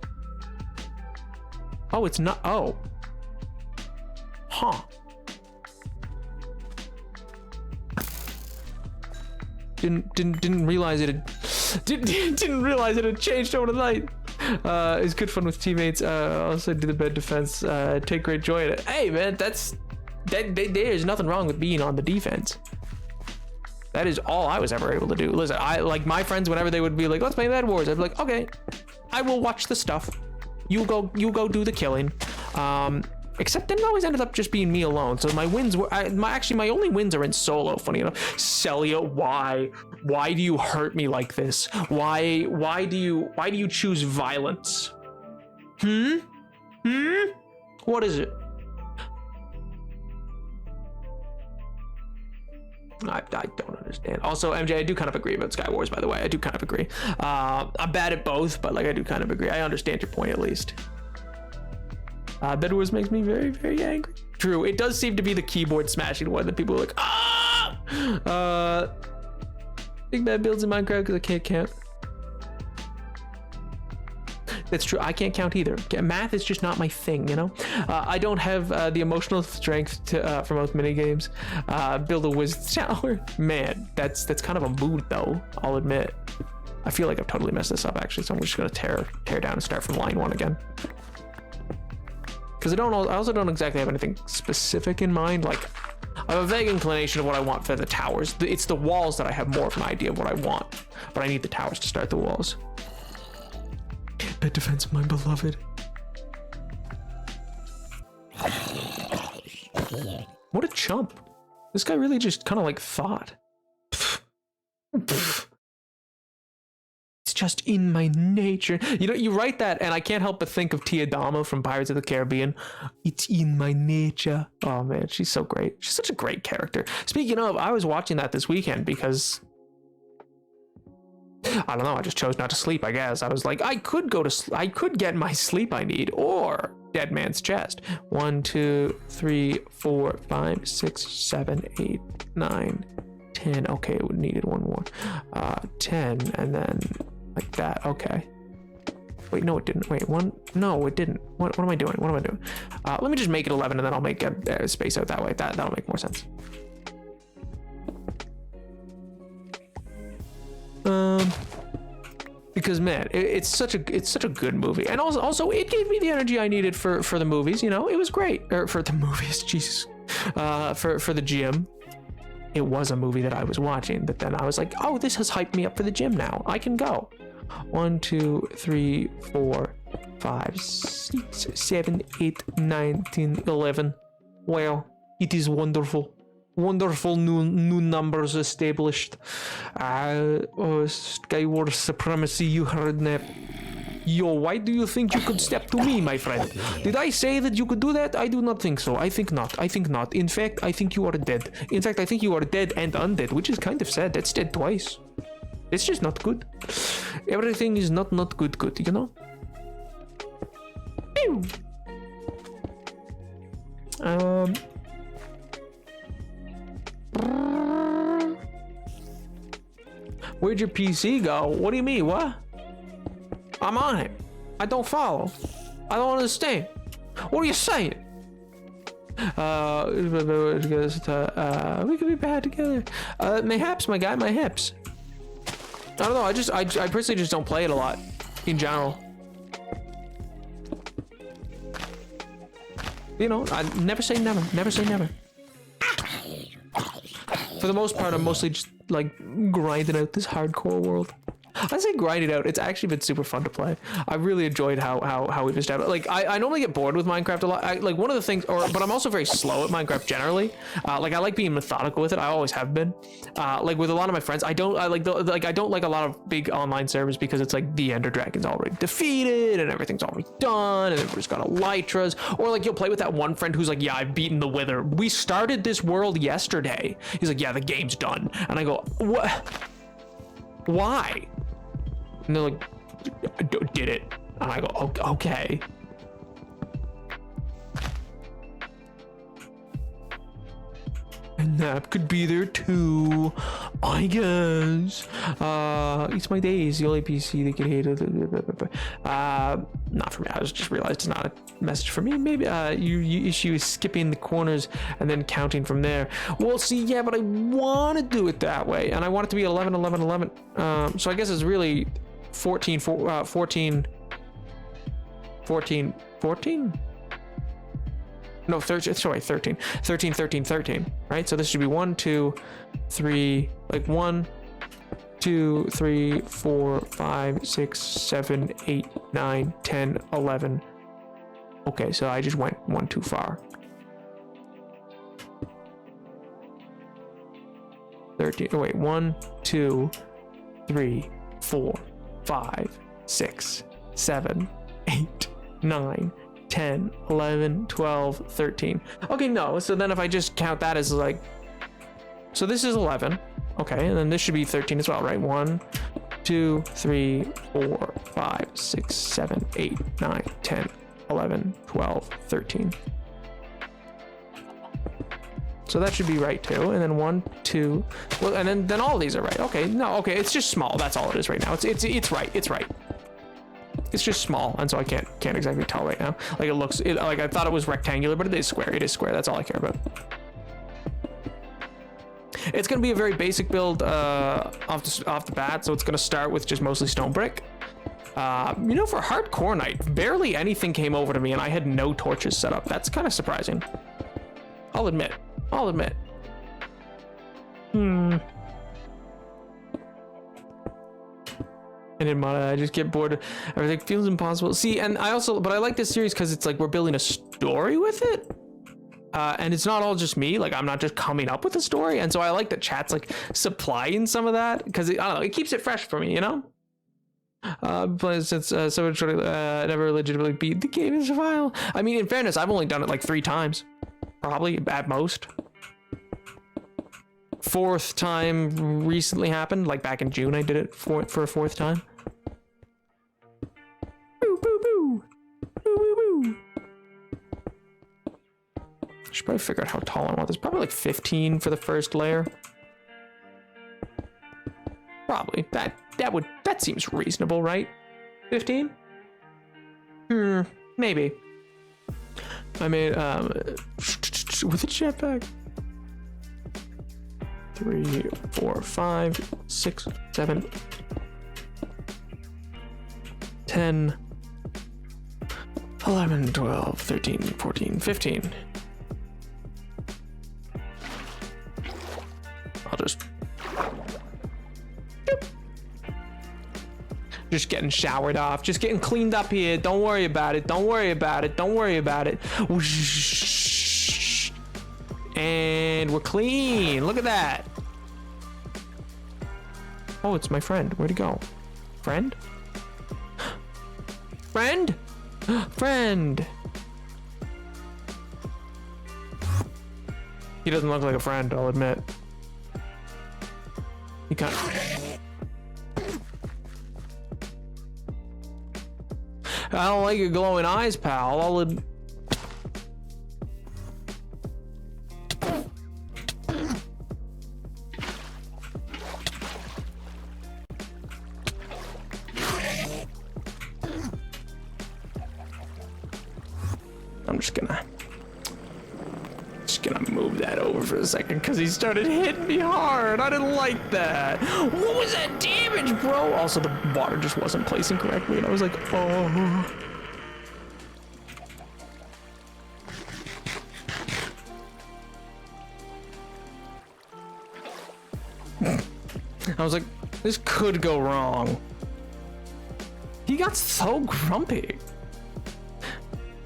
Oh, it's not. Oh. Huh. Didn't realize it had didn't realize it had changed overnight. It's good fun with teammates. Also do the bed defense. Take great joy in it. Hey man, there's nothing wrong with being on the defense. That is all I was ever able to do. Listen, I like my friends whenever they would be like, let's play Bed Wars. I'd be like, okay, I will watch the stuff. You go do the killing. Except then it always ended up just being me alone. So my wins were my only wins are in solo. Funny enough, Celia, why do you hurt me like this? Why do you choose violence? What is it? I don't understand. Also, MJ, I do kind of agree about Sky Wars, by the way. I do kind of agree. I'm bad at both, but like I do kind of agree. I understand your point at least. Bed Wars makes me very, very angry. True, it does seem to be the keyboard smashing one that people are like, ah! Big bad builds in Minecraft because I can't count. That's true. I can't count either. Math is just not my thing, you know? I don't have the emotional strength to for most mini games. Build a wizard tower. Man, that's kind of a mood though, I'll admit. I feel like I've totally messed this up actually, so I'm just gonna tear down and start from line 1 again. Because I also don't exactly have anything specific in mind. Like, I have a vague inclination of what I want for the towers. It's the walls that I have more of an idea of what I want, but I need the towers to start the walls. Bed defense, my beloved. What a chump. This guy really just kind of like thought. It's just in my nature. You know, you write that and I can't help but think of Tia Dalma from Pirates of the Caribbean. It's in my nature. Oh man, she's so great. She's such a great character. Speaking of, I was watching that this weekend because I don't know, I just chose not to sleep, I guess. I was like, I could get my sleep I need, or Dead Man's Chest. 1, 2, 3, 4, 5, 6, 7, 8, 9, 10. Okay, it needed one more. 10, and then like that. Okay. Wait, no, it didn't. Wait, one. No, it didn't. What am I doing? What am I doing? Let me just make it 11, and then I'll make a space out that way. That'll make more sense. Because man, it's such a good movie, and also it gave me the energy I needed for the movies. You know, it was great. Or for the movies, Jesus. For the gym. It was a movie that I was watching, but then I was like, oh, this has hyped me up for the gym now. I can go. 1, 2, 3, 4, 5, 6, 7, 8, 9, 10, 11. Well, it is wonderful. Wonderful new numbers established. Skyward supremacy, you heard Nap. Yo, why do you think you could step to me, my friend? Did I say that you could do that? I do not think so. I think not. I think not. In fact, I think you are dead. In fact, I think you are dead and undead, which is kind of sad. That's dead twice. It's just not good. Everything is not good, you know? Pew! Where'd your PC go? What do you mean? What? I'm on it. I don't follow. I don't understand. What are you saying? We could be bad together. Mayhaps, my guy, mayhaps. I don't know. I personally just don't play it a lot in general. You know, I never say never. Never say never. For the most part, I'm mostly just like grinding out this hardcore world. I say grind it out. It's actually been super fun to play. I really enjoyed how we've established. Like I normally get bored with Minecraft a lot. Like one of the things, but I'm also very slow at Minecraft generally. Like I like being methodical with it. I always have been. Like with a lot of my friends, I don't like a lot of big online servers because it's like the Ender Dragon's already defeated and everything's already done and everybody's got elytras. Or like you'll play with that one friend who's like, yeah, I've beaten the Wither. We started this world yesterday. He's like, yeah, the game's done. And I go, what? Why? And they're like, did it? And I go, okay. Nap could be there too, I guess. Eats my days, the only PC they can hate. Not for me. I just realized it's not a message for me. Maybe you issue skipping the corners and then counting from there. Well, see, yeah, but I want to do it that way, and I want it to be 11, 11, 11. So I guess it's really 14, 14, 14, 14. No, 13, sorry, 13, 13, 13, 13, right? So this should be 1, 2, 3, like 1, 2, 3, 4, 5, 6, 7, 8, 9, 10, 11. Okay, so I just went one too far. 13, oh wait, 1, 2, 3, 4, 5, 6, 7, 8, 9, 10, 11, 12, 13. Okay, no, so then if I just count that as like, so this is 11. Okay, and then this should be 13 as well, right? 1, 2, 3, 4, 5, 6, 7, 8, 9, 10, 11, 12, 13. So that should be right too. And then 1, 2, well, and then all these are right. Okay, no, okay, it's just small. That's all it is right now. It's right. It's right. It's just small, and so I can't exactly tell right now. Like it looks, like I thought it was rectangular, but it is square. It is square. That's all I care about. It's gonna be a very basic build off the bat. So it's gonna start with just mostly stone brick. You know, for hardcore night, barely anything came over to me, and I had no torches set up. That's kind of surprising. I'll admit. I just get bored. Everything feels impossible. See, and I like this series because it's like we're building a story with it. And it's not all just me. Like, I'm not just coming up with a story. And so I like that chat's like supplying some of that because I don't know, it keeps it fresh for me, you know? Since someone never legitimately beat the game in survival. I mean, in fairness, I've only done it like 3 times, probably at most. 4th time recently happened, like back in June. I did it for a 4th time. Boo, boo, boo. Boo, boo, boo. Should probably figure out how tall I want this. Probably like 15 for the first layer. Probably. That seems reasonable, right? 15? Maybe. I mean, with a jetpack. 3, 4, 5, 6, 7, 10, 11, 12, 13, 14, 15. I'll just... Just getting showered off, just getting cleaned up here. Don't worry about it. Don't worry about it. Don't worry about it. And we're clean. Look at that. Oh, it's my friend. Where'd he go? Friend? Friend? Friend. He doesn't look like a friend, I'll admit. He kind of... I don't like your glowing eyes, pal. I'm just gonna move that over for a second because he started hitting me hard. I didn't like that. What was that damage, bro? Also, the water just wasn't placing correctly, and I was like, oh. I was like, this could go wrong. He got so grumpy.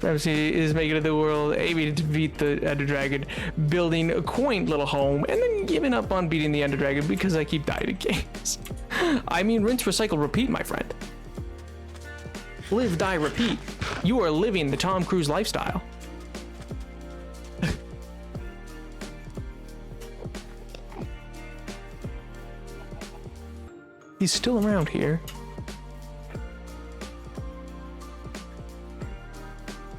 Ramsey is making it the world, aiming to beat the Ender Dragon, building a quaint little home, and then giving up on beating the Ender Dragon because I keep dying in games. I mean, rinse, recycle, repeat, my friend. Live, die, repeat. You are living the Tom Cruise lifestyle. He's still around here.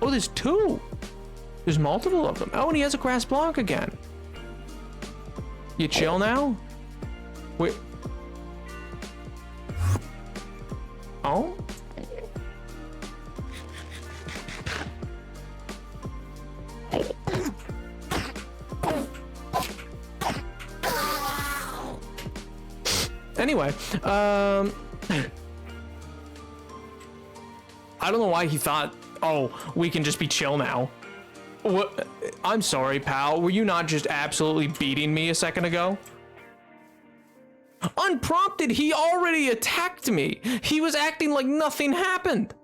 Oh, there's 2. There's multiple of them. Oh, and he has a grass block again. You chill now? Wait. Oh? Anyway, I don't know why he thought, oh, we can just be chill now. What? I'm sorry, pal. Were you not just absolutely beating me a second ago? Unprompted, he already attacked me. He was acting like nothing happened.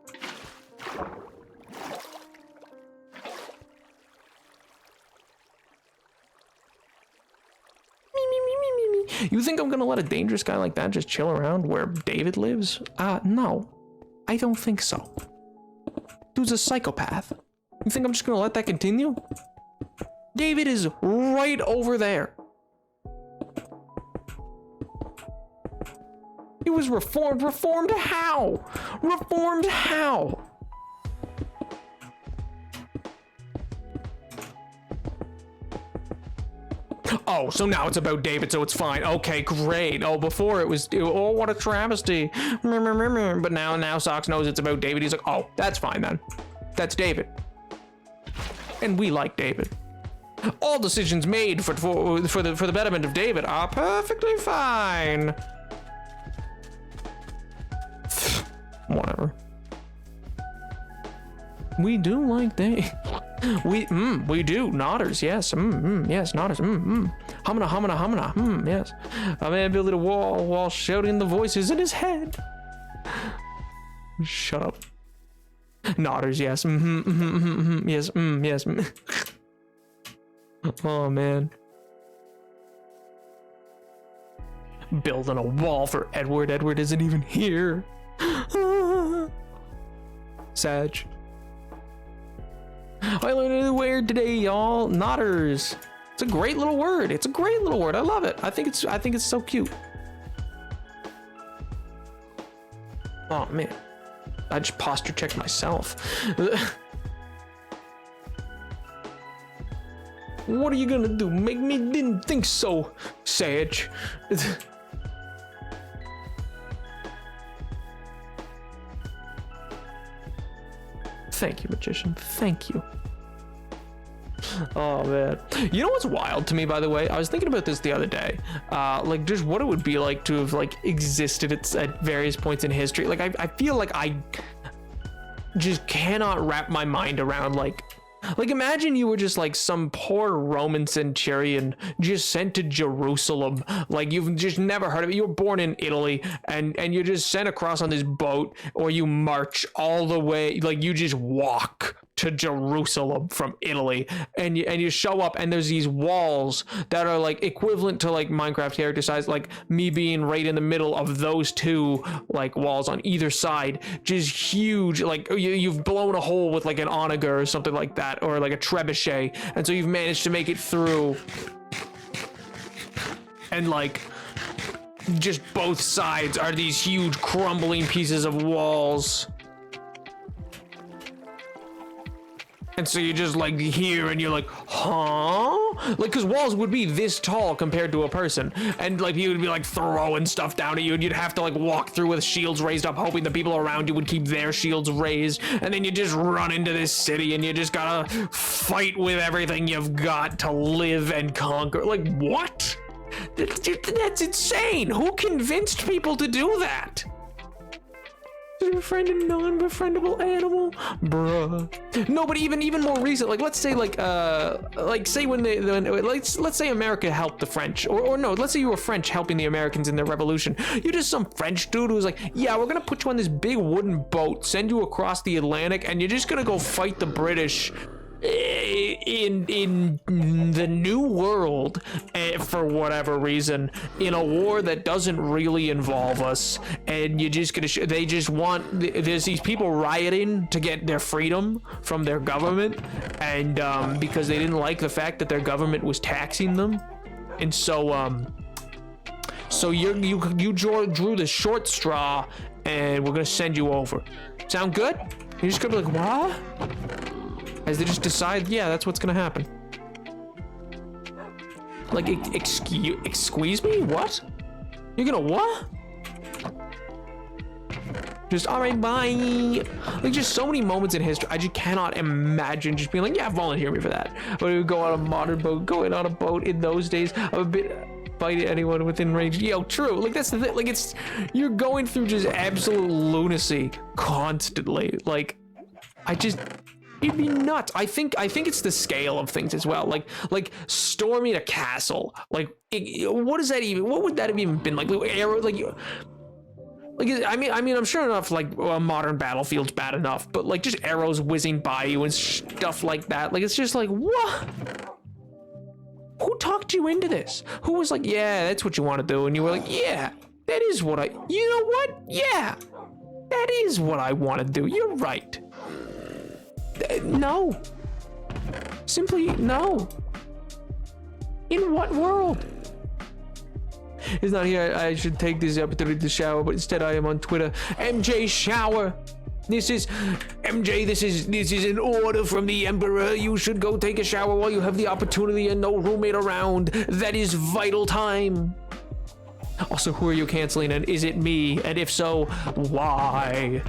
You think I'm gonna let a dangerous guy like that just chill around where David lives? No. I don't think so. Dude's a psychopath. You think I'm just gonna let that continue? David is right over there. He was reformed. Reformed how? Reformed how? Oh, so now it's about David, so it's fine. Okay, great. Oh, before it was, oh, what a travesty. But now Socks knows it's about David. He's like, oh, that's fine then. That's David. And we like David. All decisions made for the betterment of David are perfectly fine. Whatever. We do like David. We do. Nodders, yes. Yes, nodders. Humana. Yes. I may build a wall while shouting the voices in his head. Shut up. Nodders, yes. Yes. Oh, man. Building a wall for Edward. Edward isn't even here. Sag. I learned a new word today, y'all. Nodders. It's a great little word. It's a great little word. I love it. I think it's so cute. Oh man. I just posture checked myself. What are you gonna do? Make me didn't think so, Sage. Thank you, magician. Thank you. Oh man. You know what's wild to me, by the way? I was thinking about this the other day. Like just what it would be like to have like existed at various points in history. Like I feel like I just cannot wrap my mind around like imagine you were just like some poor Roman centurion just sent to Jerusalem. Like you've just never heard of it. You were born in Italy and you're just sent across on this boat, or you march all the way, like you just walk to Jerusalem from Italy, and you show up and there's these walls that are like equivalent to like Minecraft character size, like me being right in the middle of those two like walls on either side, just huge. Like you've blown a hole with like an onager or something like that, or like a trebuchet, and so you've managed to make it through, and like just both sides are these huge crumbling pieces of walls. And so you're just like here and you're like, huh? Like, cause walls would be this tall compared to a person. And like, you would be like throwing stuff down at you, and you'd have to like walk through with shields raised up, hoping the people around you would keep their shields raised. And then you just run into this city and you just gotta fight with everything you've got to live and conquer. Like, what? That's insane. Who convinced people to do that? To befriend a non-befriendable animal, bruh. No, but even more recent, like let's say like say let's say America helped the French, or no, let's say you were French helping the Americans in their revolution. You're just some French dude who's like, yeah, we're gonna put you on this big wooden boat, send you across the Atlantic, and you're just gonna go fight the British in the new world for whatever reason, in a war that doesn't really involve us, and you're just gonna they just want, there's these people rioting to get their freedom from their government, and because they didn't like the fact that their government was taxing them, and so you drew the short straw, and we're gonna send you over. Sound good? You're just gonna be like, what? As they just decide, yeah, that's what's gonna happen. Like, excuse me? What? You're gonna what? Just, all right, bye. Like, just so many moments in history. I just cannot imagine just being like, yeah, volunteer me for that. But we would go on a modern boat, going on a boat in those days. I'm a bit bite anyone within range. Yo, true. Like, that's the thing. Like, you're going through just absolute lunacy constantly. Like, it'd be nuts. I think it's the scale of things as well. Like storming a castle. Like, what does that even? What would that have even been like? Arrow, like. Like, I mean, I'm sure enough, like, a modern battlefield's bad enough, but, like, just arrows whizzing by you and stuff like that. Like, it's just like, what? Who talked you into this? Who was like, yeah, that's what you want to do? And you were like, yeah, that is what you know what? Yeah, that is what I want to do. You're right. No. Simply no. In what world? He's not here. I should take this opportunity to shower, but instead I am on Twitter. MJ shower. This is MJ. This is an order from the Emperor. You should go take a shower while you have the opportunity and no roommate around. That is vital time. Also, who are you canceling, and is it me? And if so, why?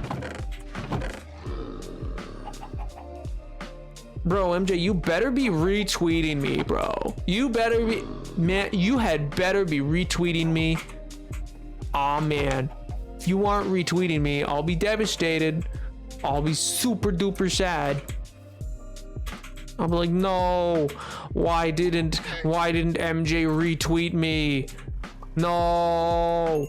Bro, MJ, you better be retweeting me, bro. You better be, man, you had better be retweeting me. Aw, man. If you aren't retweeting me, I'll be devastated. I'll be super duper sad. I'll be like, no, why didn't MJ retweet me? No.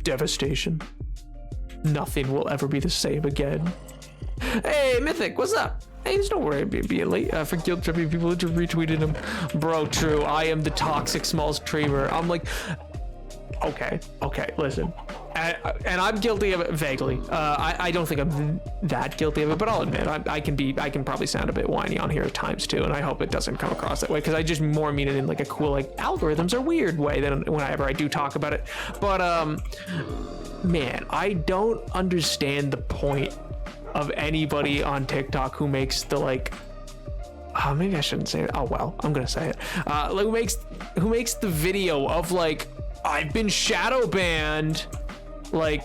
Devastation. Nothing will ever be the same again. Hey, Mythic, what's up? Hey, there's no worry about being late for guilt tripping people into retweeting him. Bro, true. I am the toxic small streamer. I'm like, okay, listen. And I'm guilty of it vaguely. I don't think I'm that guilty of it, but I'll admit I can probably sound a bit whiny on here at times too, and I hope it doesn't come across that way, because I just more mean it in like a cool, like, algorithms are weird way than whenever I do talk about it. But man, I don't understand the point of anybody on TikTok who makes the, like, oh, maybe I shouldn't say it. Oh well, I'm gonna say it. Like, who makes the video of, like, I've been shadow banned. Like,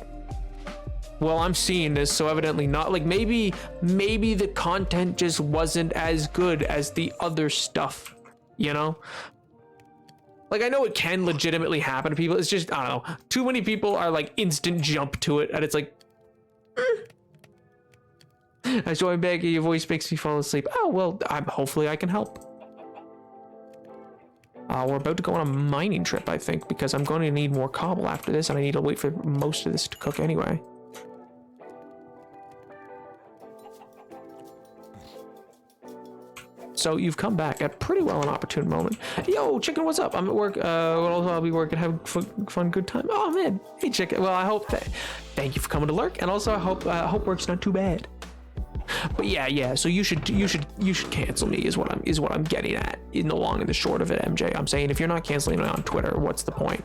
well, I'm seeing this, so evidently not. Like, maybe the content just wasn't as good as the other stuff, you know? Like, I know it can legitimately happen to people. It's just, I don't know. Too many people are like instant jump to it, and it's like, I joined back, your voice makes me fall asleep. Oh, well, hopefully I can help. We're about to go on a mining trip, I think, because I'm going to need more cobble after this, and I need to wait for most of this to cook anyway. So you've come back at pretty well an opportune moment. Yo, Chicken, what's up? I'm at work. I'll be working, having fun, good time. Oh man, hey Chicken. Well, I hope that. Thank you for coming to lurk, and also I hope work's not too bad. But yeah. So you should cancel me is what I'm getting at in the long and the short of it, MJ. I'm saying if you're not canceling me on Twitter, what's the point?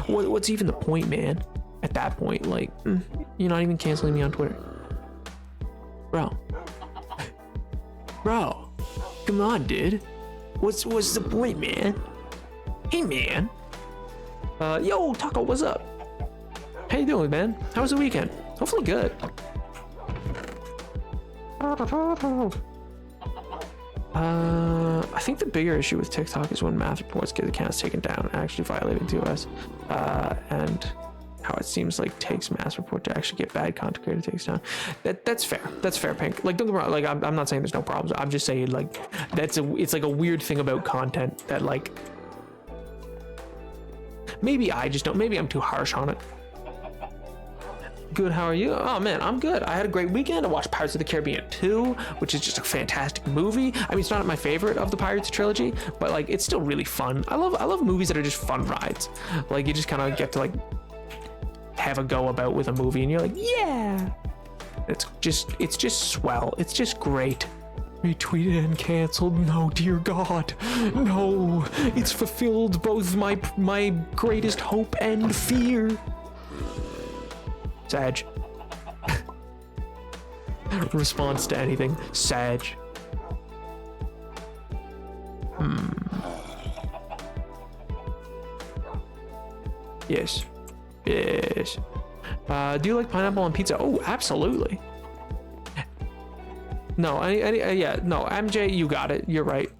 What's even the point, man? At that point, like, you're not even canceling me on Twitter, bro. Bro, come on, dude. What's the point, man? Hey, man. Yo, Taco, what's up? How you doing, man? How was the weekend? Hopefully good. I think the bigger issue with TikTok is when math reports get accounts taken down, actually violating TOS, and how it seems like takes mass report to actually get bad content creator takes down. That's fair. That's fair, Pink. Like, don't get me wrong. Like, I'm not saying there's no problems. I'm just saying, like, it's like a weird thing about content that, like, maybe I'm too harsh on it. Good, how are you? Oh man, I'm good. I had a great weekend. I watched Pirates of the Caribbean 2, which is just a fantastic movie. I mean, it's not my favorite of the Pirates trilogy, but like, it's still really fun. I love movies that are just fun rides. Like, you just kind of get to like have a go about with a movie, and you're like, yeah. It's just swell. It's just great. Retweeted and canceled. No, dear God, no. It's fulfilled both my greatest hope and fear. Sag. response to anything. Sag. Yes. Yes. Do you like pineapple on pizza? Oh, absolutely. No, yeah, no, MJ, you got it. You're right.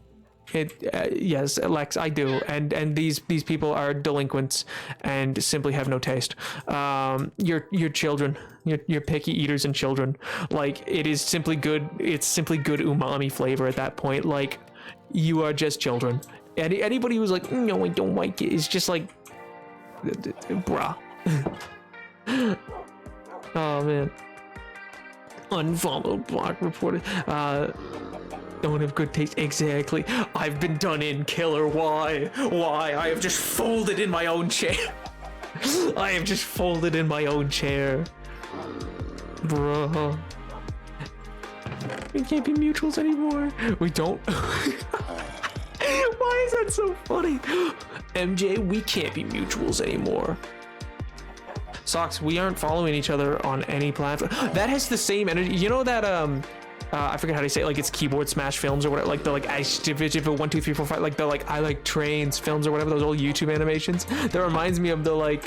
Yes, Lex, I do. And these people are delinquents and simply have no taste. You're children. You're picky eaters and children. Like, it is simply good. It's simply good umami flavor at that point. Like, you are just children. Anybody who's like, no, I don't like it, is just like, bruh. Oh man. Unfollowed, block reported. Don't have good taste. Exactly. I've been done in, killer. Why? I have just folded in my own chair. I have just folded in my own chair. Bruh. We can't be mutuals anymore. We don't. Why is that so funny? MJ, we can't be mutuals anymore. Socks, we aren't following each other on any platform. That has the same energy. You know that I forget how to say it, like it's keyboard smash films or whatever, like the like I 1 2 3 4 5, like the like I like trains films or whatever, those old YouTube animations. That reminds me of the like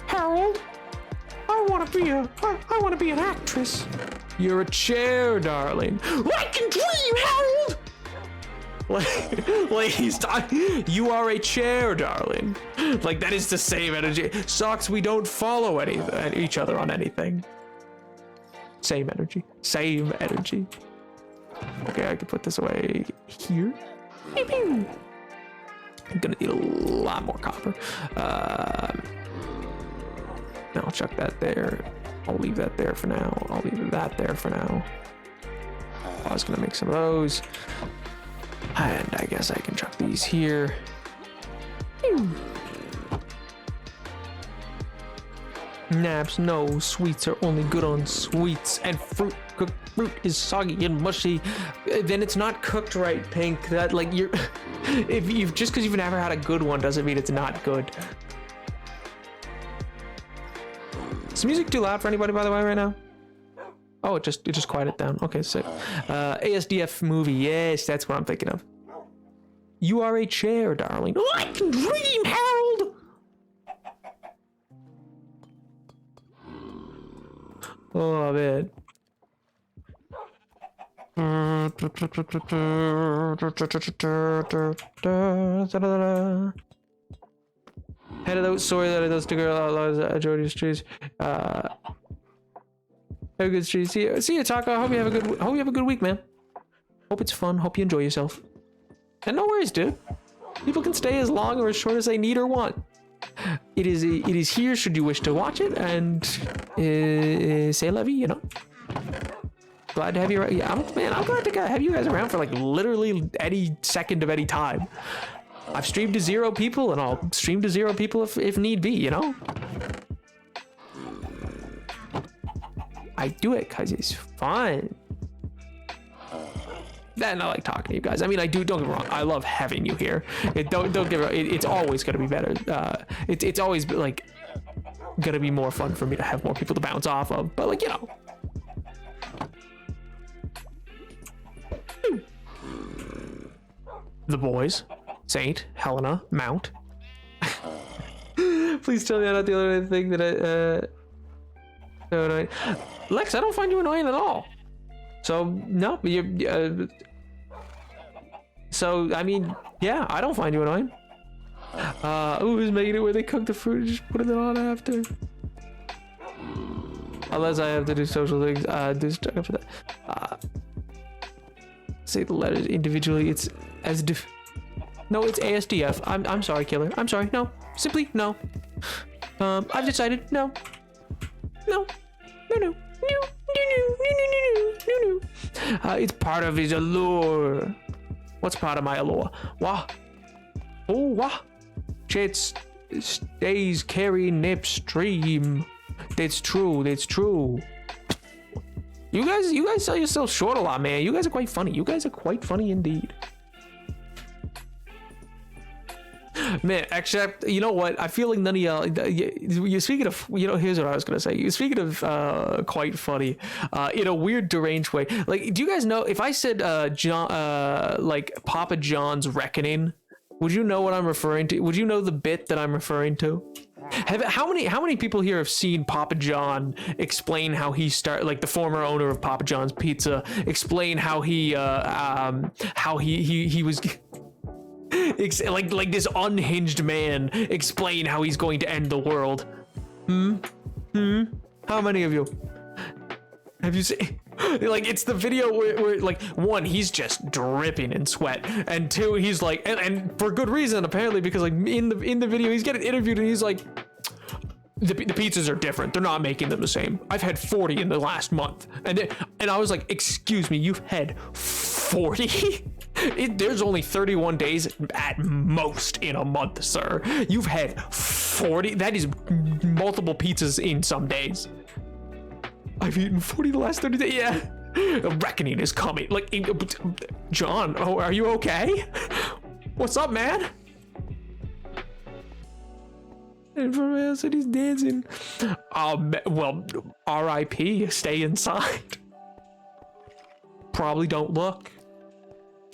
Harold, I want to be an actress. You're a chair, darling. I can dream, Harold. Like he's talking. You are a chair, darling. Like that is the same energy. Socks, we don't follow each other on anything. Same energy. Same energy. Okay, I can put this away here. I'm gonna need a lot more copper. I'll chuck that there. I'll leave that there for now. I'll leave that there for now. I was gonna make some of those. And I guess I can chuck these here. Naps, no, sweets are only good on sweets, and fruit, cooked fruit is soggy and mushy. Then it's not cooked right, Pink. That like you're, if you've just because you've never had a good one doesn't mean it's not good. Is music too loud for anybody, by the way, right now? Oh, it just quieted down. Okay, sick. ASDF movie. Yes, that's what I'm thinking of. You are a chair, darling. Oh, I can dream, Harold. Oh man. Head of the sorry that it does to girl outlaws Jordy's trees. Have a good street. See you, Taco. Hope you have a good week, man. Hope it's fun. Hope you enjoy yourself. And no worries, dude. People can stay as long or as short as they need or want. It is here should you wish to watch it, and say la vie, you know. Glad to have you. Yeah, I'm glad to have you guys around for like literally any second of any time. I've streamed to 0 people, and I'll stream to 0 people if need be, you know. I do it because it's fun. And I like talking to you guys. I mean, I do. Don't get me wrong. I love having you here. Don't get me wrong. It's always gonna be better. It's always like gonna be more fun for me to have more people to bounce off of. But like, you know. The boys, Saint, Helena, Mount. Please tell me I'm not the only thing that so annoying. Lex, I don't find you annoying at all. So no, you. So I mean, yeah, I don't find you annoying. Who's making it where they cook the fruit and just put it on after? Unless I have to do social things, do stuff for that. Say the letters individually. It's as no, it's ASDF. I'm sorry, killer. I'm sorry. No, simply no. I've decided no. No. It's part of his allure. What's part of my allure? Wah. Oh, wah. It stays carrying nipstream. That's true. You guys sell yourself short a lot, man. You guys are quite funny. You guys are quite funny indeed. Man, except, you know what? I feel like none of y'all, you're speaking of, here's what I was going to say. You're speaking of quite funny, in a weird, deranged way. Like, do you guys know, if I said, like, Papa John's Reckoning, would you know what I'm referring to? Would you know the bit that I'm referring to? How many people here have seen Papa John explain how he like the former owner of Papa John's Pizza, explain how he was like this unhinged man explain how he's going to end the world? How many of you have you seen? Like, it's the video where like, one, he's just dripping in sweat, and two, he's like, and for good reason apparently, because like in the video he's getting interviewed and he's like, the pizzas are different, they're not making them the same. I've had 40 in the last month, and I was like, excuse me, you've had 40? There's only 31 days at most in a month, sir. You've had 40? That is multiple pizzas in some days. I've eaten 40 the last 30 days. Yeah. A reckoning is coming. Like, John, oh, are you okay? What's up, man? And from else, and he's dancing. Well, R.I.P. Stay inside. Probably don't look.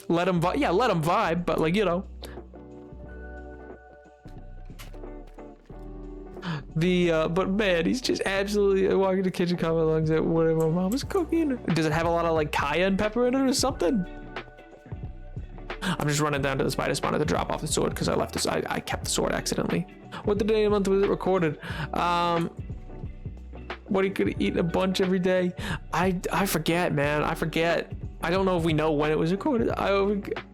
Let him vibe. Yeah, let him vibe, but like, but man, he's just absolutely walking the kitchen, coming along at whatever my mom is cooking. Does it have a lot of like cayenne pepper in it or something? I'm just running down to the spider spawner to drop off the sword because I left this. I kept the sword accidentally. What the day of the month was it recorded? What he could eat a bunch every day. I forget, man. I forget. I don't know if we know when it was recorded.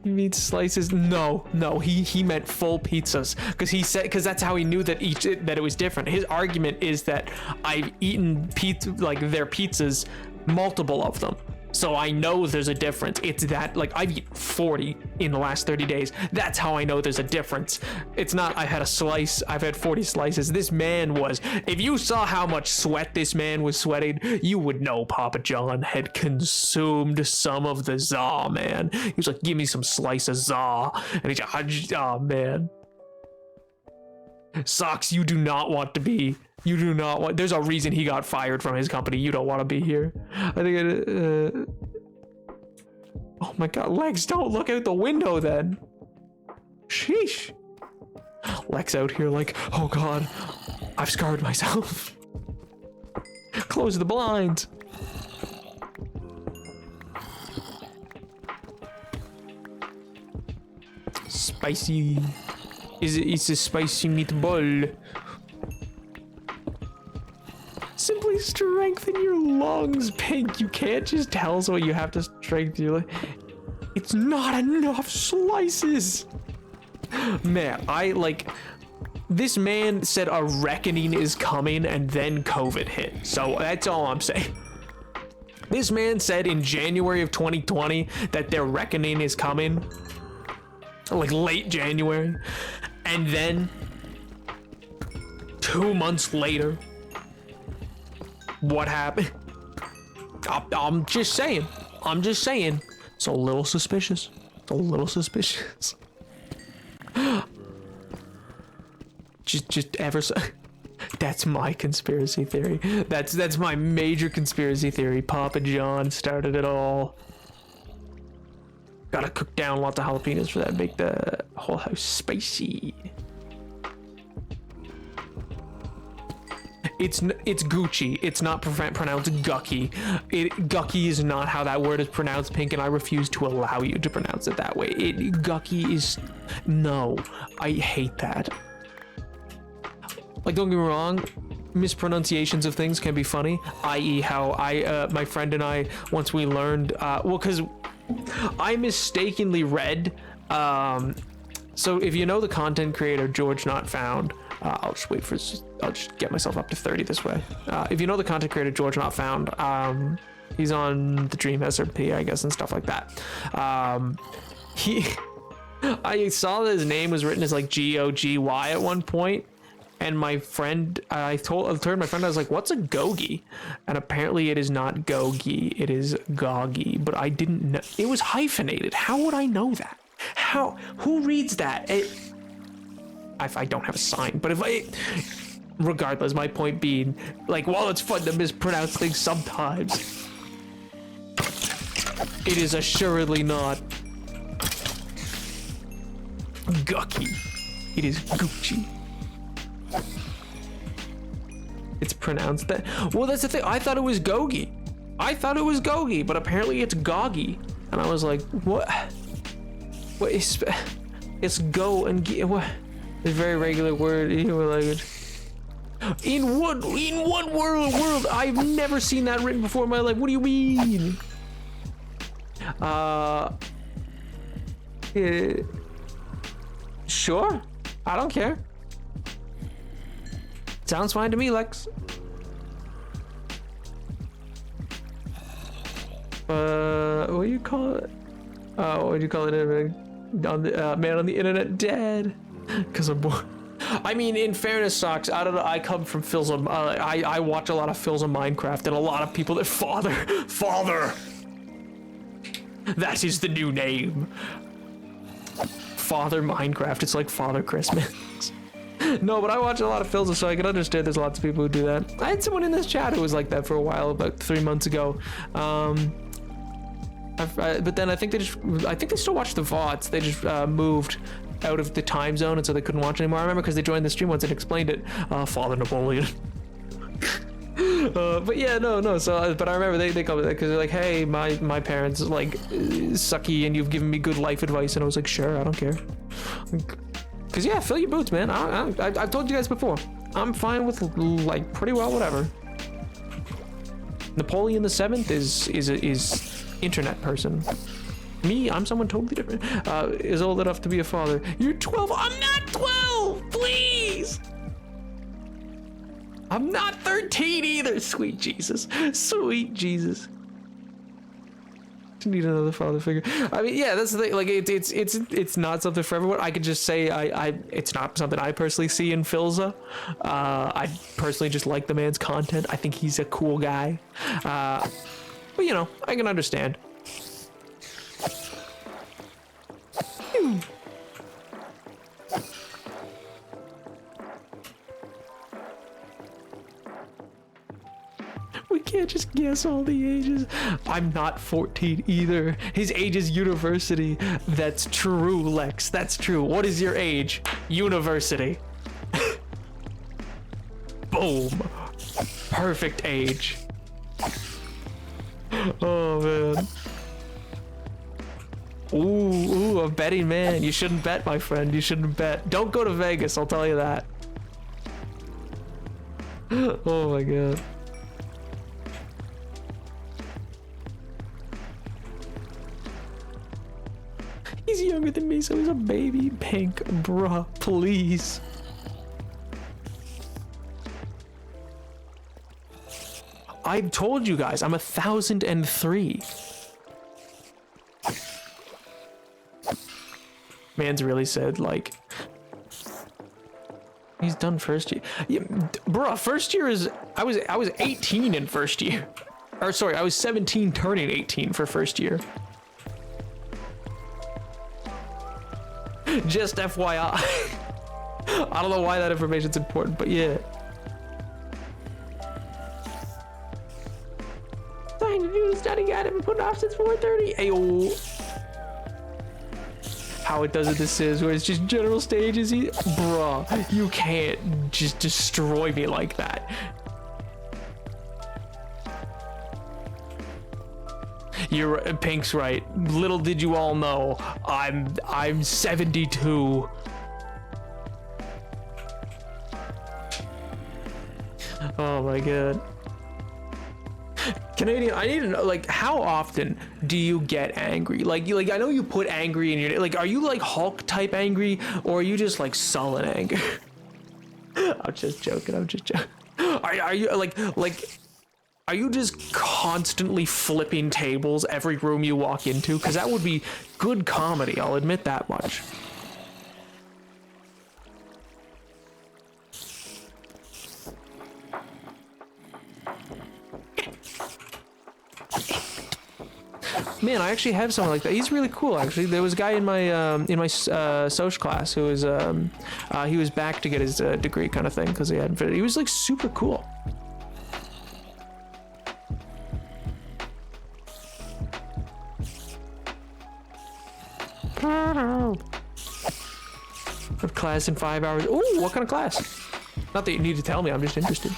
Meat slices. No, he meant full pizzas, because that's how he knew that it was different. His argument is that I've eaten their pizzas, multiple of them, so I know there's a difference. It's that, like, I've eaten 40 in the last 30 days. That's how I know there's a difference. It's not I had a slice, I've had 40 slices. This man was, if you saw how much sweat this man was sweating, you would know Papa John had consumed some of the za, man. He was like, give me some slice of za. And he's like, oh man. Socks, you do not want to be. You do not want. There's a reason he got fired from his company. You don't want to be here. I think oh my god, Lex, don't look out the window then. Sheesh. Lex out here like, oh god, I've scarred myself. Close the blinds. Spicy. It's a spicy meatball. Simply strengthen your lungs, Pink. You can't just tell us what you have to strengthen your lungs. It's not enough slices. Man, this man said a reckoning is coming and then COVID hit. So that's all I'm saying. This man said in January of 2020 that their reckoning is coming. Like late January. And then 2 months later, what happened? I'm just saying. It's a little suspicious. Just ever so. That's my conspiracy theory. That's my major conspiracy theory. Papa John started it all. Gotta cook down lots of jalapenos for that. Make the whole house spicy. It's Gucci. It's not pronounced Gucky. Gucky is not how that word is pronounced, Pink, and I refuse to allow you to pronounce it that way. Gucky is... No. I hate that. Like, don't get me wrong, mispronunciations of things can be funny, i.e. how my friend and I, once we learned, well, because I mistakenly read, so if you know the content creator George Not Found, I'll just get myself up to 30 this way. If you know the content creator George Not Found, he's on the Dream SRP, I guess, and stuff like that. I saw that his name was written as like G-O-G-Y at one point. And my friend, I told my friend, I was like, what's a gogi? And apparently it is not gogi, it is goggy. But I didn't know, it was hyphenated. How would I know that? Who reads that? if I don't have a sign. But if I, regardless, my point being, like, while it's fun to mispronounce things sometimes, it is assuredly not Gucky. It is Gucci. It's pronounced that. Well, that's the thing. I thought it was Gogi. But apparently it's Goggy. And I was like, what? What is? It's go and what? It's a very regular word in human language. In what world? I've never seen that written before in my life. What do you mean? Sure. I don't care. Sounds fine to me, Lex. What do you call it? What would you call it? On the man on the internet dead. Cause I'm bored. I mean, in fairness, Socks, I don't know. I come from Phil's. I watch a lot of Phil's of Minecraft, and a lot of people that father. That is the new name. Father Minecraft. It's like Father Christmas. No, but I watch a lot of Phil's, so I can understand there's lots of people who do that. I had someone in this chat who was like that for a while, about 3 months ago. But then I think they still watch the VODs. They just moved out of the time zone, and so they couldn't watch anymore. I remember because they joined the stream once and explained it. Father Napoleon. But yeah, no. So, but I remember they called me that because they're like, "Hey, my parents like sucky, and you've given me good life advice." And I was like, "Sure, I don't care." Cause yeah, fill your boots, man. I've told you guys before. I'm fine with like pretty well whatever. Napoleon VII is internet person. Me, I'm someone totally different. Is old enough to be a father. You're 12. I'm not 12. Please. I'm not 13 either. Sweet Jesus. Sweet Jesus. Need another father figure. I mean, yeah, that's the thing. Like, it's not something for everyone. I could just say it's not something I personally see in Philza. I personally just like the man's content. I think he's a cool guy. But you know, I can understand. We can't just guess all the ages. I'm not 14 either. His age is university. That's true, Lex. That's true. What is your age? University. Boom. Perfect age. Oh, man. Ooh, a betting man. You shouldn't bet, my friend. You shouldn't bet. Don't go to Vegas, I'll tell you that. Oh, my God. He's younger than me, so he's a baby. Pink, bruh, please. I've told you guys, I'm 1003. Man's really said, like, he's done first year. Yeah, bruh, first year is, I was 18 in first year. Or sorry, I was 17 turning 18 for first year. Just FYI. I don't know why that information's important, but yeah. Trying to do the study guide, I've been putting off since 4:30. Ayo. How it does it to Sims, where it's just general stages. Bruh, you can't just destroy me like that. You're Pink's right. Little did you all know, I'm 72. Oh my God. Canadian, I need to know, like, how often do you get angry? Like I know you put angry in your, like, are you like Hulk type angry, or are you just like sullen anger? I'm just joking. Are you like are you just constantly flipping tables every room you walk into? Because that would be good comedy, I'll admit that much. Man, I actually have someone like that. He's really cool, actually. There was a guy in my social class who was he was back to get his degree kind of thing because he hadn't finished. He was like super cool. Have class in 5 hours. Ooh, what kind of class? Not that you need to tell me, I'm just interested.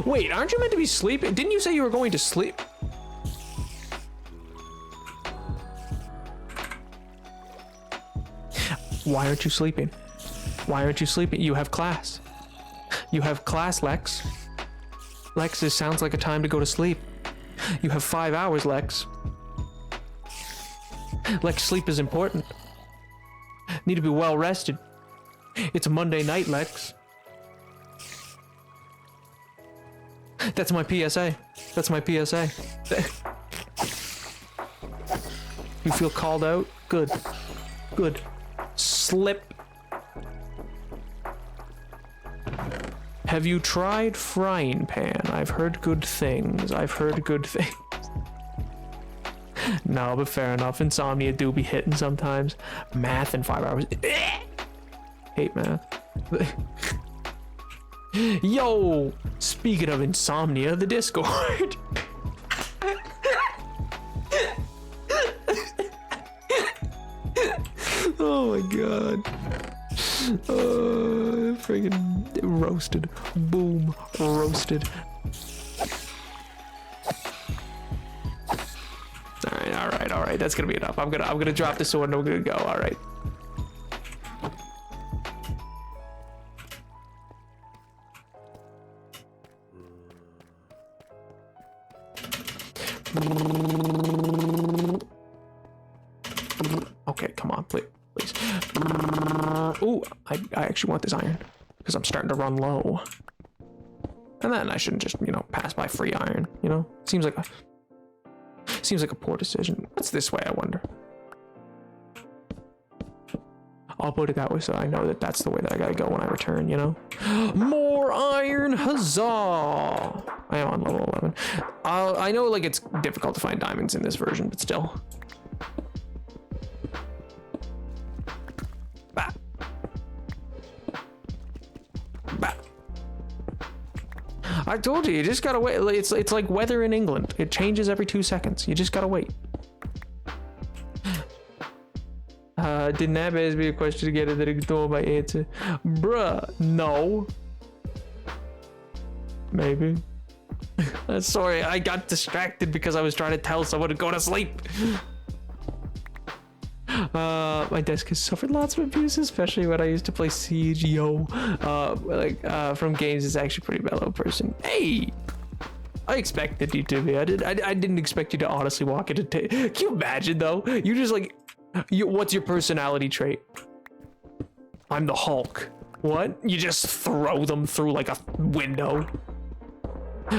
Wait, aren't you meant to be sleeping? Didn't you say you were going to sleep? Why aren't you sleeping? Why aren't you sleeping? You have class. You have class, Lex. Lex, this sounds like a time to go to sleep. You have 5 hours, Lex. Lex, sleep is important. Need to be well rested. It's a Monday night, Lex. That's my PSA. That's my PSA. You feel called out? Good. Good. Slip. Have you tried frying pan? I've heard good things. I've heard good things. No, but fair enough. Insomnia do be hitting sometimes. Math in 5 hours. Hate math. Yo, speaking of insomnia, the Discord. Oh my god. Friggin' roasted. Boom. Roasted. Alright. That's gonna be enough. I'm gonna drop the sword and I'm gonna go. Alright. Okay, come on, please. Ooh, I actually want this iron because I'm starting to run low. And then I shouldn't just, pass by free iron, Seems like a poor decision. What's this way, I wonder? I'll put it that way so I know that that's the way that I gotta go when I return, More iron, huzzah! I am on level 11. I know, it's difficult to find diamonds in this version, but still. Bah. Bah. I told you just gotta wait. It's like weather in England. It changes every 2 seconds. You just gotta wait. Did Nab ask me a question to get it that ignore my answer? Bruh, no. Maybe. Sorry, I got distracted because I was trying to tell someone to go to sleep. My desk has suffered lots of abuse, especially when I used to play Siege. From games, it's actually pretty mellow person. Hey, I expected you to be. I didn't expect you to honestly walk into. Can you imagine though? You just what's your personality trait? I'm the Hulk. What? You just throw them through like a window.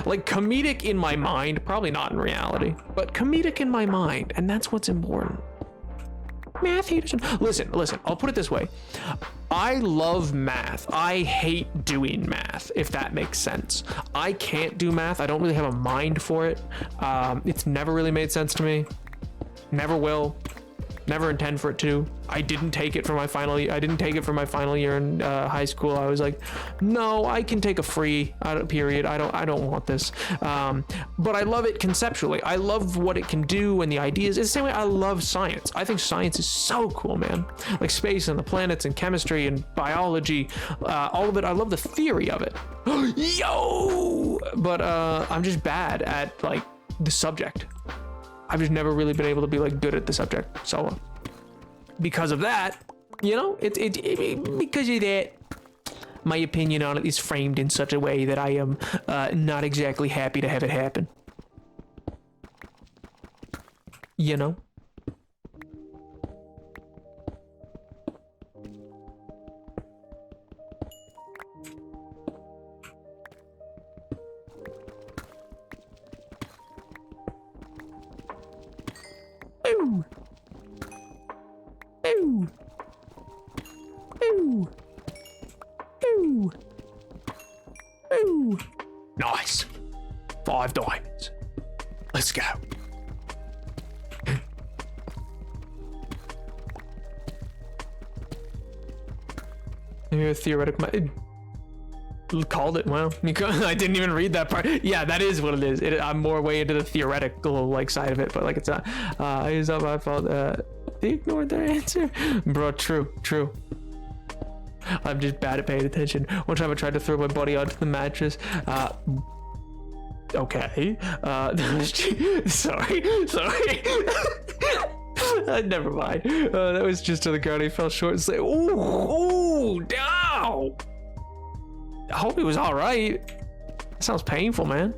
Like comedic in my mind, probably not in reality, but comedic in my mind, and that's what's important. Math haters. Listen, I'll put it this way. I love math. I hate doing math, if that makes sense. I can't do math. I don't really have a mind for it. It's never really made sense to me. Never will. Never intend for it to. I didn't take it for my final year. I didn't take it for my final year in high school. I was like, no, I can take a free period. I don't want this. But I love it conceptually. I love what it can do and the ideas. It's the same way I love science. I think science is so cool, man. Like space and the planets and chemistry and biology, all of it. I love the theory of it. Yo! But I'm just bad at the subject. I've just never really been able to be good at the subject. So because of that, because of that, my opinion on it is framed in such a way that I am not exactly happy to have it happen. Ooh. Ooh. Ooh. Ooh. Ooh. Nice. 5 diamonds. Let's go. Theoretical. Called it. Well, I didn't even read that part. Yeah, that is what it is. I'm more way into the theoretical like side of it, but like it's not. It's not my fault. They ignored their answer, bro. True. I'm just bad at paying attention. One time I tried to throw my buddy onto the mattress. Okay. Sorry. Never mind. That was just to the ground. He fell short and said, "Ooh, no." I hope he was all right. That sounds painful, man.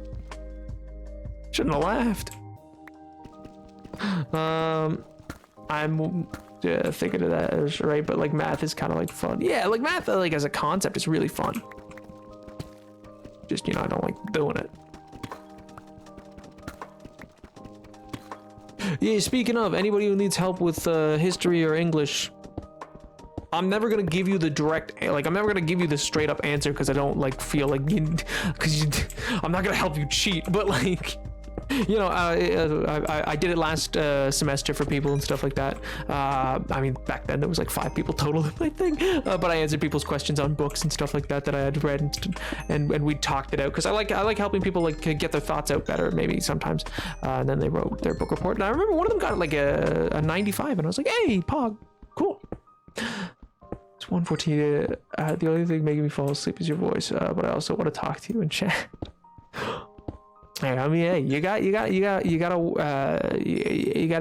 Shouldn't have laughed. I'm thinking of that as right, but like math is kind of like fun. Yeah, like math, like as a concept, is really fun. Just, you know, I don't like doing it. Yeah, speaking of, anybody who needs help with history or English, I'm never gonna give you the direct, like I'm never gonna give you the straight up answer because I don't like feel like, I'm not gonna help you cheat, but like, you know, I did it last semester for people and stuff like that. I mean, back then there was like 5 people total in my thing, but I answered people's questions on books and stuff like that I had read, and we talked it out because I like helping people like get their thoughts out better maybe sometimes. And then they wrote their book report, and I remember one of them got like a 95, and I was like, hey, Pog, cool. It's 1:14. The only thing making me fall asleep is your voice, but I also want to talk to you in chat. Hey, I mean, hey, you gotta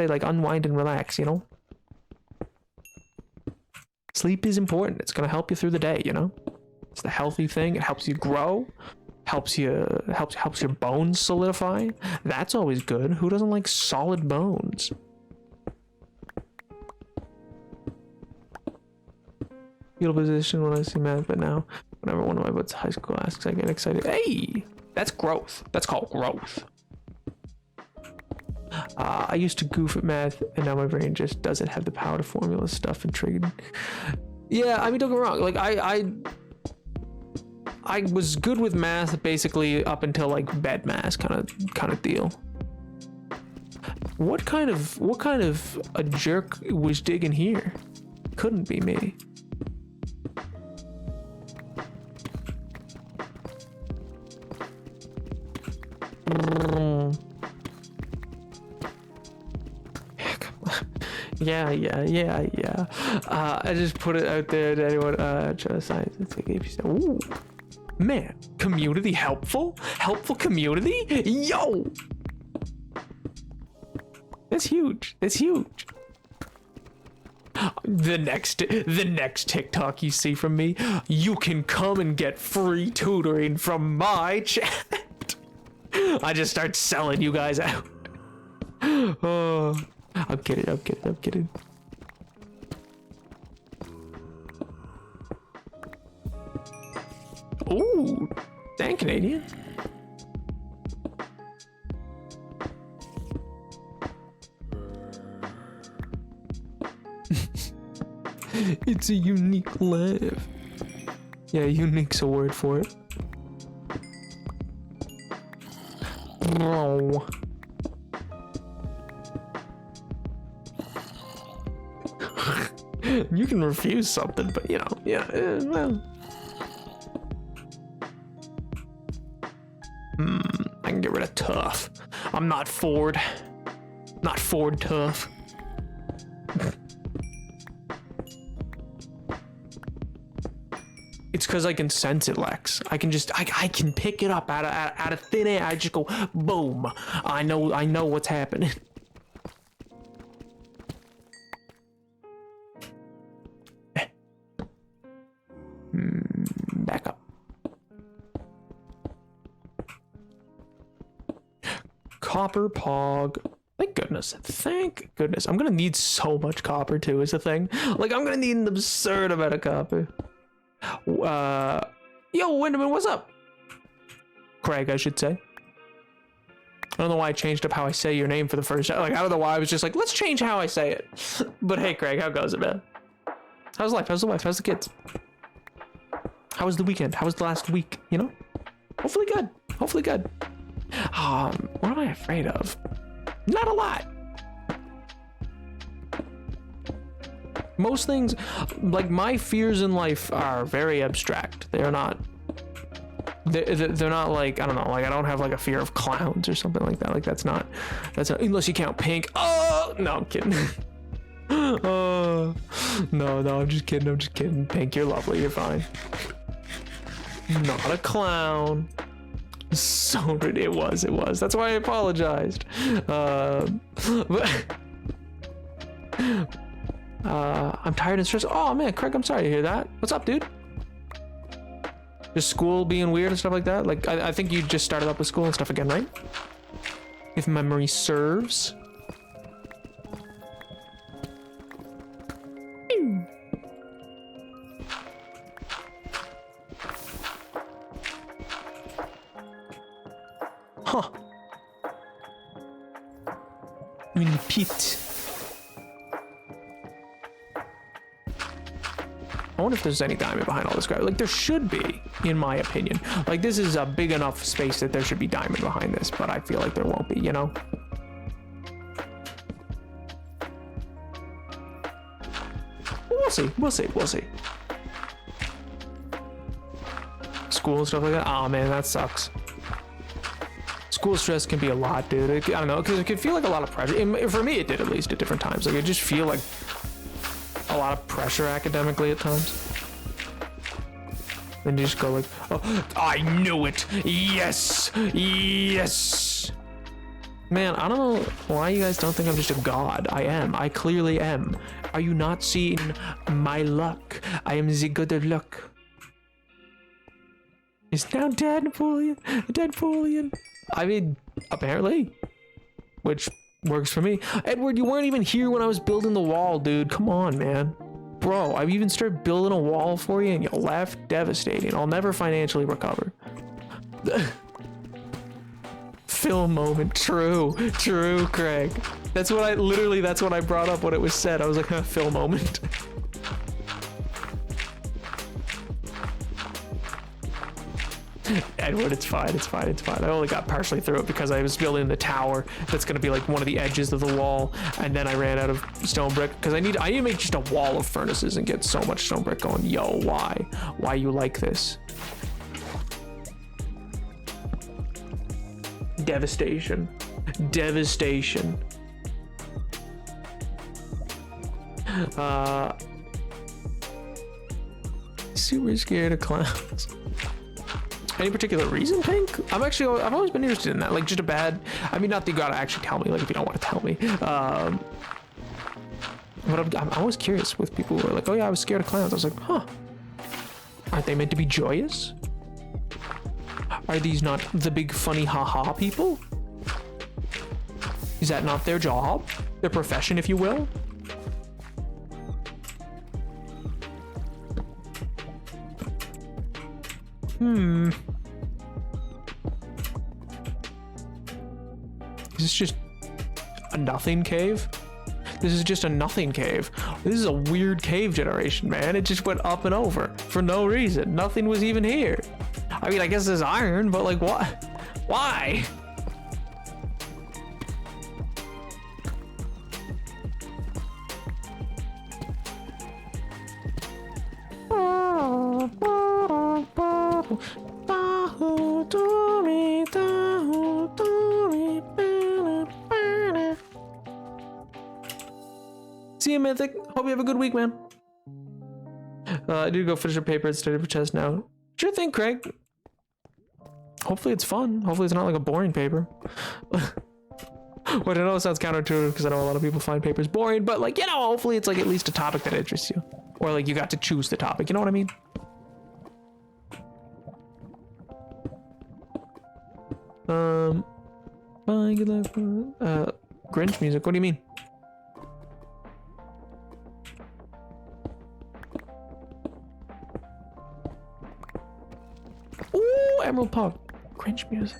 like unwind and relax, you know. Sleep is important. It's gonna help you through the day, you know. It's the healthy thing. It helps you grow, helps your bones solidify. That's always good. Who doesn't like solid bones? Fetal position when I see math, but now whenever one of my high school asks, I get excited. Hey, that's growth. That's called growth. I used to goof at math, and now my brain just doesn't have the power to formula stuff and trigger. Yeah, I mean, don't get me wrong. Like I was good with math basically up until like bed math kind of deal. What kind of a jerk was digging here? Couldn't be me. Yeah. I just put it out there to anyone trying to science. Ooh, man, community helpful community. Yo, that's huge. The next TikTok you see from me, you can come and get free tutoring from my chat. I just start selling you guys out. Oh, I'm kidding. Ooh, dang Canadian. It's a unique laugh. Yeah, unique's a word for it. No. You can refuse something, but you know, yeah, well. I can get rid of tough. I'm not Ford. Not Ford tough. It's because I can sense it, Lex. I can pick it up out of thin air. I just go boom. I know what's happening. Back up. Copper pog. Thank goodness. I'm gonna need so much copper too, is the thing. Like, I'm gonna need an absurd amount of copper. Yo, Winderman, what's up? Craig, I should say. I don't know why I changed up how I say your name for the first time. Like, I don't know why I was just like, let's change how I say it. But hey, Craig, how goes it, man? How's life? How's the wife? How's the kids? How was the weekend? How was the last week? You know? Hopefully good. What am I afraid of? Not a lot. Most things, like my fears in life are very abstract. They're not like, I don't know, like I don't have like a fear of clowns or something like that. Like that's not, unless you count Pink. Oh, no, I'm kidding. Oh, no, I'm just kidding. Pink, you're lovely, you're fine. Not a clown. So it was. That's why I apologized. I'm tired and stressed. Oh man, Craig, I'm sorry to hear that. What's up, dude? Just school being weird and stuff like that? Like, I think you just started up with school and stuff again, right? If memory serves. Huh. I'm in the pit. I wonder if there's any diamond behind all this crap. Like, there should be, in my opinion. Like, this is a big enough space that there should be diamond behind this, but I feel like there won't be, you know? We'll see. School and stuff like that. Oh man, that sucks. School stress can be a lot, dude. I don't know, because it can feel like a lot of pressure. For me, it did, at least at different times. Like, it just feel like a lot of pressure academically at times. Then you just go like, oh, I knew it. Yes. Man, I don't know why you guys don't think I'm just a god. I am. I clearly am. Are you not seeing my luck? I am the god of luck. It's now dead, Napoleon. I mean, apparently. Which works for me. Edward, you weren't even here when I was building the wall, dude. Come on, man. Bro, I even started building a wall for you and you left. Devastating. I'll never financially recover. Phil moment. True, Craig. That's what I brought up when it was said. I was like, huh, Phil moment. Edward, it's fine. I only got partially through it because I was building the tower that's gonna be like one of the edges of the wall, and then I ran out of stone brick because I need to make just a wall of furnaces and get so much stone brick going. Yo, why you like this? Devastation. Super scared of clowns. Any particular reason, Pink? I've always been interested in that. Like, just a bad, I mean, not that you gotta actually tell me, like, if you don't want to tell me. But I'm always curious with people who are like, oh yeah, I was scared of clowns. I was like, huh. Aren't they meant to be joyous? Are these not the big funny haha people? Is that not their job? Their profession, if you will? Is this just a nothing cave? This is just a nothing cave. This is a weird cave generation, man. It just went up and over for no reason. Nothing was even here. I mean, I guess there's iron, but like, what? Why? See you, Mythic. Hope you have a good week, man. I need to go finish a paper and study for test now. Sure thing, Craig. Hopefully it's fun. Hopefully it's not like a boring paper. What I know sounds counterintuitive because I know a lot of people find papers boring, but like, you know, hopefully it's like at least a topic that interests you. Or like you got to choose the topic, you know what I mean? Bye, good luck. Grinch music, what do you mean? Ooh, Emerald Pop. Grinch music.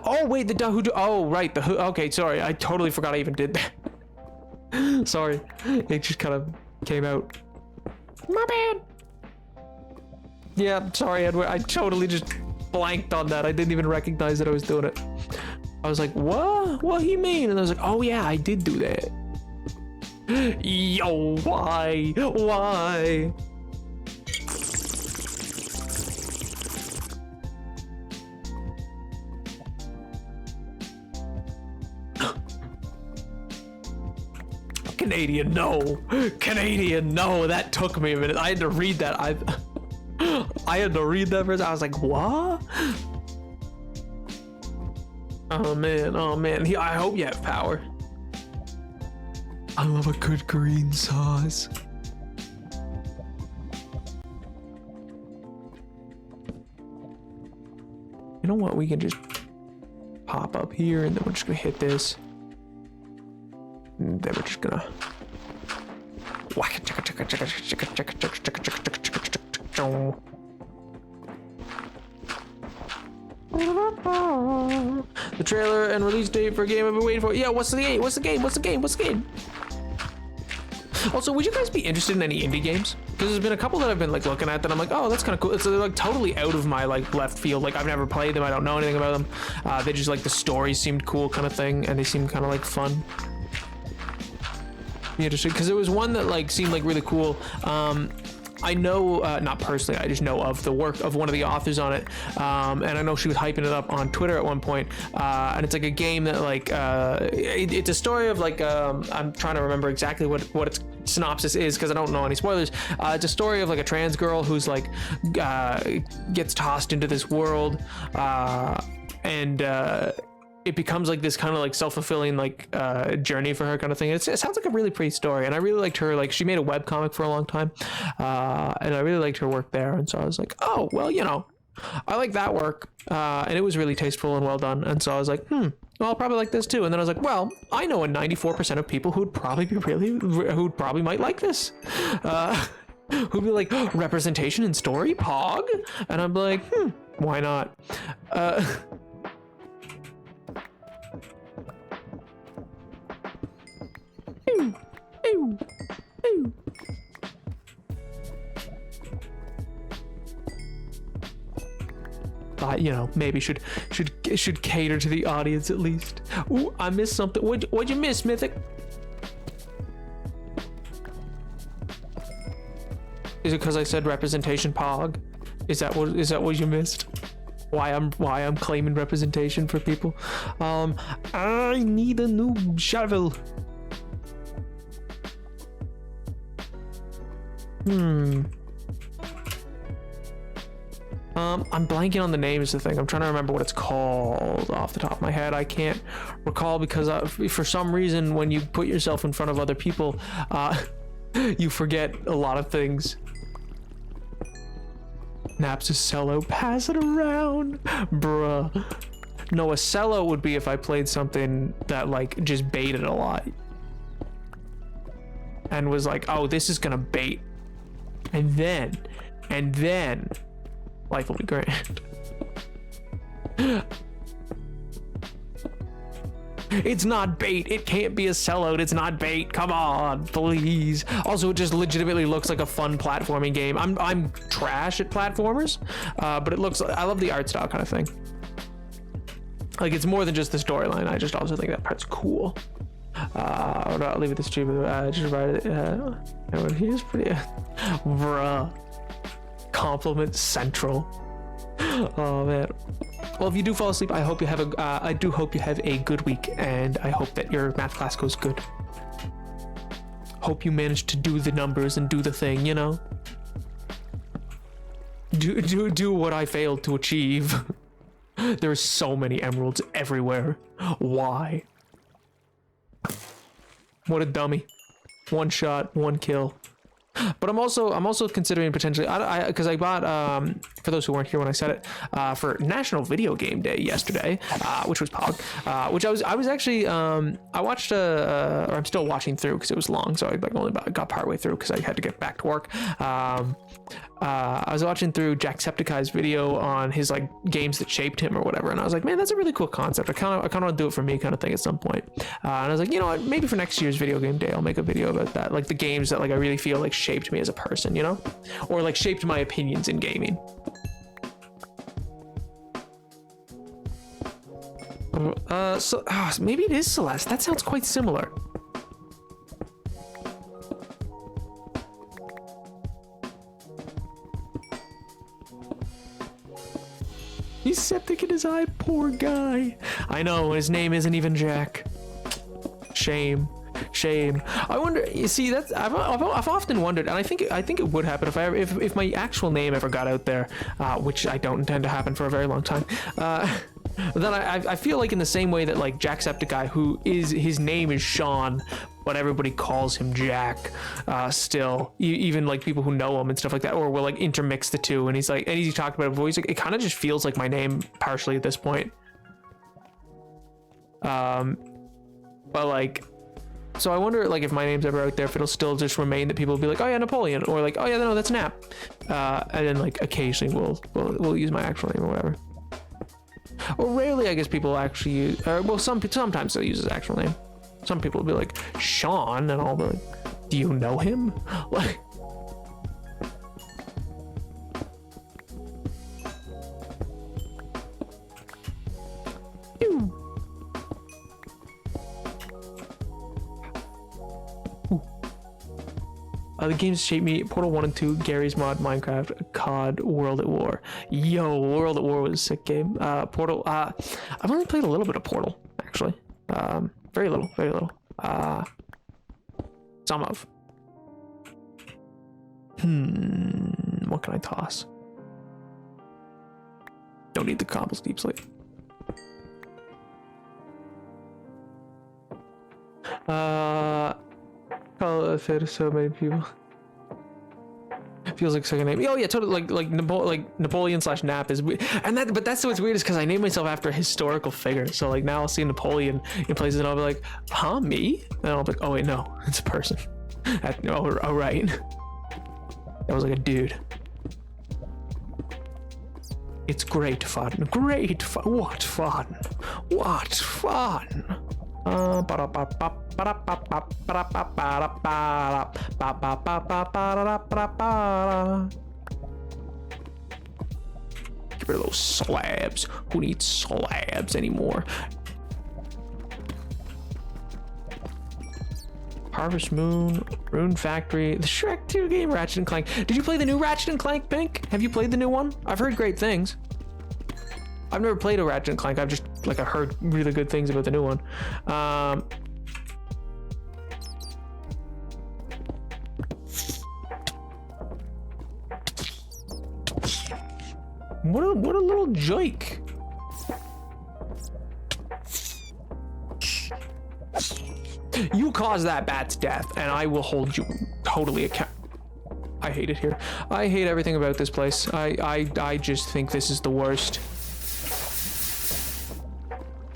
Oh, wait, oh, right, okay, sorry, I totally forgot I even did that. Sorry, it just kind of came out. My bad. Yeah, sorry, Edward, I totally just blanked on that. I didn't even recognize that I was doing it. I was like, what? What do you mean? And I was like, oh yeah, I did do that. Yo, why? Why? Canadian, no. Canadian, no. That took me a minute. I had to read that. I had to read that first. I was like, what? Oh man, oh man. I hope you have power. I love a good green sauce. You know what? We can just pop up here and then we're just gonna hit this. And then we're just gonna whack it. The trailer and release date for a game I've been waiting for. Yeah, what's the game? What's the game? What's the game? What's the game? Also, would you guys be interested in any indie games? Because there's been a couple that I've been like looking at that I'm like, oh, that's kind of cool. It's like totally out of my like left field. Like I've never played them. I don't know anything about them. They just like the story seemed cool kind of thing, and they seemed kind of like fun. Interesting, because there was one that like seemed like really cool. I know, not personally, I just know of the work of one of the authors on it, and I know she was hyping it up on Twitter at one point, and it's like a game that like, it's a story of like, I'm trying to remember exactly what its synopsis is because I don't know any spoilers. It's a story of like a trans girl who's like, gets tossed into this world, and it becomes like this kind of like self-fulfilling like journey for her kind of thing. It sounds like a really pretty story, and I really liked her. Like she made a webcomic for a long time, and I really liked her work there. And so I was like, oh well, you know, I like that work, and it was really tasteful and well done. And so I was like, well, I'll probably like this too. And then I was like, well, I know a 94% of people who'd probably might like this. Who'd be like, representation in story, Pog, and I'm like, why not? You know, maybe should cater to the audience at least. Ooh, I missed something. What'd you miss, Mythic? Is it because I said representation, Pog? Is that what you missed? Why I'm claiming representation for people? I need a new shovel. I'm blanking on the name is the thing. I'm trying to remember what it's called off the top of my head. I can't recall because for some reason when you put yourself in front of other people, you forget a lot of things. Naps a cello, pass it around, bruh. No, a cello would be if I played something that like just baited a lot and was like, oh, this is gonna bait, and then life will be grand. It's not bait. It can't be a sellout. It's not bait. Come on, please. Also, it just legitimately looks like a fun platforming game. I'm trash at platformers, but it looks. I love the art style kind of thing. Like it's more than just the storyline. I just also think that part's cool. I'll leave it this cheap. Just write it. He's pretty. Bruh. Compliment central. Oh man. Well, if you do fall asleep, I do hope you have a good week, and I hope that your math class goes good. Hope you manage to do the numbers and do the thing, you know. Do what I failed to achieve. There are so many emeralds everywhere. Why? What a dummy. One shot, one kill. But I'm also considering potentially because I bought for those who weren't here when I said it for National Video Game Day yesterday, which was Pog, which I was actually I watched or I'm still watching through because it was long, so I like only got partway through because I had to get back to work. I was watching through Jacksepticeye's video on his like games that shaped him or whatever, and I was like, man, that's a really cool concept. I kind of want to do it for me kind of thing at some point. And I was like, you know what, maybe for next year's video game day I'll make a video about that, like the games that like I really feel like shaped me as a person, you know, or like shaped my opinions in gaming. So maybe it is Celeste. That sounds quite similar. He's septic in his eye, poor guy. I know, his name isn't even Jack. Shame. Shame. I wonder, you see, that's I've often wondered, and I think it would happen if my actual name ever got out there, which I don't intend to happen for a very long time. Then I feel like in the same way that like Jacksepticeye, his name is Sean, but everybody calls him Jack, still, even like people who know him and stuff like that, or will like intermix the two. And he's talked about it before. He's like, it kind of just feels like my name partially at this point. But like, so I wonder like if my name's ever out there, if it'll still just remain that people will be like, oh yeah, Napoleon, or like, oh yeah, no, that's Nap, and then like occasionally we'll use my actual name or whatever. Or rarely, I guess people actually use, well, sometimes they'll use his actual name. Some people will be like, Sean, and I'll be like, do you know him? Like, the games shape me. Portal 1 and 2, Gary's Mod, Minecraft, COD, World at War. Yo, World at War was a sick game. Portal, I've only played a little bit of Portal, actually. Very little. Some of. What can I toss? Don't need the Combos Deep Sleep. Call it to so many people. Feels like second name. Oh yeah, totally. Like Napoleon/Nap is weird. But that's what's weird is because I named myself after a historical figure. So like now I'll see Napoleon in places and I'll be like, huh, me? And I'll be like, oh wait, no, it's a person. Oh right, that was like a dude. It's great fun. Great fun. What fun? What fun? Give rid of those slabs. Who needs slabs anymore? Harvest Moon, Rune Factory, the Shrek 2 game, Ratchet and Clank. Did you play the new Ratchet and Clank, Pink? Have you played the new one? I've heard great things. I've never played a Ratchet and Clank. I've heard really good things about the new one. What a little joke. You caused that bat's death, and I will hold you totally accountable. I hate it here. I hate everything about this place. I just think this is the worst.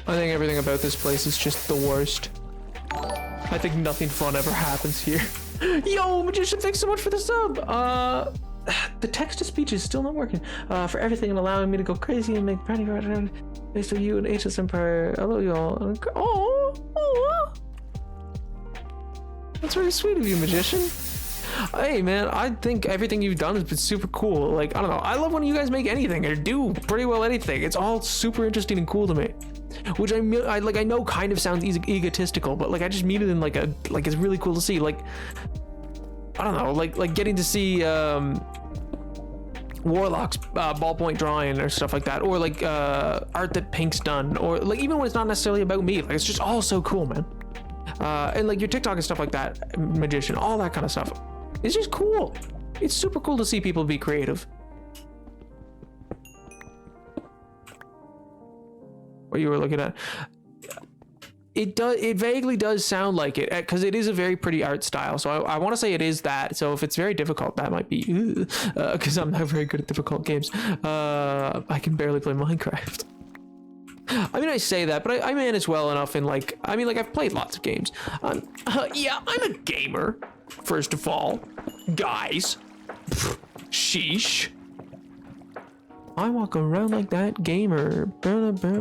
I think everything about this place is just the worst. I think nothing fun ever happens here. Yo, Magician, thanks so much for the sub. The text-to-speech is still not working. For everything and allowing me to go crazy and make brand new based on you and Ageless Empire. I love you all. Oh, that's very sweet of you, Magician. Hey man, I think everything you've done has been super cool. Like, I don't know, I love when you guys make anything or do pretty well anything. It's all super interesting and cool to me. Which I know kind of sounds egotistical, but like I just mean it in like it's really cool to see. Like, I don't know, like getting to see Warlock's ballpoint drawing or stuff like that, or like art that Pink's done, or like even when it's not necessarily about me, like it's just all so cool, man. And like your TikTok and stuff like that, Magician, all that kind of stuff. It's just cool. It's super cool to see people be creative. What you were looking at, it vaguely does sound like it, because it is a very pretty art style. So I want to say it is that. So if it's very difficult, that might be because I'm not very good at difficult games. I can barely play Minecraft. I mean, I say that, but I manage well enough in like, I mean, like I've played lots of games. Yeah, I'm a gamer, first of all, guys. Sheesh. I walk around like that gamer. Burner.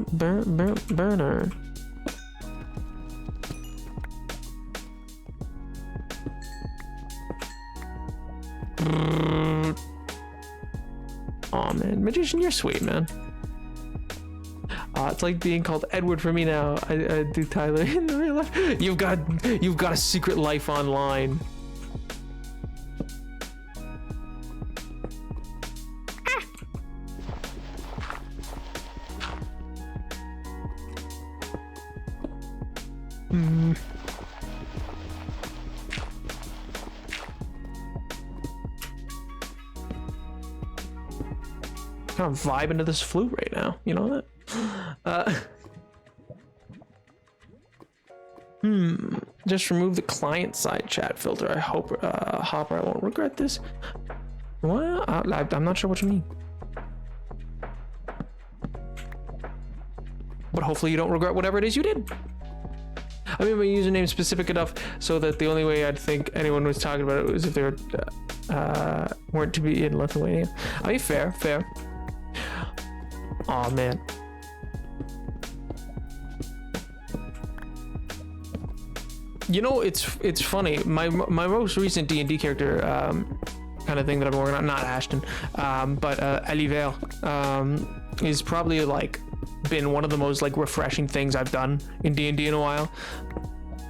Aw, man. Magician, you're sweet, man. It's like being called Edward for me now. I do Tyler in the real life. You've got a secret life online. Kind of vibing to this flute right now, you know that? Just remove the client side chat filter. I hope Hopper, I won't regret this. Well, I'm not sure what you mean. But hopefully you don't regret whatever it is you did. I mean, my username specific enough so that the only way I'd think anyone was talking about it was if they were weren't to be in Lithuania. I mean, fair. Oh man. You know, it's funny. My most recent D&D character kind of thing that I'm working on, not Ashton, but Oliver is probably like been one of the most like refreshing things I've done in D&D in a while.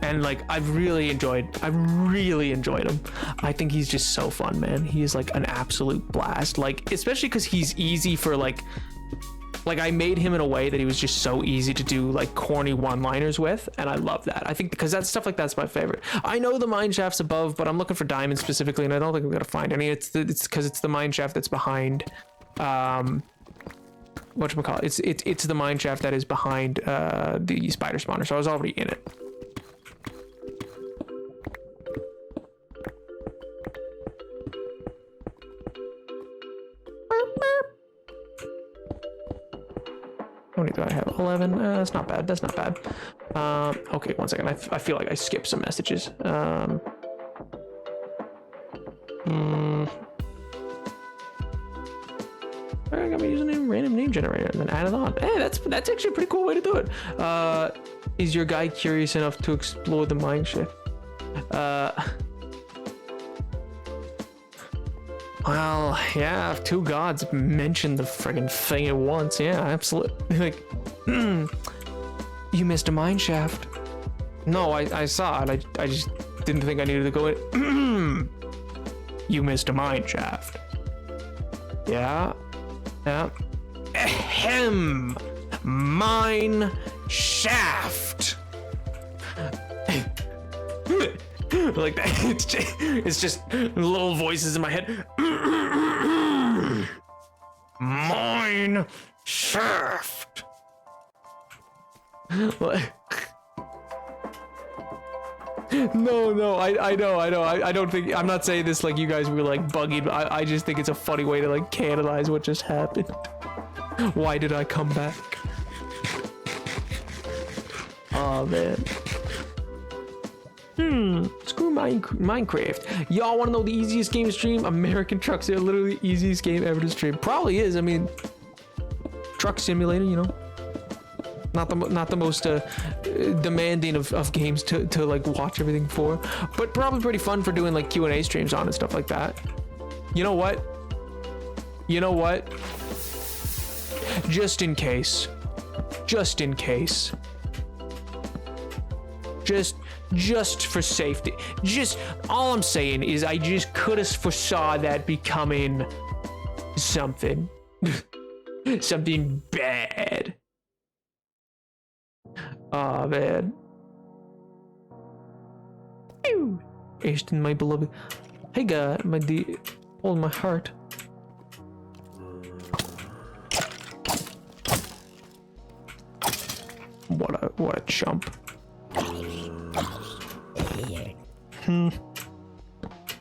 And like I've really enjoyed him. I think he's just so fun, man. He is like an absolute blast. Like especially because he's easy for like I made him in a way that he was just so easy to do like corny one-liners with, and I love that. I think because that stuff like that's my favorite. I know the mine shaft's above, but I'm looking for diamonds specifically, and I don't think I'm gonna find any. It's because it's the mine shaft that's behind whatchamacallit. It's the mine shaft that is behind the spider spawner, so I was already in it. How many do I have? 11. That's not bad. That's not bad. Okay, one second. I feel like I skipped some messages. I got my username, random name generator, and then add it on. Hey, that's actually a pretty cool way to do it. Is your guy curious enough to explore the mine shaft? Well, yeah, if two gods mentioned the friggin' thing at once, yeah, absolutely. Like, you missed a mine shaft. No, I saw it. I just didn't think I needed to go in. You missed a mine shaft. Yeah. Ahem. Mine shaft. Like that. It's just little voices in my head. Mine shaft. No, I know. I don't think, I'm not saying this like you guys were like bugging. I just think it's a funny way to like canonize what just happened. Why did I come back? Oh man. Screw Minecraft. Y'all want to know the easiest game to stream? American Trucks are literally the easiest game ever to stream. Probably is. I mean, Truck Simulator, you know, not the most demanding of games to like watch everything for, but probably pretty fun for doing like Q&A streams on and stuff like that. You know what? Just in case. Just for safety. Just all I'm saying is I just could have foresaw that becoming something. Something bad. Oh man. Ashton, my beloved. Hey God, my dear. Hold my heart. What a chump.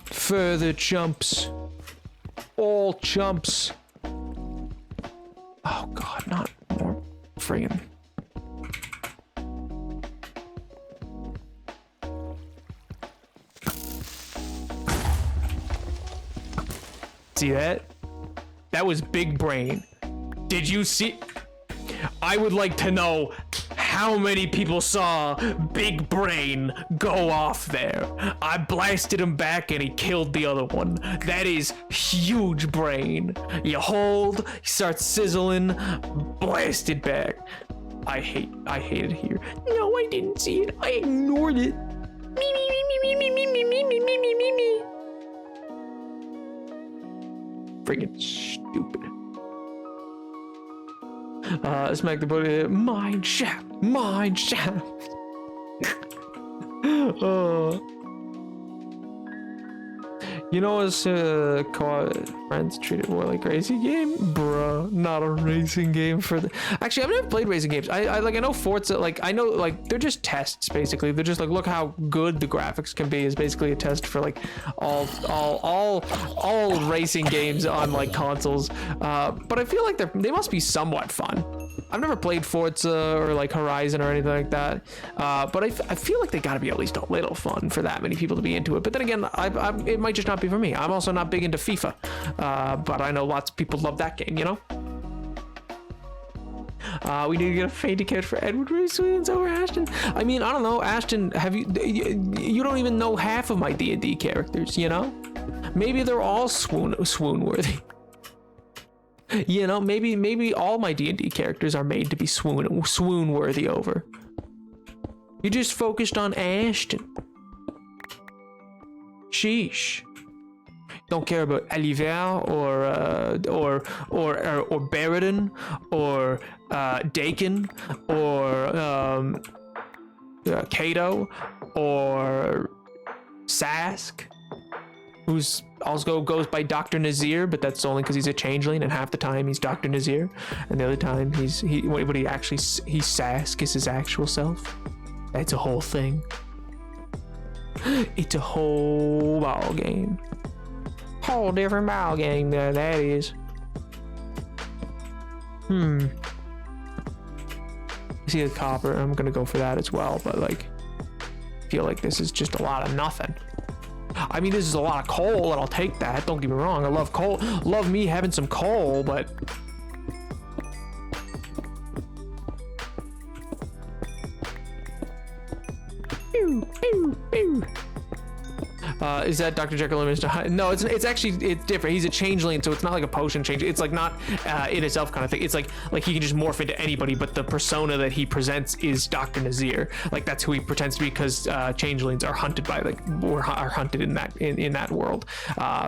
Further chumps. All chumps. Oh God, not more friggin'. See that? That was big brain. Did you see? I would like to know how many people saw Big Brain go off there. I blasted him back and he killed the other one. That is huge brain. You hold, he starts sizzling, blasted back. I hate it here. No, I didn't see it. I ignored it. Me. Friggin' stupid. Smack the booty. Mine shaft. Oh. You know, as friends treat it more like racing game, bruh. Not a racing game for the. Actually, I've never played racing games. I know Forza. Like I know, like they're just tests basically. They're just like, look how good the graphics can be. Is basically a test for like all racing games on like consoles. But I feel like they must be somewhat fun. I've never played Forza or like Horizon or anything like that, but I feel like they gotta be at least a little fun for that many people to be into it. But then again, it might just not be for me. I'm also not big into FIFA, but I know lots of people love that game, you know? We need to get a fainting count for Edward Williams over Ashton. I mean, I don't know, Ashton, have you don't even know half of my D&D characters, you know? Maybe they're all swoon worthy. You know, maybe all my D&D characters are made to be swoon worthy over. You just focused on Ashton. Sheesh. Don't care about Oliver or Baradin or Dakin or Kato or Sask, who's also goes by Dr. Nazir, but that's only because he's a changeling, and half the time he's Dr. Nazir, and the other time he's Sask is his actual self. That's a whole thing. It's a whole ball game. Whole different ball game that is. See a copper, I'm gonna go for that as well, but like I feel like this is just a lot of nothing. I mean, this is a lot of coal, and I'll take that. Don't get me wrong. I love coal. Love me having some coal, but is that Dr. Jekyll and Mr. Hyde? No, it's actually different. He's a changeling, so it's not like a potion change. It's like not in itself kind of thing. It's like he can just morph into anybody, but the persona that he presents is Dr. Nazir. Like that's who he pretends to be, because changelings are hunted by are hunted in that world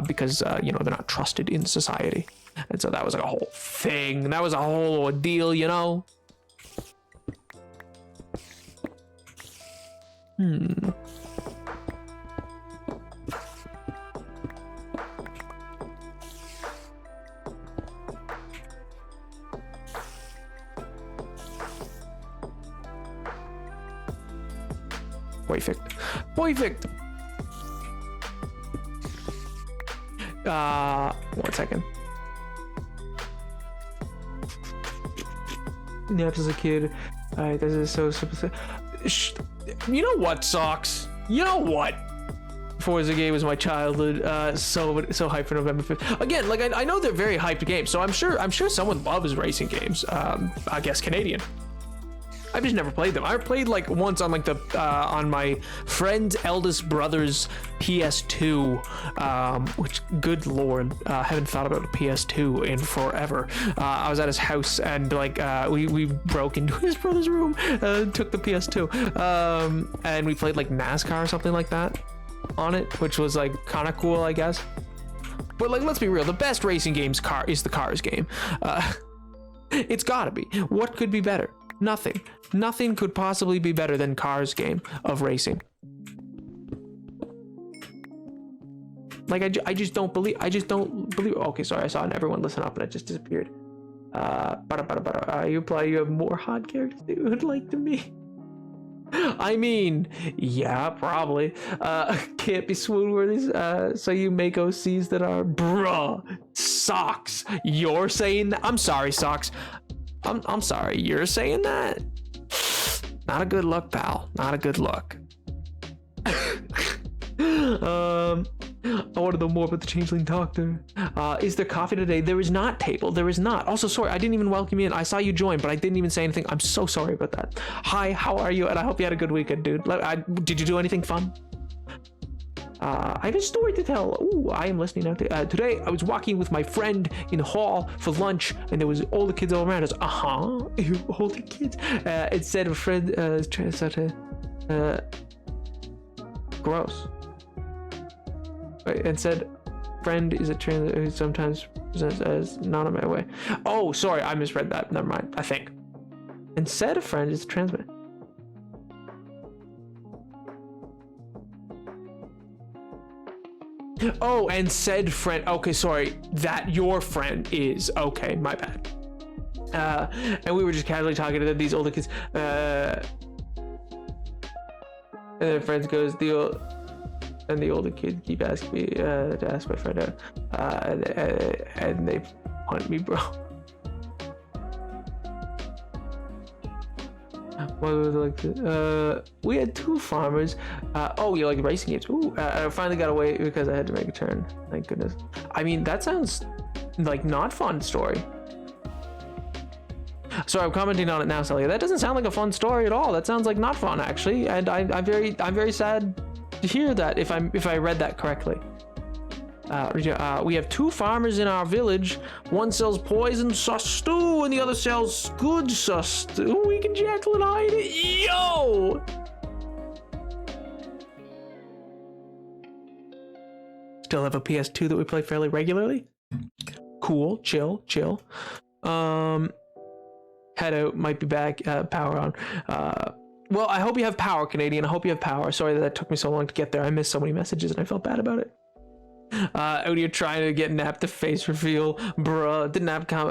because you know, they're not trusted in society, and so that was like a whole thing. That was a whole ordeal, you know. Perfect. 1 second. Naps as a kid. Alright, this is so simple. You know what, Socks? You know what? Forza game was my childhood. So hyped for November 5th. Again, like I know they're very hyped games, so I'm sure someone loves racing games. I guess Canadian. I've just never played them. I played like once on like the on my friend's eldest brother's PS2, which, good lord, haven't thought about a PS2 in forever. I was at his house, and like we broke into his brother's room, took the PS2, and we played like NASCAR or something like that on it, which was like kind of cool, I guess. But like, let's be real, the best racing game's is the Cars game. It's gotta be. What could be better? Nothing could possibly be better than Cars game of racing. Like I just don't believe. Okay, sorry, I saw everyone listen up and it just disappeared. You have more hot characters that you would like to meet. I mean, yeah, probably. Can't be swoon worthy. So you make OCs that are, bruh, Socks. You're saying that? I'm sorry, Socks. I'm sorry, you're saying that? Not a good look, pal. Not a good look. I want to know more about the Changeling Doctor. Is there coffee today? There is not, Table. There is not. Also, sorry, I didn't even welcome you in. I saw you join, but I didn't even say anything. I'm so sorry about that. Hi, how are you? And I hope you had a good weekend, dude. Did you do anything fun? I have a story to tell. Ooh, I am listening now. Today, I was walking with my friend in the hall for lunch, and there was all the kids all around us. All the kids. Instead of a friend, gross. And said, friend is a trans who sometimes presents as not on my way. Oh, sorry, I misread that. Never mind, I think. And said a friend is a trans man. Oh, and said friend. Okay, sorry. That your friend is. Okay, my bad. And we were just casually talking to these older kids. And then friends goes, the older kid keep asking me to ask my friend out. And they punt me, bro. What was it like we had 2 farmers. Oh, you like racing games? Ooh, I finally got away because I had to make a turn. Thank goodness. I mean, that sounds like not fun story. Sorry, I'm commenting on it now, Celia. That doesn't sound like a fun story at all. That sounds like not fun, actually. And I'm very sad to hear that if I read that correctly. We have 2 farmers in our village. One sells poison sus stew and the other sells good sus stew. We can Jekyll and Hyde it. Yo! Still have a PS2 that we play fairly regularly. Cool, chill. Head out, might be back, power on. Well, I hope you have power, Canadian. I hope you have power. Sorry that took me so long to get there. I missed so many messages and I felt bad about it. Out here trying to get Nap to face reveal, bruh. Didn't Nap come?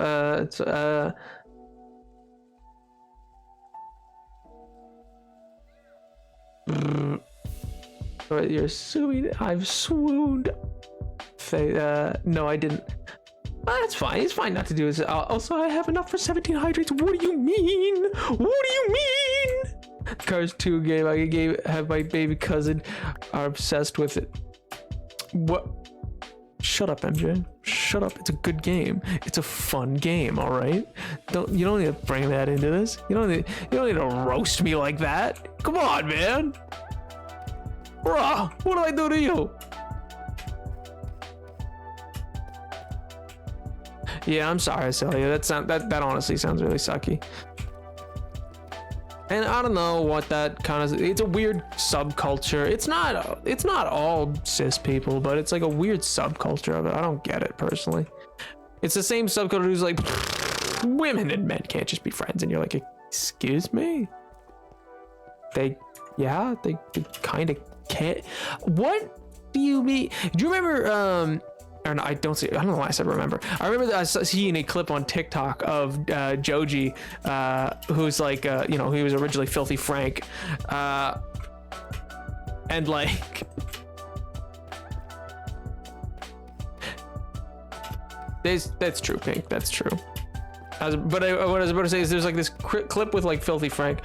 You're assuming I've swooned. No, I didn't. That's fine. It's fine not to do this. Also, I have enough for 17 hydrates. What do you mean? What do you mean? Cars 2 game. Have my baby cousin are obsessed with it. What? Shut up, MJ. Shut up. It's a good game. It's a fun game, all right? You don't need to bring that into this. You don't need to roast me like that. Come on, man. Bruh, what did I do to you? Yeah, I'm sorry, Celia. That honestly sounds really sucky. And I don't know what that kind of, it's a weird subculture. It's not all cis people, but it's like a weird subculture of it. I don't get it personally. It's the same subculture who's like, women and men can't just be friends, and you're like, excuse me? They kind of can't. What do you mean? Do you remember or no, I don't know why I said remember. I remember that I was seeing a clip on TikTok of Joji, who's like, he was originally Filthy Frank, and like, that's true, Pink. That's true. What I was about to say is there's like this clip with like Filthy Frank.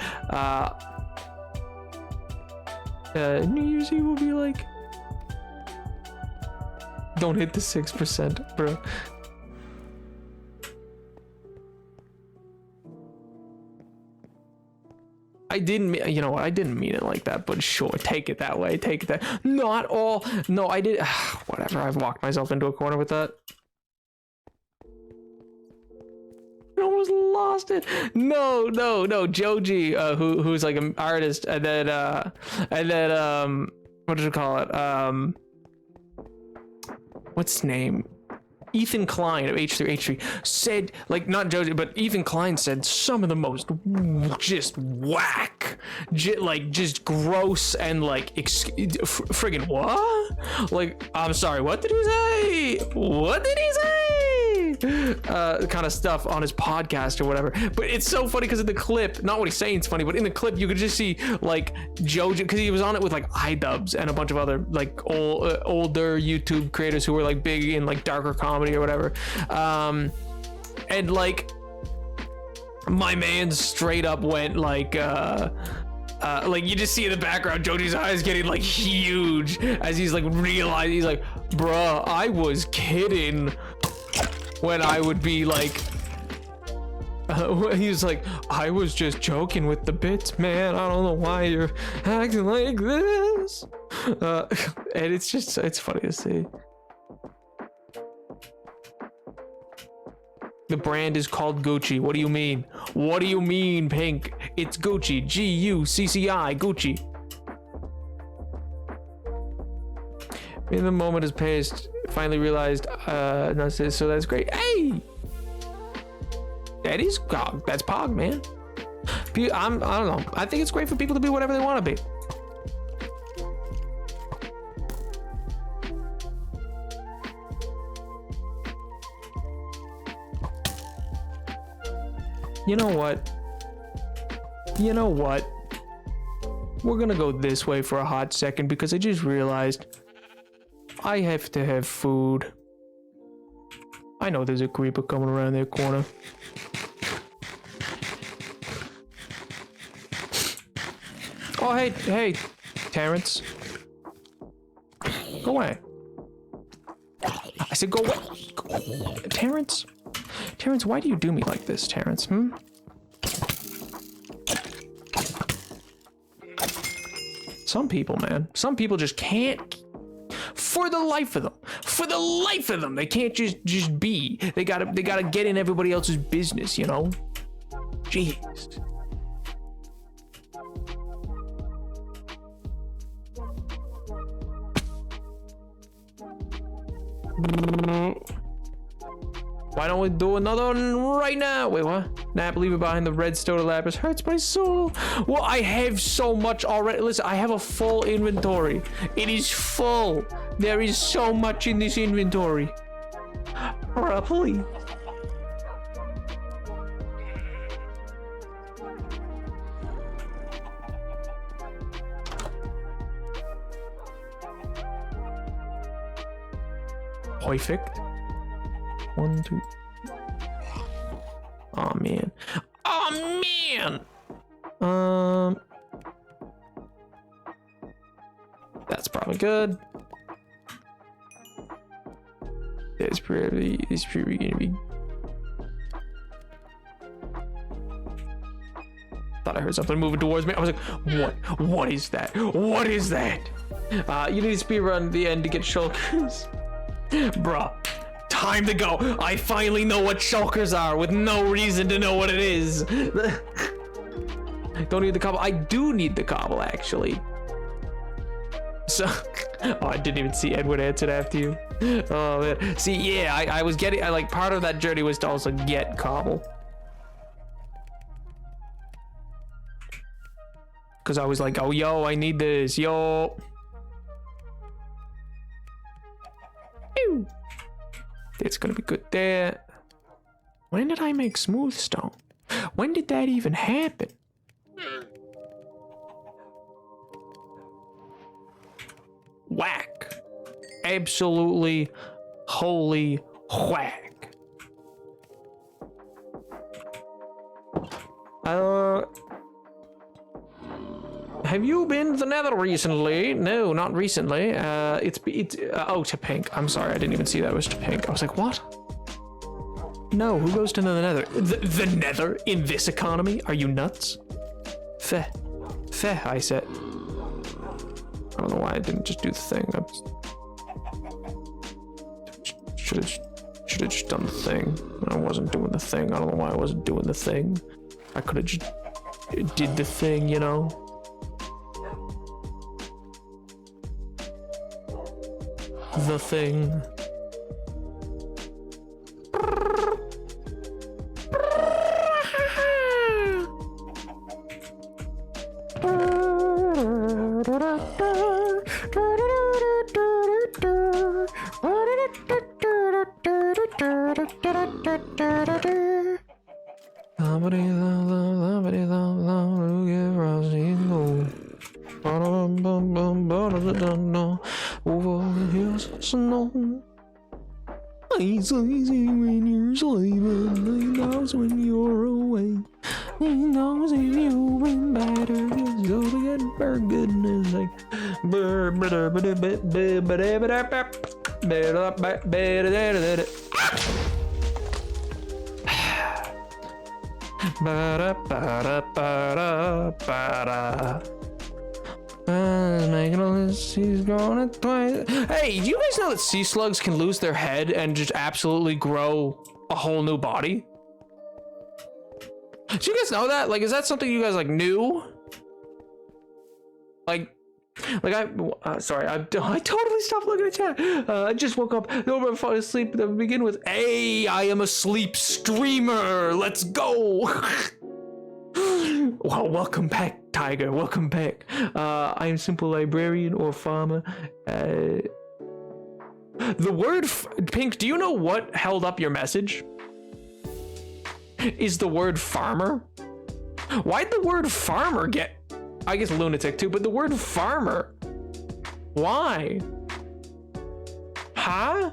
New Year's Eve will be like, don't hit the 6%, bro. I didn't mean it like that, but sure, take it that way. Take it that. Not all. No, I did. Whatever. I've walked myself into a corner with that. I almost lost it. No. Joji, who's like an artist, and then what did you call it? What's his name? Ethan Klein of H3H3 said, like, not Joji, but Ethan Klein said some of the most just whack, just gross and like friggin' what? Like, I'm sorry, what did he say? What did he say? Kind of stuff on his podcast or whatever. But it's so funny because in the clip, not what he's saying is funny, but in the clip you could just see like Joji, because he was on it with like iDubbbz and a bunch of other like older YouTube creators who were like big in like darker comedy or whatever, and like my man straight up went like you just see in the background Joji's eyes getting like huge as he's like realizing, he's like, bruh, I was kidding when I would be like, he was like, I was just joking with the bits, man. I don't know why you're acting like this. And it's funny to see. The brand is called Gucci. What do you mean? What do you mean, Pink? It's Gucci. Gucci. Gucci. In the moment has passed. Finally realized. So that's great. Hey, that is Pog. That's Pog, man. I don't know. I think it's great for people to be whatever they want to be. You know what? You know what? We're gonna go this way for a hot second because I just realized I have to have food. I know there's a creeper coming around their corner. Oh, hey, Terrence. Go away. I said go away. Terrence? Terrence, why do you do me like this, Terrence? Some people, man. Some people just can't. For the life of them, they can't just be. They gotta get in everybody else's business, you know? Jeez. Why don't we do another one right now? Wait, what? Nap, leave it behind the redstone lapis. Hurts my soul. Well, I have so much already. Listen, I have a full inventory. It is full. There is so much in this inventory. Please. Perfect. 1, 2. Oh man. Oh man. That's probably good. It's probably gonna be. Thought I heard something moving towards me. I was like, what? What is that? What is that? You need to speedrun the end to get shulkers. Bruh. Time to go. I finally know what shulkers are with no reason to know what it is. Don't need the cobble. I do need the cobble, actually. So, oh, I didn't even see Edward answered after you. Oh man. See, yeah, I was getting. I like part of that journey was to also get cobble. Cause I was like, oh yo, I need this, yo. Ew. It's gonna be good there. When did I make smooth stone? When did that even happen? Whack. Absolutely holy whack. Have you been to the Nether recently? No, not recently. Oh, to Pink. I'm sorry, I didn't even see that was to Pink. I was like, what? No, who goes to the Nether? The Nether in this economy? Are you nuts? Feh, I said. I don't know why I didn't just do the thing. Should have just done the thing. I wasn't doing the thing. I don't know why I wasn't doing the thing. I could have just did the thing, you know? The thing. Over the hills of snow. It's easy when you're sleeping. It knows when you're away. It knows if you've been battered. It's so to get for goodness sake. Making a list, he's gonna twice. Hey, do you guys know that sea slugs can lose their head and just absolutely grow a whole new body? Do you guys know that? Like, is that something you guys like knew? Like sorry, I totally stopped looking at chat. I just woke up. No, fall asleep. To begin with, hey, I am a sleep streamer. Let's go. Well, welcome back, Tiger. Welcome back. I am simple librarian or farmer. The word Pink. Do you know what held up your message? is the word farmer. Why'd the word farmer get, I guess lunatic too, but the word farmer, why? Huh?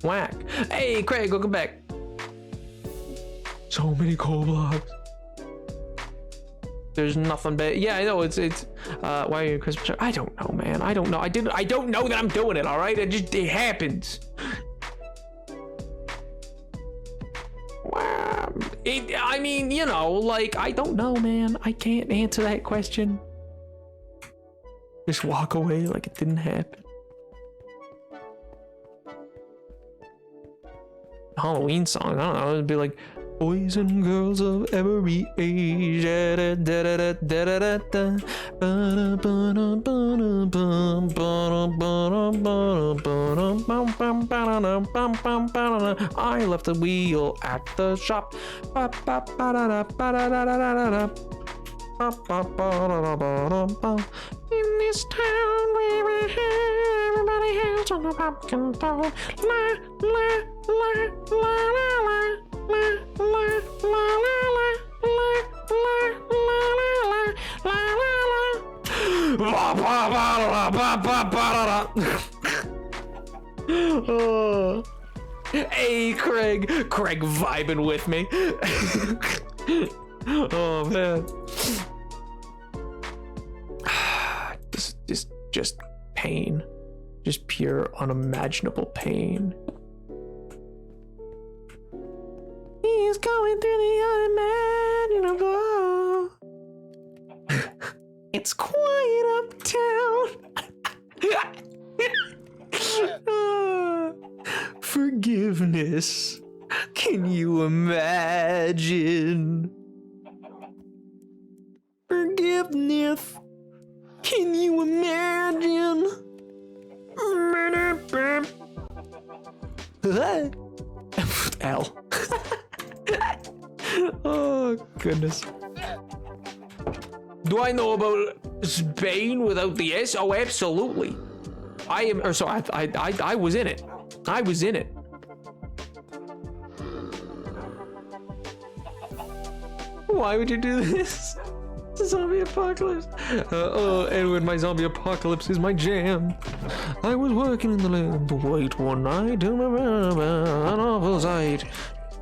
Whack. Hey, Craig, welcome back. So many coal blocks. There's nothing but, yeah, I know, it's, why are you Christmas? I don't know, man. I don't know. I don't know that I'm doing it, all right? It happens. Wow. I mean, you know, like, I don't know, man. I can't answer that question. Just walk away like it didn't happen. Halloween song, I don't know, it'd be like, boys and girls of every age. I left the wheel at the shop. In this town where everybody has on a pumpkin doll. La la la la la la la la. Hey, Craig vibing with me. Oh man. Just pain. Just pure unimaginable pain. He's going through the unimaginable. It's quiet uptown. Forgiveness. Can you imagine? Forgiveness. Can you imagine? L. Oh, goodness. Do I know about Spain without the S? Oh, absolutely. I am, or sorry, I was in it. I was in it. Why would you do this? Zombie apocalypse. Oh, Edward, my zombie apocalypse is my jam. I was working in the lab late one night to an awful sight.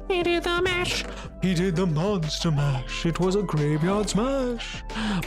He did the mash. He did the monster mash. It was a graveyard smash.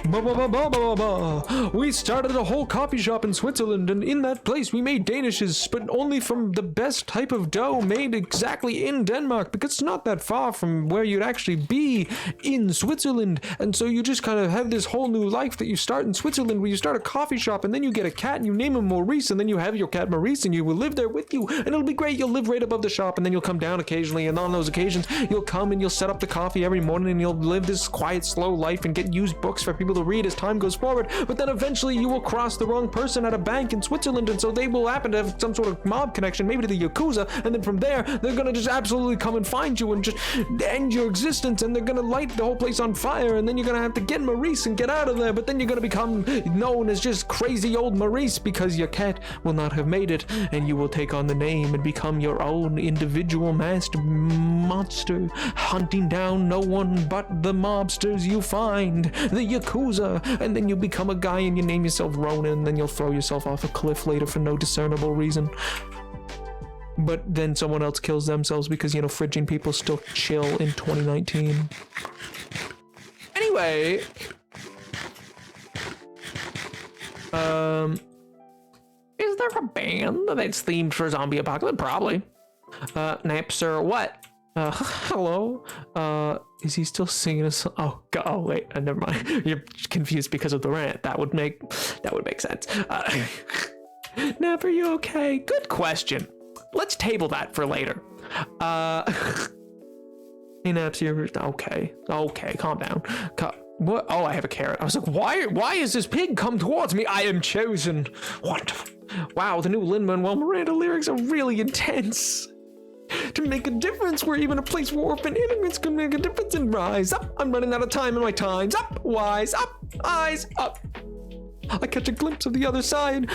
Ba ba ba ba ba ba. We started a whole coffee shop in Switzerland, and in that place we made danishes, but only from the best type of dough made exactly in Denmark, because it's not that far from where you'd actually be in Switzerland. And so you just kind of have this whole new life that you start in Switzerland, where you start a coffee shop, and then you get a cat and you name him Maurice, and then you have your cat Maurice, and you will live there with you, and it'll be great. You'll live right above the shop, and then you'll come down occasionally, and on those occasions you'll come and you'll set up the coffee every morning, and you'll live this quiet, slow life and get used books for people to read as time goes forward. But then eventually you will cross the wrong person at a bank in Switzerland, and so they will happen to have some sort of mob connection, maybe to the Yakuza, and then from there they're gonna just absolutely come and find you and just end your existence, and they're gonna light the whole place on fire, and then you're gonna have to get Maurice and get out of there. But then you're gonna become known as just crazy old Maurice, because your cat will not have made it, and you will take on the name and become your own individual monster, hunting down no one but the mobsters you find, the Yakuza, and then you become a guy and you name yourself Ronin, and then you'll throw yourself off a cliff later for no discernible reason. But then someone else kills themselves because, you know, frigid people still chill in 2019. Anyway, is there a band that's themed for zombie apocalypse? Probably. Napster, what? Hello? Is he still singing a song? Oh, God, oh wait, never mind. You're confused because of the rant. That would make sense. Nap, are you okay? Good question. Let's table that for later. Hey, Naps, you're okay. Okay, calm down. What? Oh, I have a carrot. I was like, why is this pig come towards me? I am chosen. Wonderful. Wow, the new Lin-Manuel Miranda lyrics are really intense. To make a difference, we're even a place where orphan immigrants can make a difference and rise up. I'm running out of time and my time's up. Wise up, eyes up. I catch a glimpse of the other side.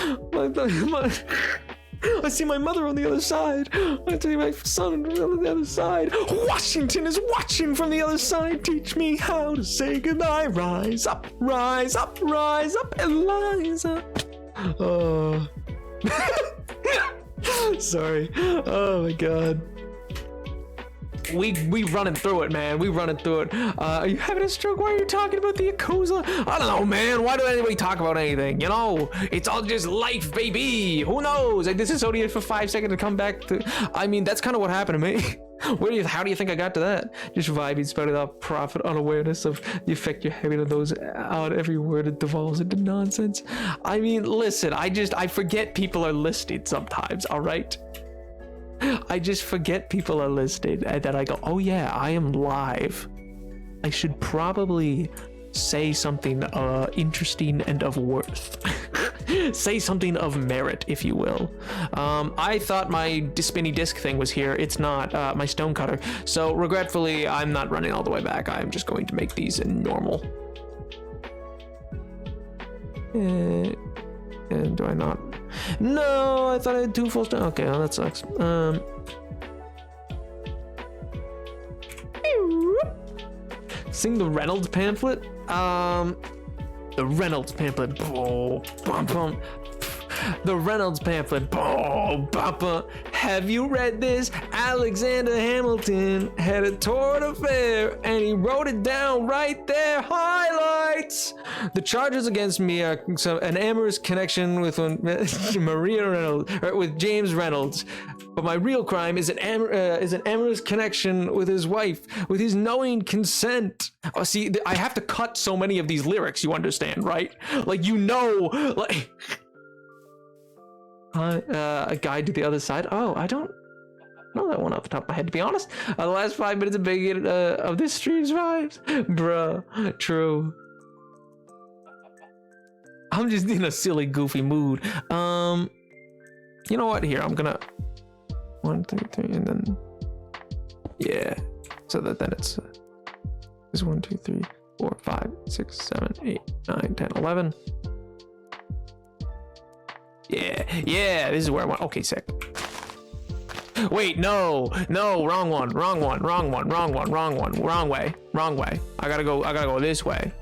I see my mother on the other side. I see my son on the other side. Washington is watching from the other side. Teach me how to say goodbye. Rise up, rise up, rise up, Eliza. Oh. Sorry. Oh my God. We running through it, man. We running through it. Are you having a stroke? Why are you talking about the Yakuza? I don't know, man. Why do anybody talk about anything? You know, it's all just life, baby. Who knows? I dissociated for 5 seconds to come back to. I mean, that's kind of what happened to me. How do you think I got to that? Just vibing, spouting out profit, unawareness of the effect you're having on those out. Every word it devolves into nonsense. I mean, listen. I forget people are listening sometimes. All right. I just forget people are listening, and then I go, oh yeah, I am live. I should probably say something interesting and of worth. Say something of merit, if you will. I thought my spinny disc thing was here. It's not. My stone cutter. So regretfully, I'm not running all the way back. I'm just going to make these in normal. And do I not? No, I thought I had 2 full stone. Okay, well, that sucks. Sing the Reynolds pamphlet. The Reynolds pamphlet. Oh, bum, bum. The Reynolds pamphlet. Oh, bum. Have you read this? Alexander Hamilton had a tour d'affaire, and he wrote it down right there. Highlights. The charges against me are an amorous connection with Maria Reynolds, or with James Reynolds. But my real crime is an amorous connection with his wife, with his knowing consent. Oh, see, I have to cut so many of these lyrics, you understand, right? Like, you know, like... a guide to the other side. Oh, I don't know that one off the top of my head, to be honest. The last 5 minutes of this stream's vibes. Bruh, true. I'm just in a silly, goofy mood. You know what? Here, I'm gonna... 1, 2, 3, and then... Yeah. So that then it's 1, 2, 3, 4, 5, 6, 7, 8, 9, 10, 11. Yeah, this is where I want. Okay, sick. Wait, no, wrong one, wrong way. I gotta go this way.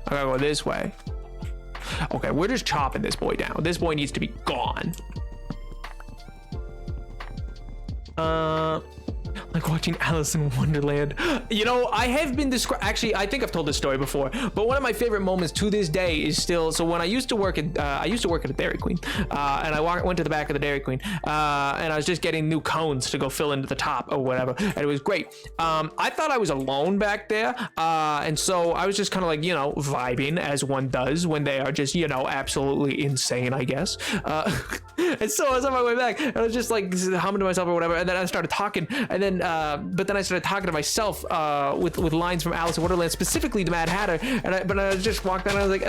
Okay, we're just chopping this boy down. This boy needs to be gone. Like watching Alice in Wonderland. You know, I have been actually, I think I've told this story before, but one of my favorite moments to this day is still, so when I used to work at a Dairy Queen, and I went to the back of the Dairy Queen, and I was just getting new cones to go fill into the top or whatever, and it was great. I thought I was alone back there, and so I was just kind of like, you know, vibing as one does when they are just, you know, absolutely insane, I guess. And so I was on my way back, and I was just like humming to myself or whatever, and then I started talking, and then but then I started talking to myself with lines from Alice in Wonderland, specifically the Mad Hatter, but I just walked down and I was like,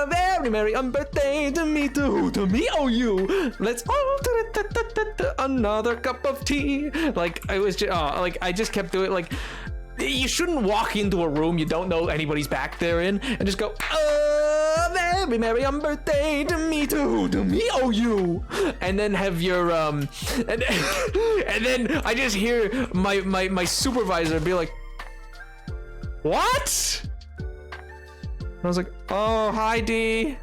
very merry birthday to me, to me, oh you, let's another cup of tea. Like I was just like I just kept doing it. Like you shouldn't walk into a room you don't know anybody's back there in and just go, very merry birthday to me, oh you, and then have your and then I just hear my supervisor be like, what? And I was like, oh, hi D,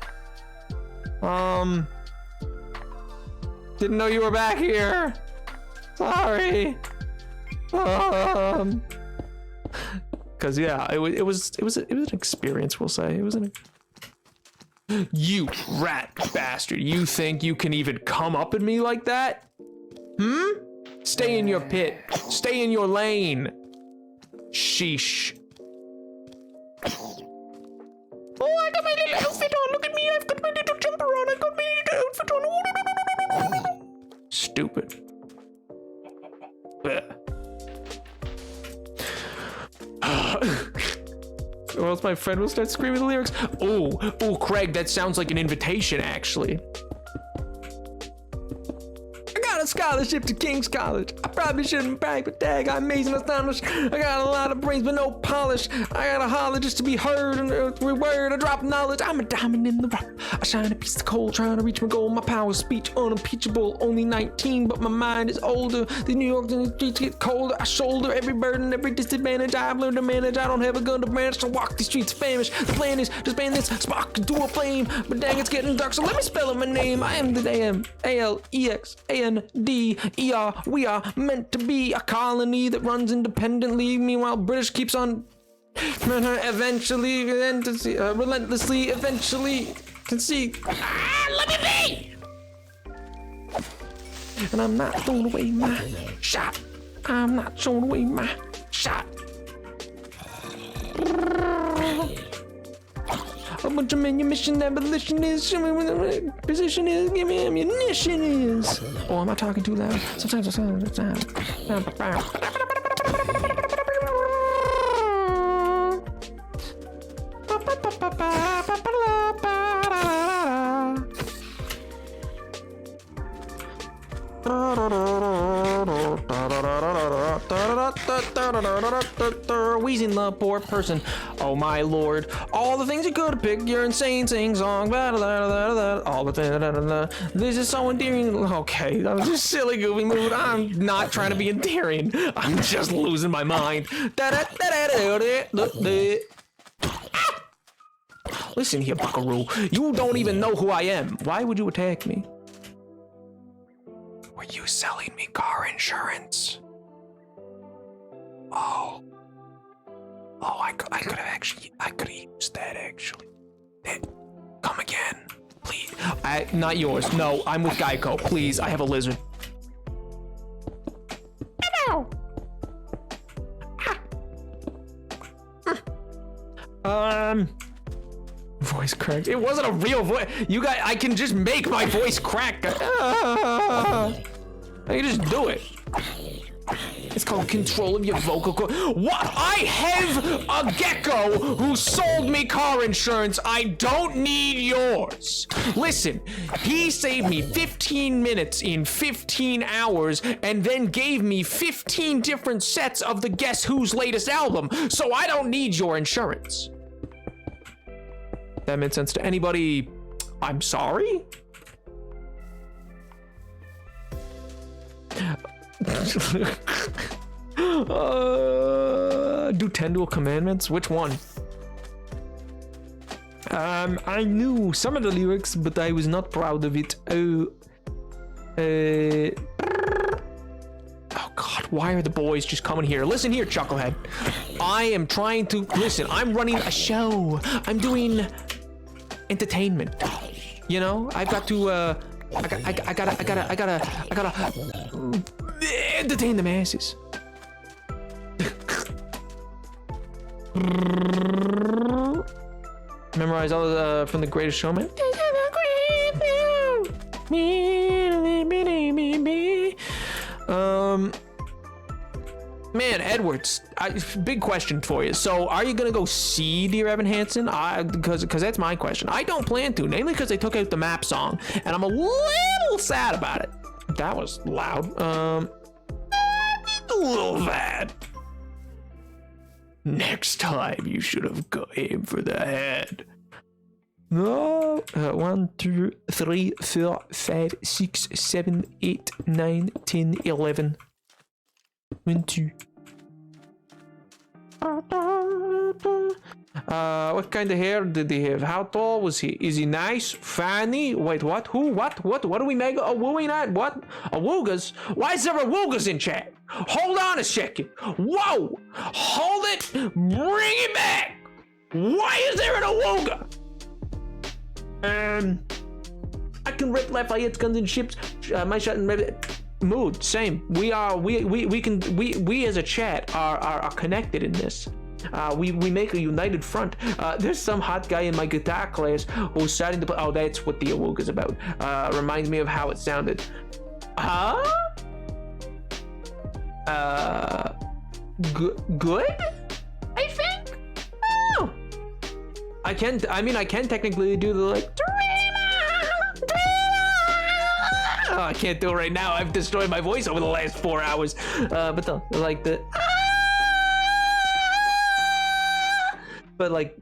didn't know you were back here, sorry. Cause yeah, it was an experience, we'll say. It was an... You rat bastard, you think you can even come up at me like that? Stay in your pit, stay in your lane. Sheesh. Oh, I got my little outfit on, look at me, I've got my little jumper on, I got my little outfit on. Stupid. Or else my friend will start screaming the lyrics. Oh, Craig, that sounds like an invitation, actually. I got got a scholarship to King's College. I probably shouldn't brag, but dag, I'm amazing, astonished. I got a lot of brains, but no polish. I got a holler just to be heard, and every word I drop knowledge. I'm a diamond in the rough. I shine a piece of coal, trying to reach my goal. My power speech unimpeachable. Only 19, but my mind is older. The New York and the streets get colder. I shoulder every burden, every disadvantage. I've learned to manage. I don't have a gun to branch to walk these streets famished. The plan is to span this spark into a flame, but dang, it's getting dark, so let me spell out my name. I am the damn ALEXANDER. We are meant to be a colony that runs independently. Meanwhile, British keeps on eventually, relentlessly, eventually can see. Let me be! And I'm not throwing away my shot. I'm not throwing away my shot. A bunch of manumission, abolition is, show me where the position is, give me ammunition is. Oh, am I talking too loud? Sometimes I sound. Wheezing the poor person. Oh my lord. All the things you could have picked. Your insane sing song. All the things. This is so endearing. Okay, that was just silly goofy mood. I'm not trying to be endearing. I'm just losing my mind. Listen here, buckaroo. You don't even know who I am. Why would you attack me? Were you selling me car insurance? Oh, I could have used that actually. Come again, please. Not yours. No, I'm with Geico. Please, I have a lizard. Voice cracked. It wasn't a real voice. You guys, I can just make my voice crack. I can just do it. It's called control of your vocal cord. What? I have a gecko who sold me car insurance. I don't need yours. Listen, he saved me 15 minutes in 15 hours and then gave me 15 different sets of the Guess Who's latest album, so I don't need your insurance. That made sense to anybody. I'm sorry? Do 10 dual commandments? Which one? I knew some of the lyrics, but I was not proud of it. Oh God, why are the boys just coming here? Listen here, Chucklehead. I am trying to, listen, I'm running a show. I'm doing entertainment. You know, I've got to, I gotta entertain the masses. Memorize all from The Greatest Showman. Man, Edwards, big question for you. So, are you gonna go see Dear Evan Hansen? Because that's my question. I don't plan to, namely because they took out the map song, and I'm a little sad about it. That was loud. A little bad. Next time, you should have aimed for the head. No. 1, 2, 3, 4, 5, 6, 7, 8, 9, 10, 11. 1, 2. What kind of hair did he have? How tall was he? Is he nice? Funny? Wait, what? Who? What? What are we making a wooing at? What? A woogas? Why is there a woogas in chat? Hold on a second. Whoa! Hold it! Bring it back! Why is there an awooga? I can rip Lafayette's guns and ships. My shot and mood. Same. We as a chat are connected in this. We make a united front. There's some hot guy in my guitar class who's starting to play. Oh, that's what the awooga's about. Reminds me of how it sounded. Huh? Good? I think? Oh. I can technically do the like, Oh, I can't do it right now. I've destroyed my voice over the last 4 hours. But like the but like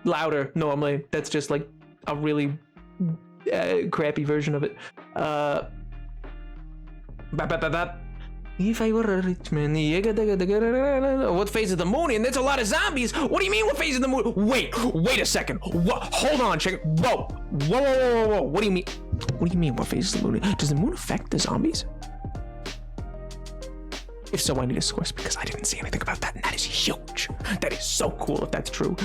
louder normally. That's just like a really crappy version of it. If I were a rich man, what phase of the moon? And there's a lot of zombies. What do you mean, what phase of the moon? Wait a second. What? Hold on, check. Whoa. What do you mean? What do you mean, what phase of the moon? Does the moon affect the zombies? If so, I need a source because I didn't see anything about that, and that is huge. That is so cool if that's true.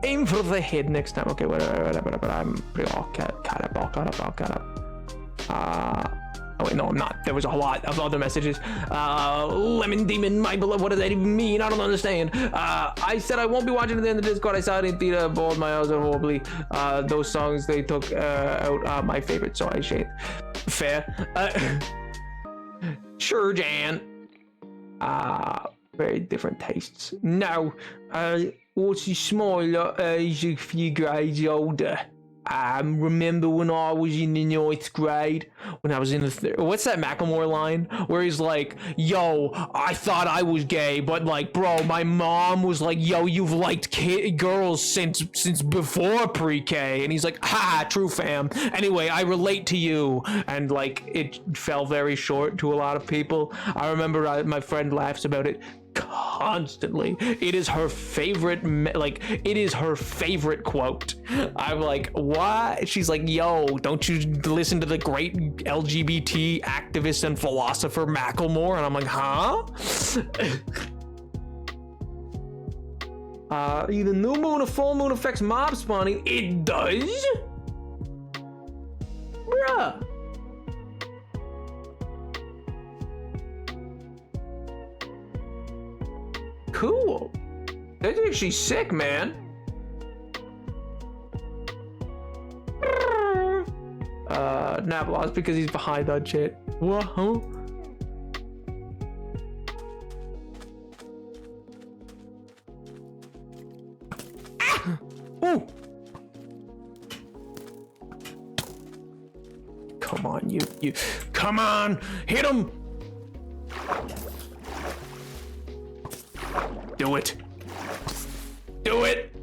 Aim for the head next time. Okay, whatever. I'm pretty all caught up. Oh wait, no, I'm not. There was a lot of other messages. Lemon Demon, my beloved, what does that even mean? I don't understand. I said I won't be watching it in the Discord. I saw it in theater, bawled my eyes out horribly. Those songs they took out my favorite, so I shade. Fair. Sure, Jan. Very different tastes. Now, what's your smile is a few grades older. Remember when I was in the 9th grade, when I was in the what's that Macklemore line where he's like, yo, I thought I was gay, but like, bro, my mom was like, yo, you've liked girls since before pre-K, and he's like, ha, true fam. Anyway, I relate to you, and like, it fell very short to a lot of people. I remember my friend laughs about it constantly. It is her favorite, like, it is her favorite quote. I'm like, what? She's like, yo, don't you listen to the great LGBT activist and philosopher Macklemore? And I'm like, huh? Either new moon or full moon affects mob spawning. It does? Bruh. Cool. That's actually sick, man. Napoleon, because he's behind on shit. What? Huh? Ah! Ooh. Come on, you. Come on, hit him. Do it. Do it.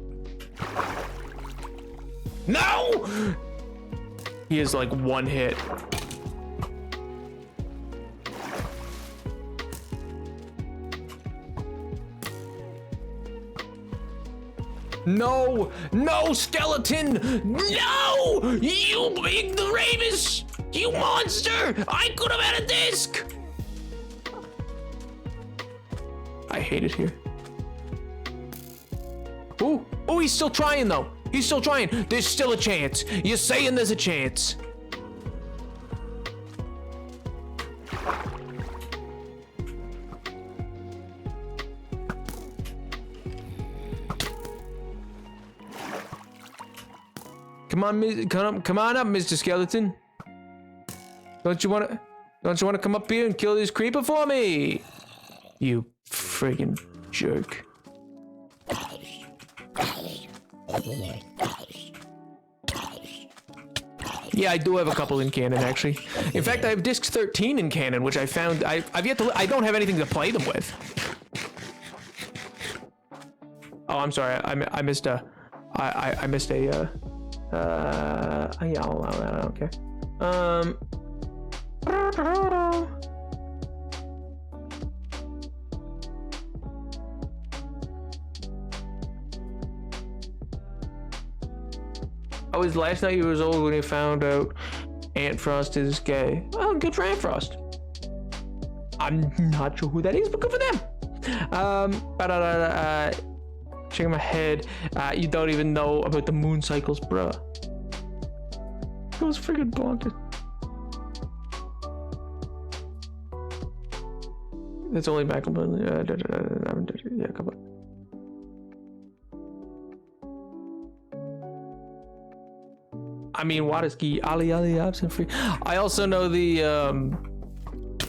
No! He is like one hit. No! No, skeleton! No! You ignoramus! You monster! I could have had a disc! I hate it here. Ooh, oh, he's still trying though. He's still trying. There's still a chance. You're saying there's a chance. Come on, come on up, Mr. Skeleton. Don't you want to come up here and kill this creeper for me? You friggin' jerk. Yeah, I do have a couple in canon, actually. In fact, I have disc 13 in canon, which I found I've yet to. I don't have anything to play them with. Oh, I'm sorry. I missed a. I missed a. Yeah, I'll allow that. I don't care. Oh, his last night he was old when he found out Aunt Frost is gay. Oh, good for Aunt Frost. I'm not sure who that is, but good for them. Shaking my head. You don't even know about the moon cycles, bruh. It was friggin' bonkers. That's only back. Yeah, come on. I mean, water ski, ali absent free. I also know the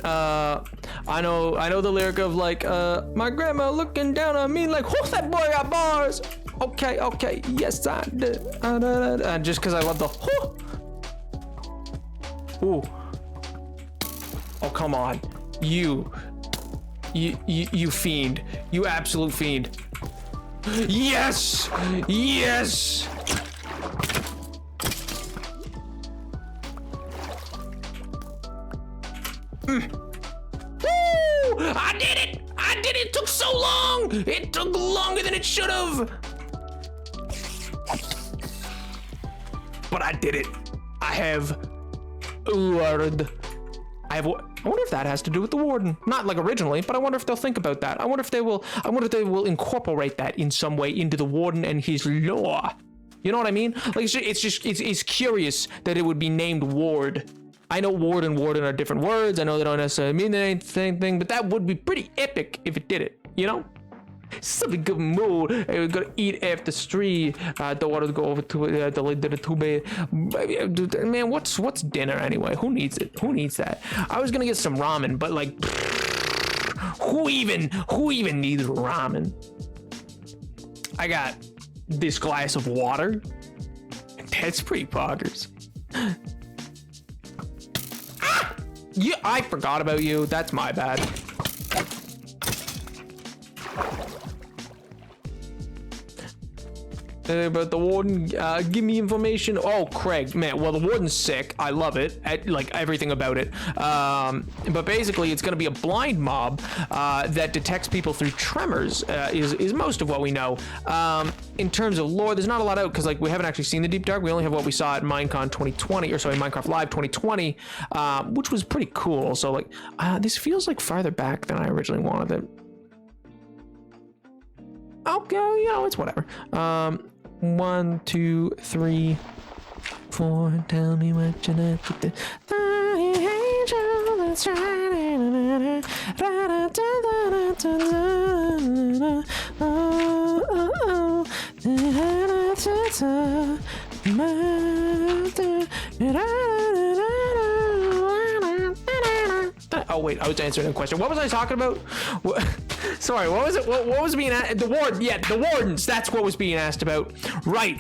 I know the lyric of like my grandma looking down on me like, who's that boy got bars? Okay. Yes, I did. Just because I love the. Ooh. Oh, come on. You fiend. You absolute fiend. Yes! Yes! Woo! I did it! It took so long! It took longer than it should have! But I did it. I have word. I wonder if that has to do with the warden. Not like originally, but I wonder if they'll think about that. I wonder if they will incorporate that in some way into the warden and his lore. You know what I mean? Like it's curious that it would be named Ward. I know Ward and Warden are different words. I know they don't necessarily mean the same thing, but that would be pretty epic if it did it, you know? Something good mood. We're gonna eat after 3. Don't want to go over to the tube. Man, what's dinner anyway? Who needs it? Who needs that? I was gonna get some ramen, but like, who even needs ramen? I got this glass of water. That's pretty poggers. Yeah, I forgot about you. That's my bad. But the warden, give me information. Oh, Craig, man. Well, the warden's sick. I love it. Like everything about it. But basically, it's going to be a blind mob that detects people through tremors. Is most of what we know. In terms of lore, there's not a lot out because like we haven't actually seen the Deep Dark. We only have what we saw at Minecon 2020, or sorry, Minecraft Live 2020, which was pretty cool. So like, this feels like farther back than I originally wanted it. Okay, you know, it's whatever. 1, 2, 3, 4. Tell me what you like to do. The angel that's shining. Oh wait, I was answering a question. What was I talking about? Sorry, what was it? What was being asked? The ward? Yeah, the wardens. That's what was being asked about. Right.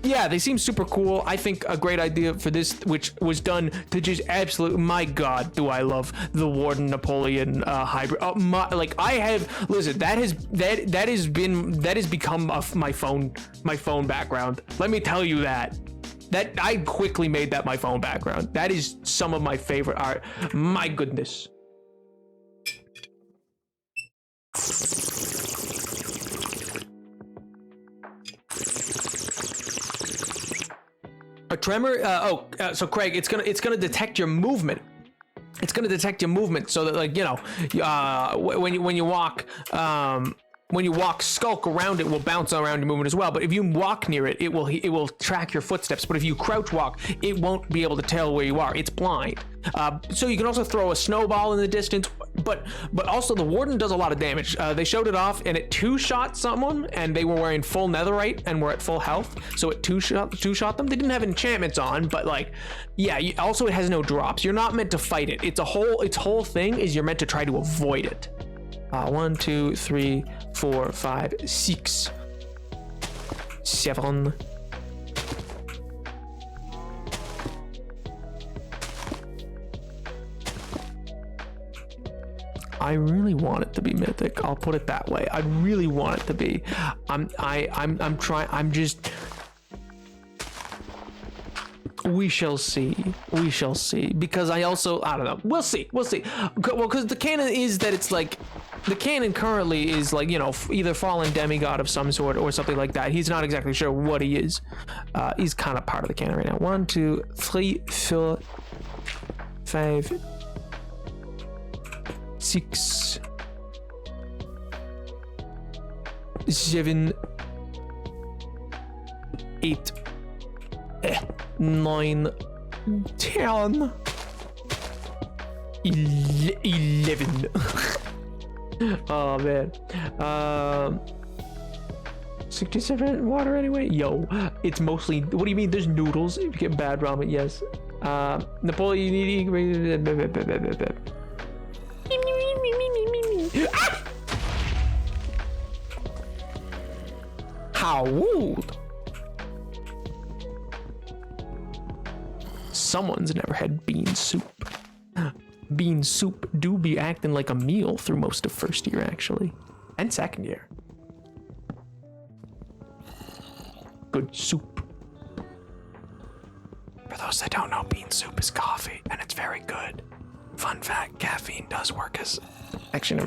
Yeah, they seem super cool. I think a great idea for this, which was done to just absolute. My God, do I love the Warden Napoleon hybrid? Like I have. Listen, that has become my phone background. Let me tell you that. That I quickly made that my phone background. That is some of my favorite art. My goodness. A tremor. So Craig, it's gonna detect your movement. It's gonna detect your movement, so that like when you walk. When you walk, skulk around it will bounce around your movement as well. But if you walk near it, it will track your footsteps. But if you crouch walk, it won't be able to tell where you are. It's blind. So you can also throw a snowball in the distance. But also the warden does a lot of damage. They showed it off, and it 2-shot someone, and they were wearing full netherite and were at full health. So it 2-shot them. They didn't have enchantments on, but like, yeah. Also, it has no drops. You're not meant to fight it. Its whole thing is you're meant to try to avoid it. 1, 2, 3, 4, 5, 6, 7. I really want it to be mythic. I'll put it that way. I really want it to be. I'm trying. I'm just. We shall see. We shall see. Because I don't know. We'll see. Well, because the canon is that it's like. The canon currently is like, either fallen demigod of some sort or something like that. He's not exactly sure what he is. He's kind of part of the canon right now. 1, 2, 3, 4, 5, 6, 7, 8, 9, 10, 11. Oh man. 67 water anyway. Yo, it's mostly. What do you mean? There's noodles. If you get bad ramen, yes. Napoleon. How old? Someone's never had bean soup. Bean soup do be acting like a meal through most of first year, actually. And second year. Good soup. For those that don't know, bean soup is coffee, and it's very good. Fun fact, caffeine does work as... Actually,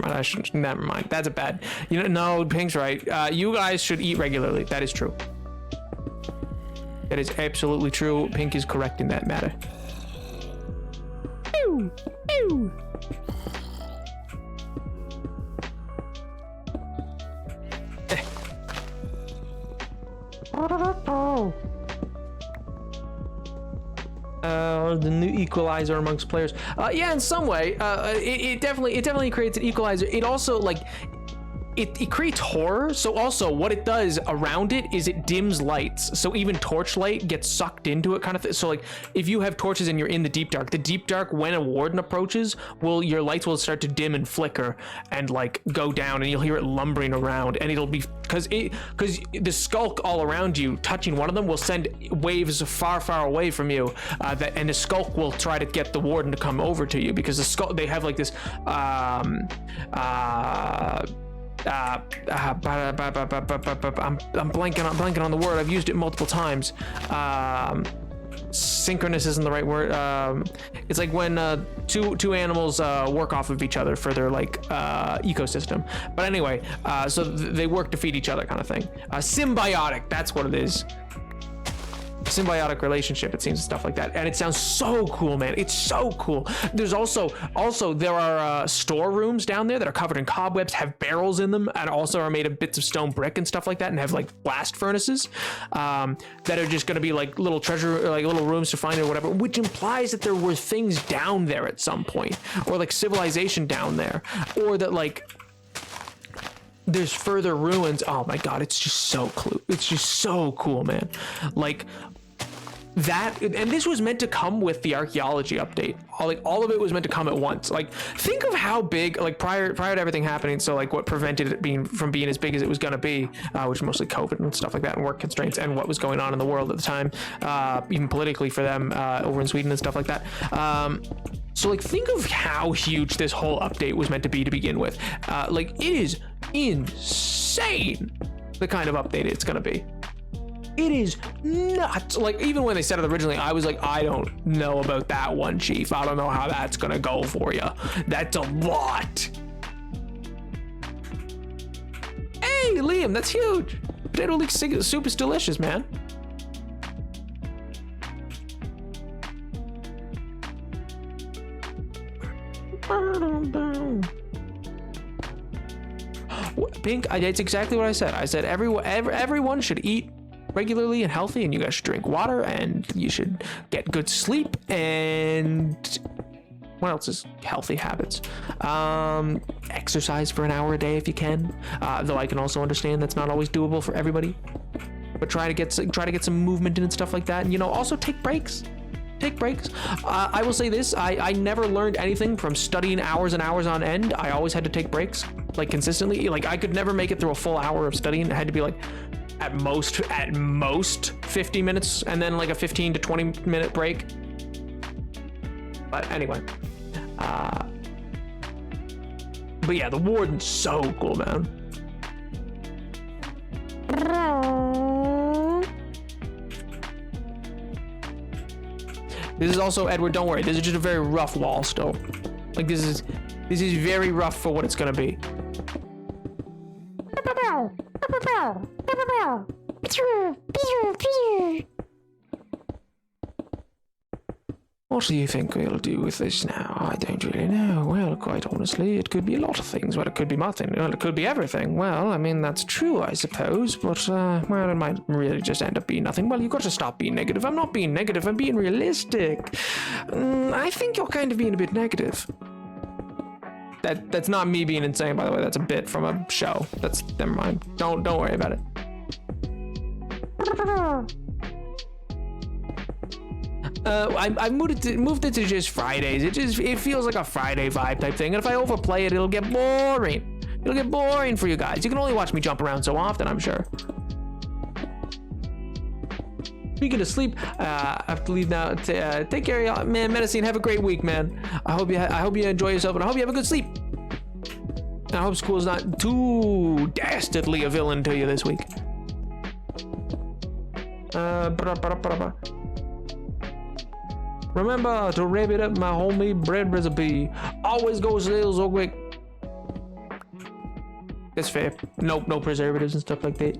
never mind. That's a bad... No, Pink's right. You guys should eat regularly. That is true. That is absolutely true. Pink is correct in that matter. Ew! Ew! The new equalizer amongst players. Yeah, in some way, it definitely creates an equalizer. It also it creates horror. So also what it does around it is it dims lights. So even torchlight gets sucked into it, kind of thing. So like if you have torches and you're in the deep dark, when a warden approaches, your lights will start to dim and flicker and like go down, and you'll hear it lumbering around, and it'll be because the skulk all around you touching one of them will send waves far away from you, and the skulk will try to get the warden to come over to you, because the skulk, they have like this I'm blanking on the word. I've used it multiple times. Synchronous isn't the right word. It's like when two animals work off of each other for their like ecosystem. But anyway, so they work to feed each other, kind of thing. Symbiotic, that's what it is. Symbiotic relationship, it seems, stuff like that, and it sounds so cool, man. It's so cool. There's also there are storerooms down there that are covered in cobwebs, have barrels in them, and also are made of bits of stone brick and stuff like that, and have like blast furnaces that are just going to be like little treasure, like little rooms to find or whatever, which implies that there were things down there at some point, or like civilization down there, or that like there's further ruins. Oh my god, it's just so cool. It's just so cool, man. Like that, and this was meant to come with the archaeology update. All of it was meant to come at once. Like, think of how big, like prior to everything happening. So like what prevented it from being as big as it was going to be, which was mostly COVID and stuff like that, and work constraints, and what was going on in the world at the time, even politically for them over in Sweden and stuff like that. So like, think of how huge this whole update was meant to be to begin with. Like, it is insane the kind of update it's going to be. It is nuts. Like, even when they said it originally, I was like, I don't know about that one, Chief. I don't know how that's gonna go for you. That's a lot. Hey, Liam, that's huge. Potato leek soup is delicious, man. Pink, it's exactly what I said. I said everyone should eat regularly and healthy, and you guys should drink water, and you should get good sleep, and what else is healthy habits? Exercise for an hour a day if you can, though I can also understand that's not always doable for everybody, but try to get some movement in and stuff like that. And also take breaks. I will say this, I never learned anything from studying hours and hours on end. I always had to take breaks, like, consistently. Like, I could never make it through a full hour of studying. It had to be like at most 50 minutes, and then like a 15 to 20 minute break. But anyway, but yeah, the warden's so cool, man. This is also, Edward, don't worry, this is just a very rough wall still. Like, this is very rough for what it's gonna be. What do you think we'll do with this now? I don't really know. Well, quite honestly, it could be a lot of things. Well, it could be nothing. Well, it could be everything. Well, I mean, that's true, I suppose. But, well, it might really just end up being nothing. Well, you've got to stop being negative. I'm not being negative. I'm being realistic. I think you're kind of being a bit negative. That's not me being insane, by the way. That's a bit from a show. Never mind. Don't worry about it. I moved it to just Fridays. It feels like a Friday vibe type thing. And if I overplay it, it'll get boring. It'll get boring for you guys. You can only watch me jump around so often, I'm sure. speaking of sleep, I have to leave now. Take care, y'all, man. Medicine, have a great week, man. I hope you enjoy yourself, and I hope you have a good sleep. I hope school's not too dastardly a villain to you this week. Remember to wrap it up my homemade bread recipe. Always go stale so quick. That's fair. Nope, no preservatives and stuff like that.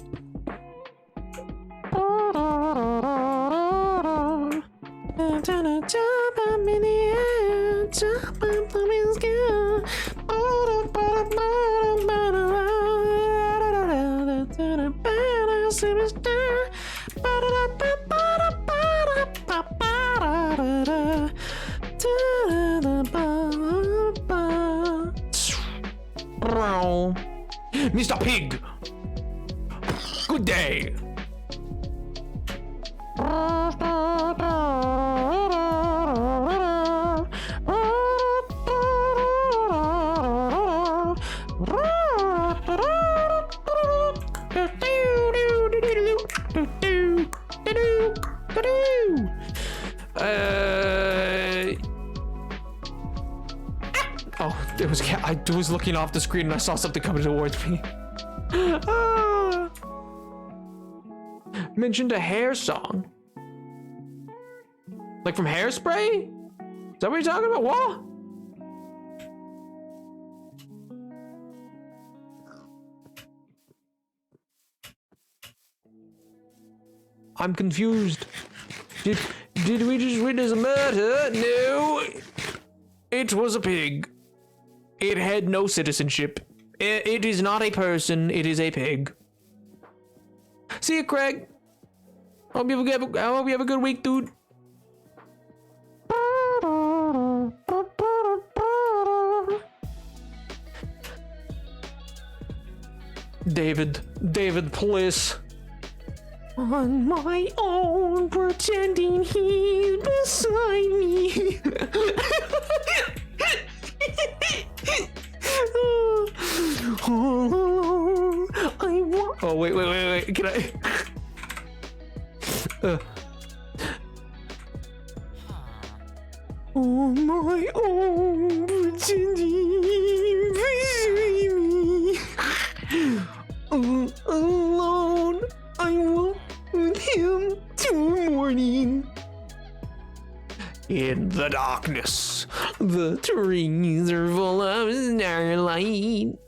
Mr. Pig, good day. I was looking off the screen and I saw something coming towards me. Mentioned a hair song. Like from Hairspray? Is that what you're talking about? What? I'm confused. Did we just witness a murder? No. It was a pig. It had no citizenship. It is not a person, it is a pig. See you, Craig. I hope you have a good week, dude. David, please. On my own, pretending he's beside me. Oh, wait. Can I? On my own, pretending beside me. Alone, I walk with him till morning. In the darkness, the trees are full of starlight.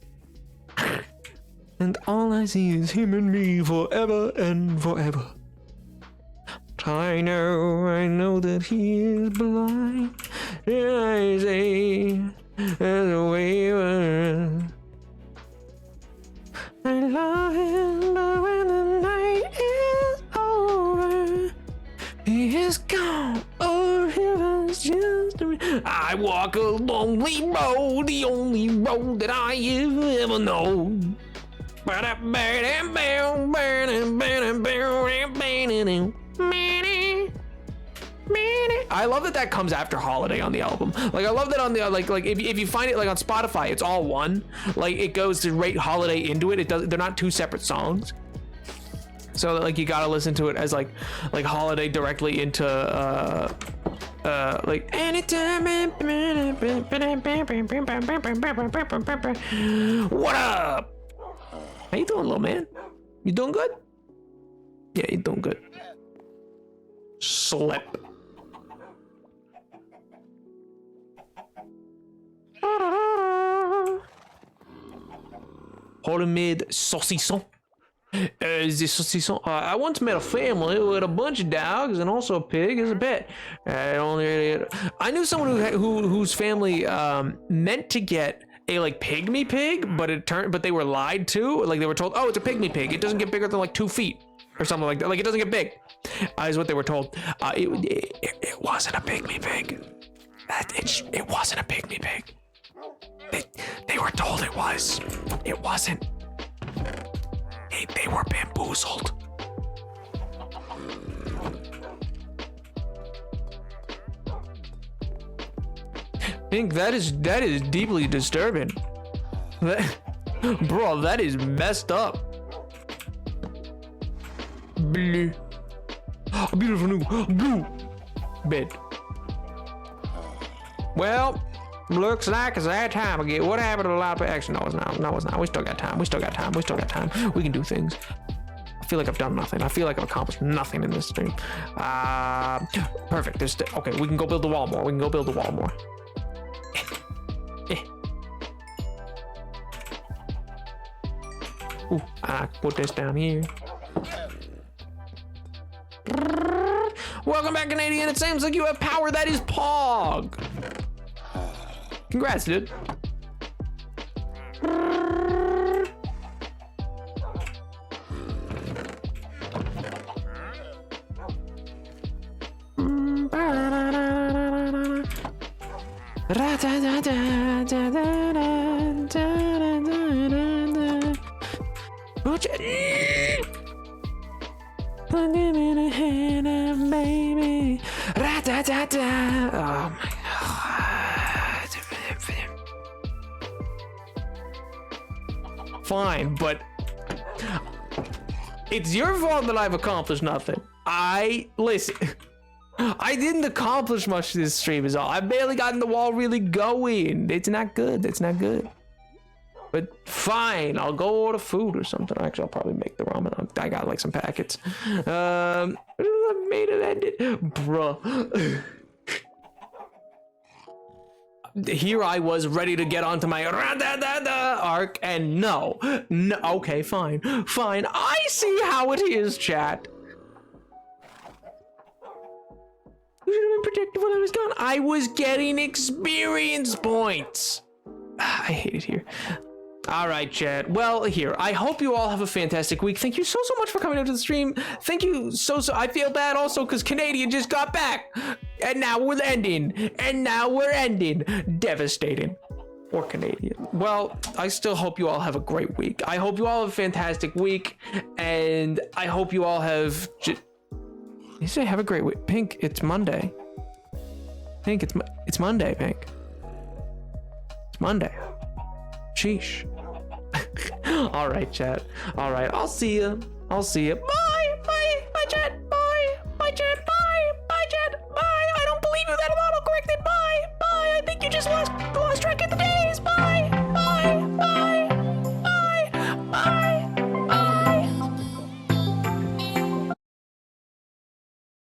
And all I see is him and me forever and forever. I know that he is blind. And I say, as a waiver, I love him, but when the night is over, he is gone. Oh, heaven's just I walk a lonely road, the only road that I have ever known. I love that comes after Holiday on the album. Like I love that on the like if you find it like on Spotify, it's all one. Like it goes to right Holiday into it. They're not two separate songs. So like you gotta listen to it as like Holiday directly into like anytime. What up? How you doing, little man? You doing good? Yeah, you doing good. Slip. Homemade saucisson. The saucisson. I once met a family with a bunch of dogs and also a pig as a pet. I knew someone whose family meant to get a like pygmy pig, but they were lied to. Like they were told, oh, it's a pygmy pig. It doesn't get bigger than like 2 feet or something like that. Like it doesn't get big. Is what they were told. It wasn't a pygmy pig. It wasn't a pygmy pig. They were told it was. It wasn't. They were bamboozled. I think that is deeply disturbing. Bro, that is messed up. Blue. A beautiful new blue bed. Well, looks like it's that time again. What happened to a lot of actually? No, it's not. No, it's not. We still got time. We still got time. We still got time. We can do things. I feel like I've done nothing. I feel like I've accomplished nothing in this stream. Perfect. Okay, we can go build the wall more. We can go build the wall more. Ooh, I put this down here. Welcome back, Canadian. It seems like you have power that is Pog. Congrats, dude. Plug him in a hand, baby. Oh my God. Fine, but it's your fault that I've accomplished nothing. Listen. I didn't accomplish much this stream is all. I barely gotten the wall really going. It's not good. It's not good. But fine, I'll go order food or something. Actually, I'll probably make the ramen. I got like some packets. I made it ended. Bruh. Here I was ready to get onto my arc, and no. Okay, fine. Fine. I see how it is, chat. You should have been protected when I was gone. I was getting experience points. I hate it here. All right, chat. Well, here. I hope you all have a fantastic week. Thank you so much for coming out to the stream. Thank you so. I feel bad also because Canadian just got back. And now we're ending. Devastating. Or Canadian. Well, I still hope you all have a great week. I hope you all have a fantastic week. And I hope you all have... You say have a great week. Pink, it's Monday. Pink, it's Monday, Pink. It's Monday. Sheesh. All right, chat. All right, I'll see you. Bye.